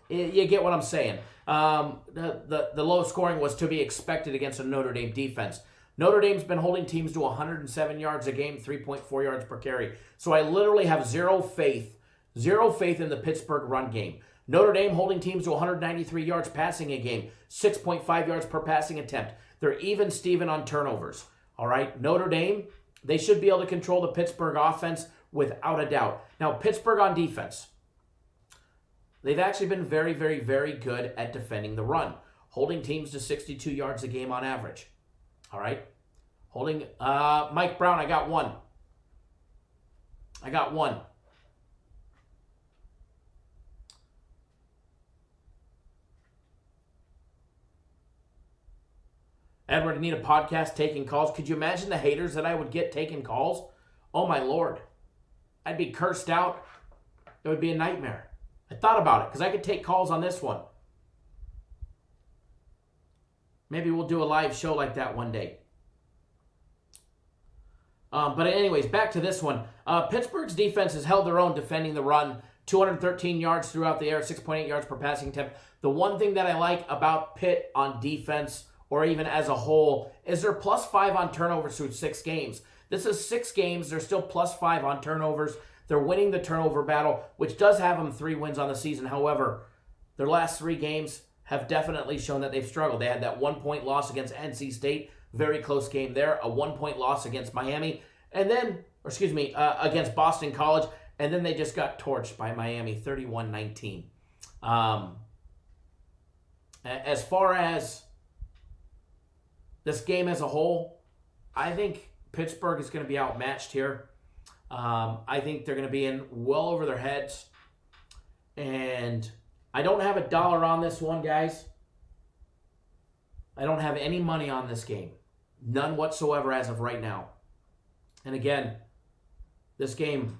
you get what I'm saying. The low scoring was to be expected against a Notre Dame defense. Notre Dame's been holding teams to 107 yards a game, 3.4 yards per carry. So I literally have zero faith in the Pittsburgh run game. Notre Dame holding teams to 193 yards passing a game, 6.5 yards per passing attempt. They're even Steven on turnovers. All right, Notre Dame, they should be able to control the Pittsburgh offense without a doubt. Now, Pittsburgh on defense, they've actually been very, very, very good at defending the run, holding teams to 62 yards a game on average. All right, holding Mike Brown, I got one. Edward, I need a podcast taking calls. Could you imagine the haters that I would get taking calls? Oh, my Lord. I'd be cursed out. It would be a nightmare. I thought about it because I could take calls on this one. Maybe we'll do a live show like that one day. But anyways, back to this one. Pittsburgh's defense has held their own defending the run. 213 yards throughout the air, 6.8 yards per passing attempt. The one thing that I like about Pitt on defense, or even as a whole, is they're +5 on turnovers through 6 games. This is 6 games. They're still +5 on turnovers. They're winning the turnover battle, which does have them 3 wins on the season. However, their last 3 games have definitely shown that they've struggled. They had that 1-point loss against NC State, very close game there, a 1-point loss against Miami, and then, against Boston College, and then they just got torched by Miami, 31-19. As far as this game as a whole, I think Pittsburgh is going to be outmatched here. I think they're going to be in well over their heads. And I don't have $1 on this one, guys. I don't have any money on this game. None whatsoever as of right now. And again, this game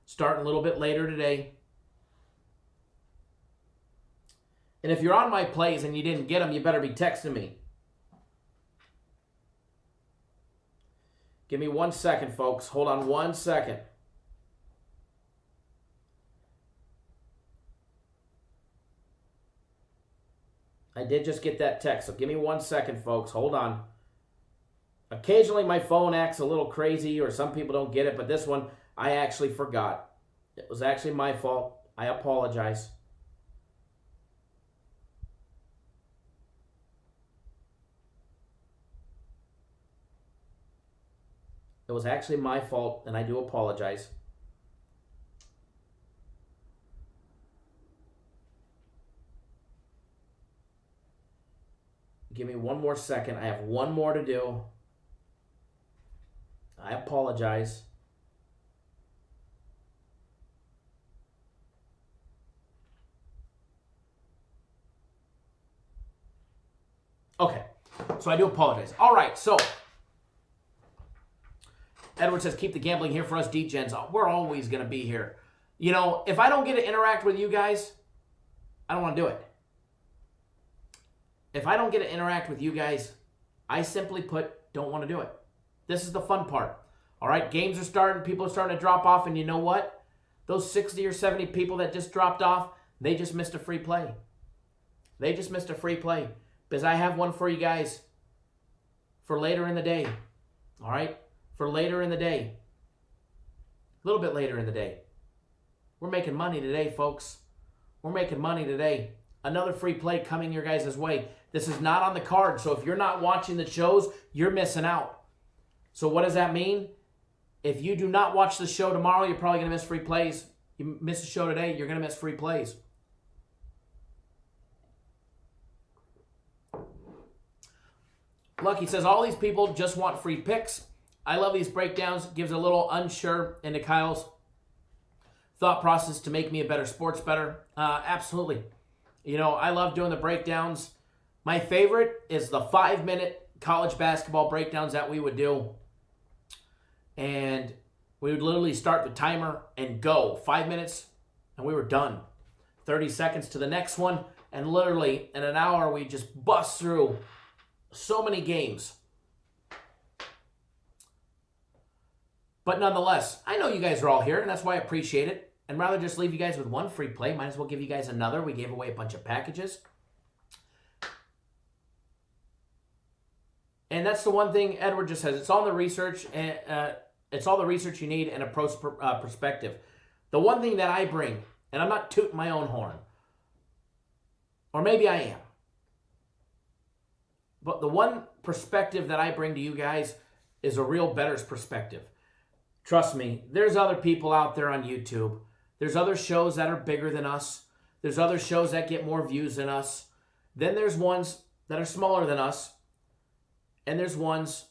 starting a little bit later today. And if you're on my plays and you didn't get them, you better be texting me. Give me 1 second, folks. Hold on 1 second. I did just get that text, so give me 1 second, folks. Hold on. Occasionally my phone acts a little crazy or some people don't get it, but this one I actually forgot. It was actually my fault. I apologize. It was actually my fault, and I do apologize. Give me 1 more second. I have 1 more to do. I apologize. Okay, so I do apologize. All right, so Edward says, keep the gambling here for us D-Gens. We're always going to be here. You know, if I don't get to interact with you guys, I don't want to do it. If I don't get to interact with you guys, I simply put, don't want to do it. This is the fun part. All right, games are starting. People are starting to drop off. And you know what? Those 60 or 70 people that just dropped off, they just missed a free play. They just missed a free play. Because I have one for you guys for later in the day. All right? For later in the day. A little bit later in the day. We're making money today, folks. We're making money today. Another free play coming your guys' way. This is not on the card, so if you're not watching the shows, you're missing out. So what does that mean? If you do not watch the show tomorrow, you're probably going to miss free plays. You miss the show today, you're going to miss free plays. Lucky says, all these people just want free picks. I love these breakdowns. Gives a little unsure into Kyle's thought process to make me a better sports bettor. Absolutely. You know, I love doing the breakdowns. My favorite is the 5-minute college basketball breakdowns that we would do. And we would literally start the timer and go. 5 minutes, and we were done. 30 seconds to the next one. And literally, in an hour, we just bust through so many games. But nonetheless, I know you guys are all here, and that's why I appreciate it. And rather just leave you guys with one free play, might as well give you guys another. We gave away a bunch of packages. And that's the one thing Edward just says. It's all the research, and it's all the research you need and a pro's perspective. The one thing that I bring, and I'm not tooting my own horn, or maybe I am, but the one perspective that I bring to you guys is a real bettor's perspective. Trust me, there's other people out there on YouTube. There's other shows that are bigger than us. There's other shows that get more views than us. Then there's ones that are smaller than us. And there's ones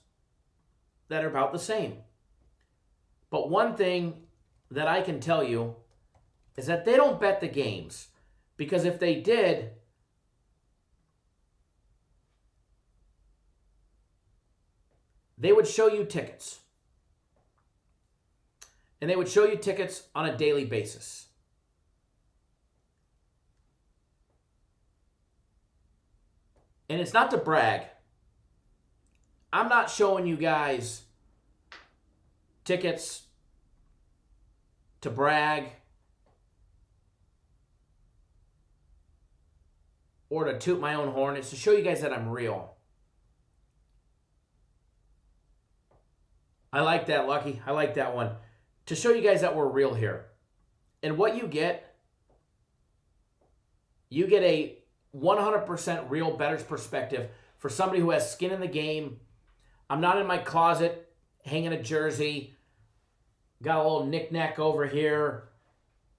that are about the same. But one thing that I can tell you is that they don't bet the games. Because if they did, they would show you tickets. And they would show you tickets on a daily basis. And it's not to brag. I'm not showing you guys tickets to brag or to toot my own horn. It's to show you guys that I'm real. I like that, Lucky. I like that one. To show you guys that we're real here. And what you get a 100% real bettor's perspective for somebody who has skin in the game. I'm not in my closet hanging a jersey. Got a little knick-knack over here.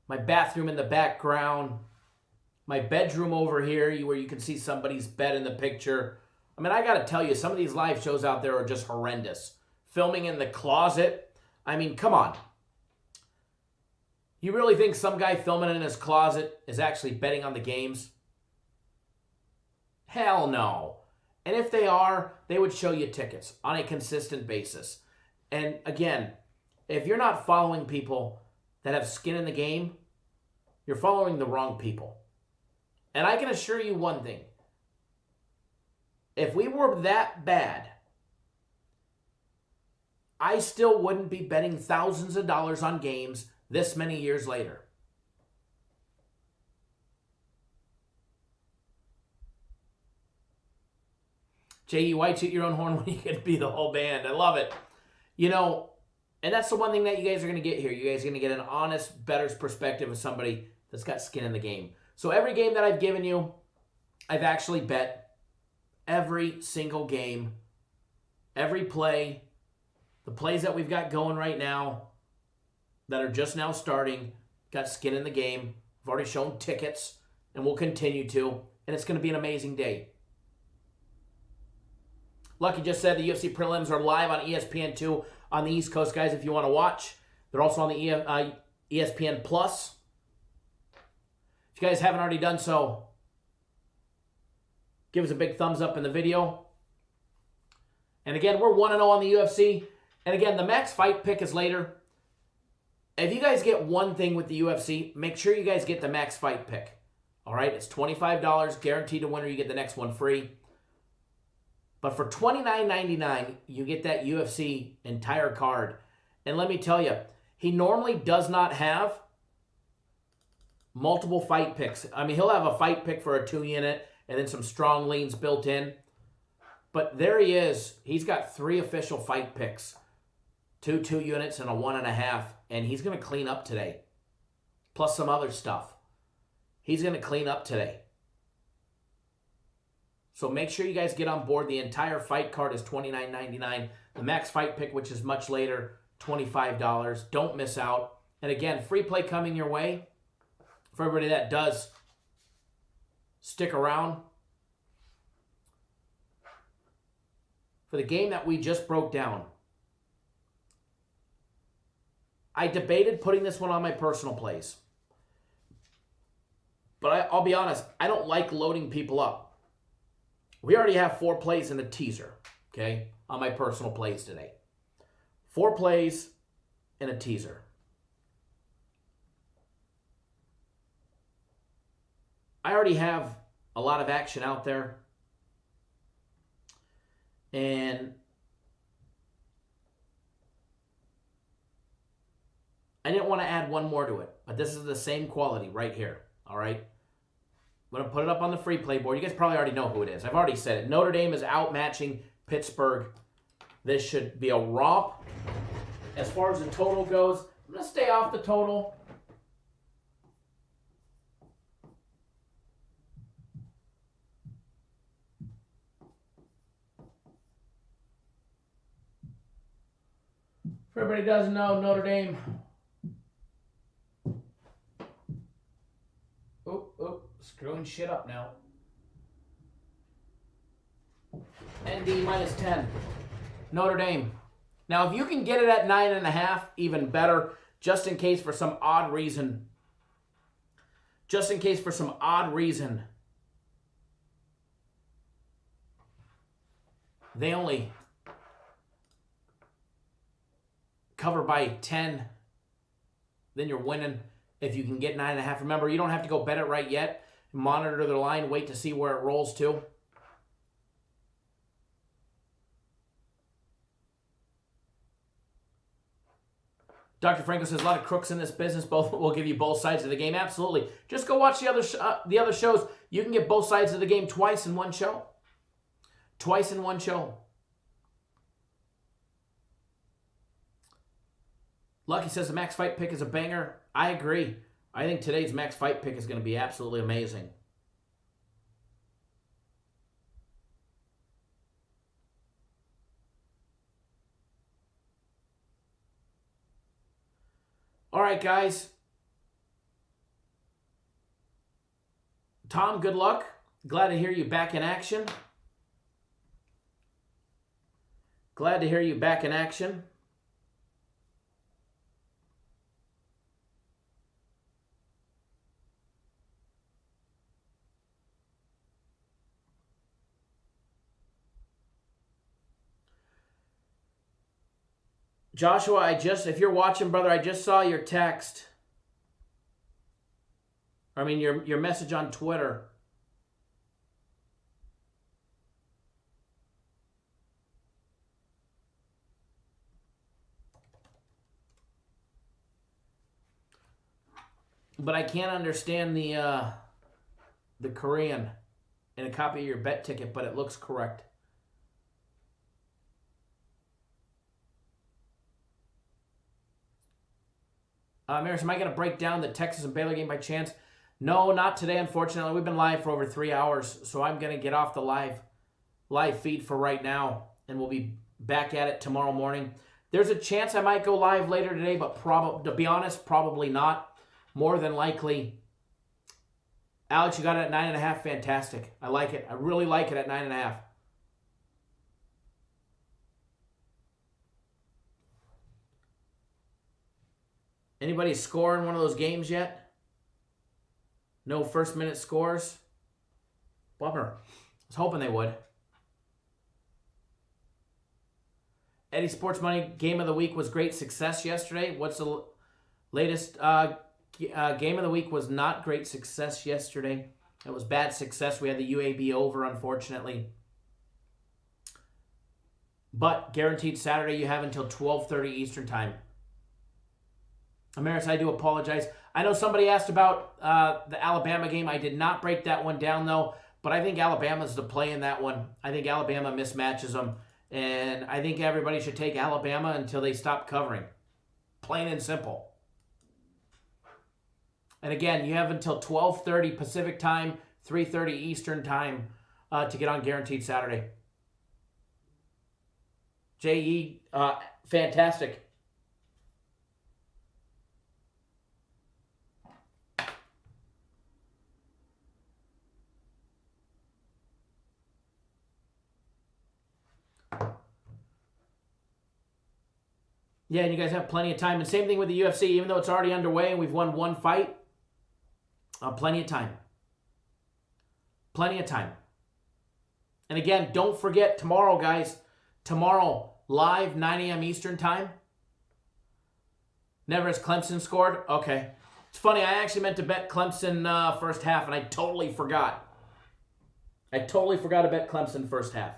My bathroom in the background. My bedroom over here where you can see somebody's bed in the picture. I mean, I got to tell you, some of these live shows out there are just horrendous. Filming in the closet. I mean, come on. You really think some guy filming in his closet is actually betting on the games? Hell no. And if they are, they would show you tickets on a consistent basis. And again, if you're not following people that have skin in the game, you're following the wrong people. And I can assure you one thing. If we were that bad, I still wouldn't be betting thousands of dollars on games this many years later. J.E., why toot your own horn when you can be the whole band? I love it. You know, and that's the one thing that you guys are going to get here. You guys are going to get an honest, bettor's perspective of somebody that's got skin in the game. So every game that I've given you, I've actually bet every single game, every play, the plays that we've got going right now that are just now starting, got skin in the game. I've already shown tickets, and we'll continue to, and it's going to be an amazing day. Lucky just said the UFC prelims are live on ESPN2 on the East Coast, guys, if you want to watch. They're also on the ESPN Plus. If you guys haven't already done so, give us a big thumbs up in the video. And again, we're 1-0 on the UFC. And again, the max fight pick is later. If you guys get one thing with the UFC, make sure you guys get the max fight pick. All right, it's $25, guaranteed to win, or you get the next one free. But for $29.99, you get that UFC entire card. And let me tell you, he normally does not have multiple fight picks. I mean, he'll have a fight pick for a 2-unit and then some strong leans built in. But there he is. He's got 3 official fight picks. 2 2-units and a 1.5. And he's going to clean up today. Plus some other stuff. He's going to clean up today. So make sure you guys get on board. The entire fight card is $29.99. The max fight pick, which is much later, $25. Don't miss out. And again, free play coming your way. For everybody that does stick around. for the game that we just broke down. I debated putting this one on my personal plays. But I'll be honest, I don't like loading people up. We already have 4 plays in the teaser, okay, on my personal plays today. 4 plays in a teaser. I already have a lot of action out there. And I didn't want to add one more to it, but this is the same quality right here, all right? I'm going to put it up on the free play board. You guys probably already know who it is. I've already said it. Notre Dame is outmatching Pittsburgh. This should be a romp. As far as the total goes, I'm going to stay off the total. If everybody doesn't know, Notre Dame. Screwing shit up now. ND -10. Notre Dame. Now, if you can get it at 9.5, even better. Just in case for some odd reason. They only cover by 10. Then you're winning if you can get 9.5. Remember, you don't have to go bet it right yet. Monitor the line. Wait to see where it rolls to. Dr. Franco says a lot of crooks in this business. Both will give you both sides of the game. Absolutely. Just go watch the other shows. You can get both sides of the game twice in one show. Lucky says the max fight pick is a banger. I agree. I think today's max fight pick is going to be absolutely amazing. All right, guys. Tom, good luck. Glad to hear you back in action. Joshua, if you're watching, brother, I just saw your text. I mean, your message on Twitter. But I can't understand the Korean in a copy of your bet ticket, but it looks correct. Maris, am I going to break down the Texas and Baylor game by chance? No, not today, unfortunately. We've been live for over 3 hours, so I'm going to get off the live feed for right now, and we'll be back at it tomorrow morning. There's a chance I might go live later today, but to be honest, probably not. More than likely. Alex, you got it at 9.5. Fantastic. I like it. I really like it at 9.5. Anybody score in one of those games yet? No first-minute scores? Bummer. I was hoping they would. Eddie Sports Money Game of the Week was great success yesterday. What's the latest? Game of the Week was not great success yesterday. It was bad success. We had the UAB over, unfortunately. But guaranteed Saturday, you have until 12:30 Eastern Time. Amaris, I do apologize. I know somebody asked about the Alabama game. I did not break that one down, though. But I think Alabama's the play in that one. I think Alabama mismatches them. And I think everybody should take Alabama until they stop covering. Plain and simple. And again, you have until 12:30 Pacific Time, 3:30 Eastern Time to get on Guaranteed Saturday. J.E., fantastic. Yeah, and you guys have plenty of time. And same thing with the UFC. Even though it's already underway and we've won one fight, plenty of time. Plenty of time. And again, don't forget tomorrow, guys. Tomorrow, live, 9 a.m. Eastern time. Never has Clemson scored? Okay. It's funny, I actually meant to bet Clemson first half, and I totally forgot. I totally forgot to bet Clemson first half.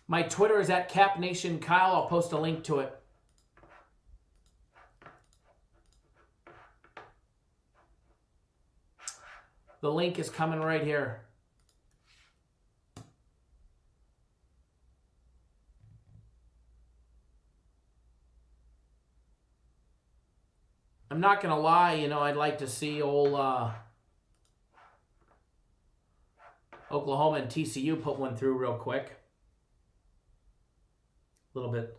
My Twitter is at CapNationKyle. I'll post a link to it. The link is coming right here. I'm not going to lie, I'd like to see old Oklahoma and TCU put one through real quick. A little bit.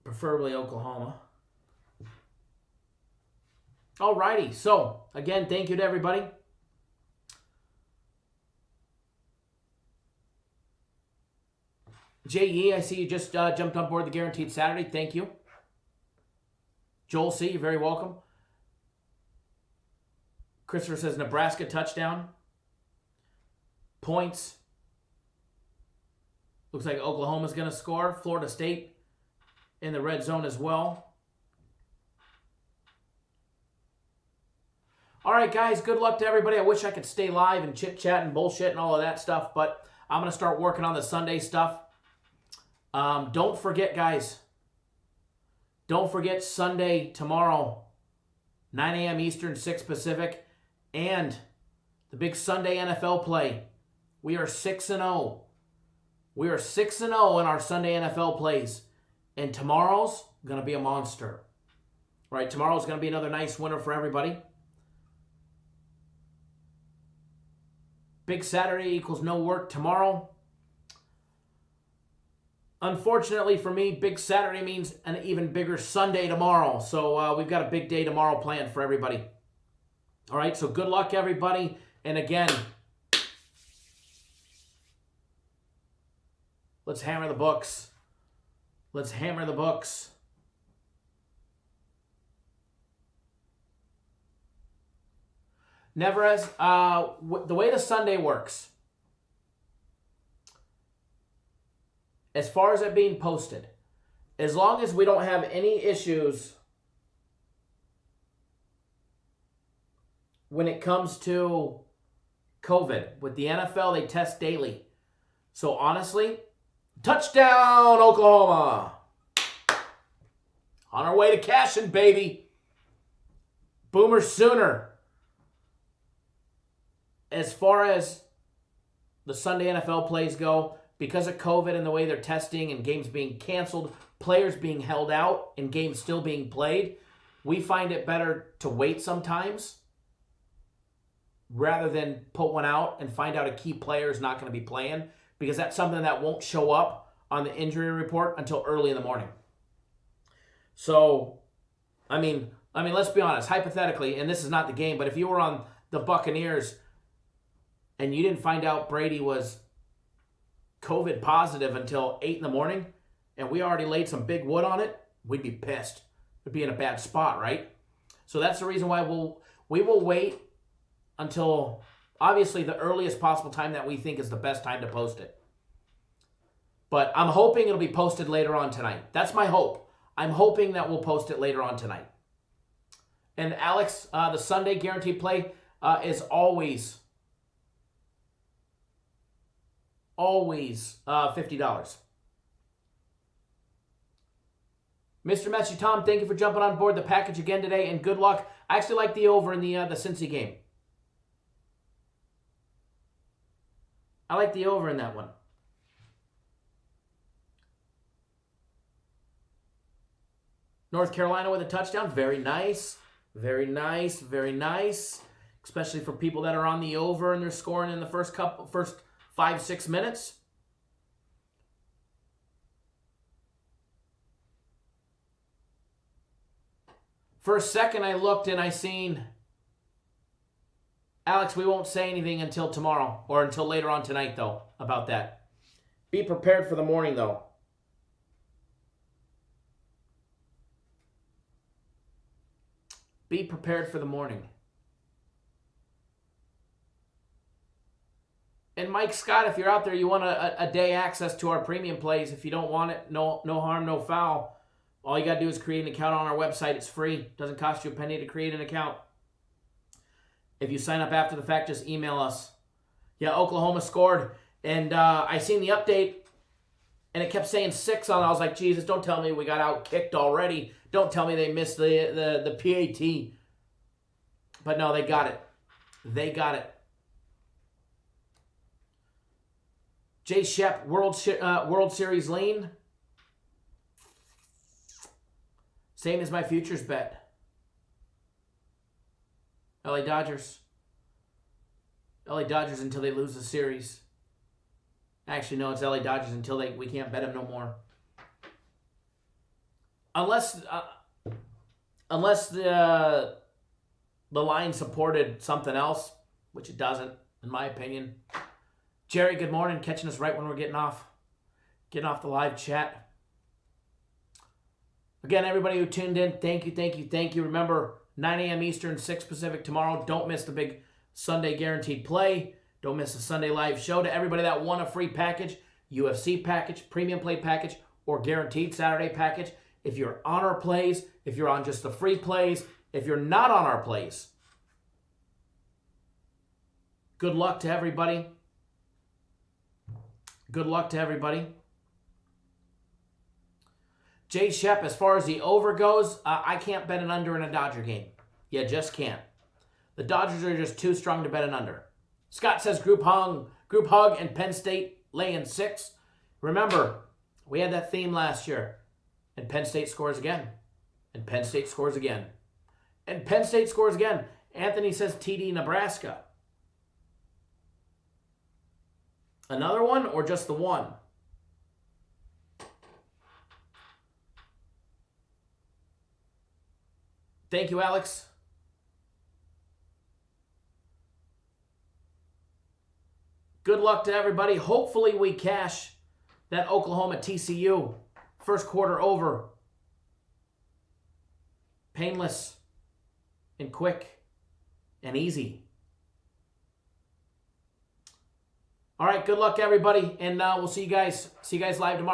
Preferably Oklahoma. Alrighty, so again, thank you to everybody. J.E., I see you just jumped on board the Guaranteed Saturday. Thank you. Joel C., you're very welcome. Christopher says Nebraska touchdown. Points. Looks like Oklahoma's going to score. Florida State in the red zone as well. All right, guys, good luck to everybody. I wish I could stay live and chit-chat and bullshit and all of that stuff, but I'm going to start working on the Sunday stuff. Don't forget, guys. Don't forget Sunday, tomorrow, 9 a.m. Eastern, 6 Pacific, and the big Sunday NFL play. We are 6-0. We are 6-0 in our Sunday NFL plays. And tomorrow's going to be a monster. All right, tomorrow's going to be another nice winner for everybody. Big Saturday equals no work tomorrow. Unfortunately for me, Big Saturday means an even bigger Sunday tomorrow. So we've got a big day tomorrow planned for everybody. All right, so good luck, everybody. And again, let's hammer the books. Let's hammer the books. Never as the way the Sunday works, as far as it being posted, as long as we don't have any issues when it comes to COVID. With the NFL, they test daily. So honestly, touchdown, Oklahoma. On our way to cashing, baby. Boomer sooner. As far as the Sunday NFL plays go, because of COVID and the way they're testing and games being canceled, players being held out and games still being played, we find it better to wait sometimes rather than put one out and find out a key player is not going to be playing, because that's something that won't show up on the injury report until early in the morning. So, I mean, let's be honest, hypothetically, and this is not the game, but if you were on the Buccaneers and you didn't find out Brady was COVID positive until 8 in the morning, and we already laid some big wood on it, we'd be pissed. We'd be in a bad spot, right? So that's the reason why we will wait until, obviously, the earliest possible time that we think is the best time to post it. But I'm hoping it'll be posted later on tonight. That's my hope. I'm hoping that we'll post it later on tonight. And Alex, the Sunday guaranteed play is always $50. Mr. Messi Tom, thank you for jumping on board the package again today, and good luck. I actually like the over in the Cincy game. I like the over in that one. North Carolina with a touchdown. Very nice. Very nice. Very nice. Especially for people that are on the over and they're scoring in the first 5-6 minutes. For a second, I looked and I seen, Alex, we won't say anything until tomorrow or until later on tonight, though, about that. Be prepared for the morning, though. Be prepared for the morning. And Mike Scott, if you're out there, you want a day access to our premium plays. If you don't want it, no harm, no foul. All you got to do is create an account on our website. It's free. Doesn't cost you a penny to create an account. If you sign up after the fact, just email us. Yeah, Oklahoma scored. And I seen the update, and it kept saying 6 on it. I was like, Jesus, don't tell me we got out-kicked already. Don't tell me they missed the PAT. But no, they got it. They got it. Jay Shep, World Series lean. Same as my futures bet. LA Dodgers. LA Dodgers until they lose the series. Actually, no, it's LA Dodgers until we can't bet them no more. Unless the line supported something else, which it doesn't, in my opinion. Jerry, good morning. Catching us right when we're getting off the live chat. Again, everybody who tuned in, thank you. Remember, 9 a.m. Eastern, 6 Pacific tomorrow. Don't miss the big Sunday guaranteed play. Don't miss the Sunday live show. To everybody that won a free package, UFC package, premium play package, or guaranteed Saturday package. If you're on our plays, if you're on just the free plays, if you're not on our plays, good luck to everybody. Good luck to everybody. Jay Shep, as far as the over goes, I can't bet an under in a Dodger game. You just can't. The Dodgers are just too strong to bet an under. Scott says group hug, and Penn State laying 6. Remember, we had that theme last year. And Penn State scores again. And Penn State scores again. And Penn State scores again. Anthony says TD Nebraska. Another one or just the one? Thank you, Alex. Good luck to everybody. Hopefully we cash that Oklahoma TCU first quarter over. Painless and quick and easy. All right, good luck, everybody, and we'll see you guys live tomorrow.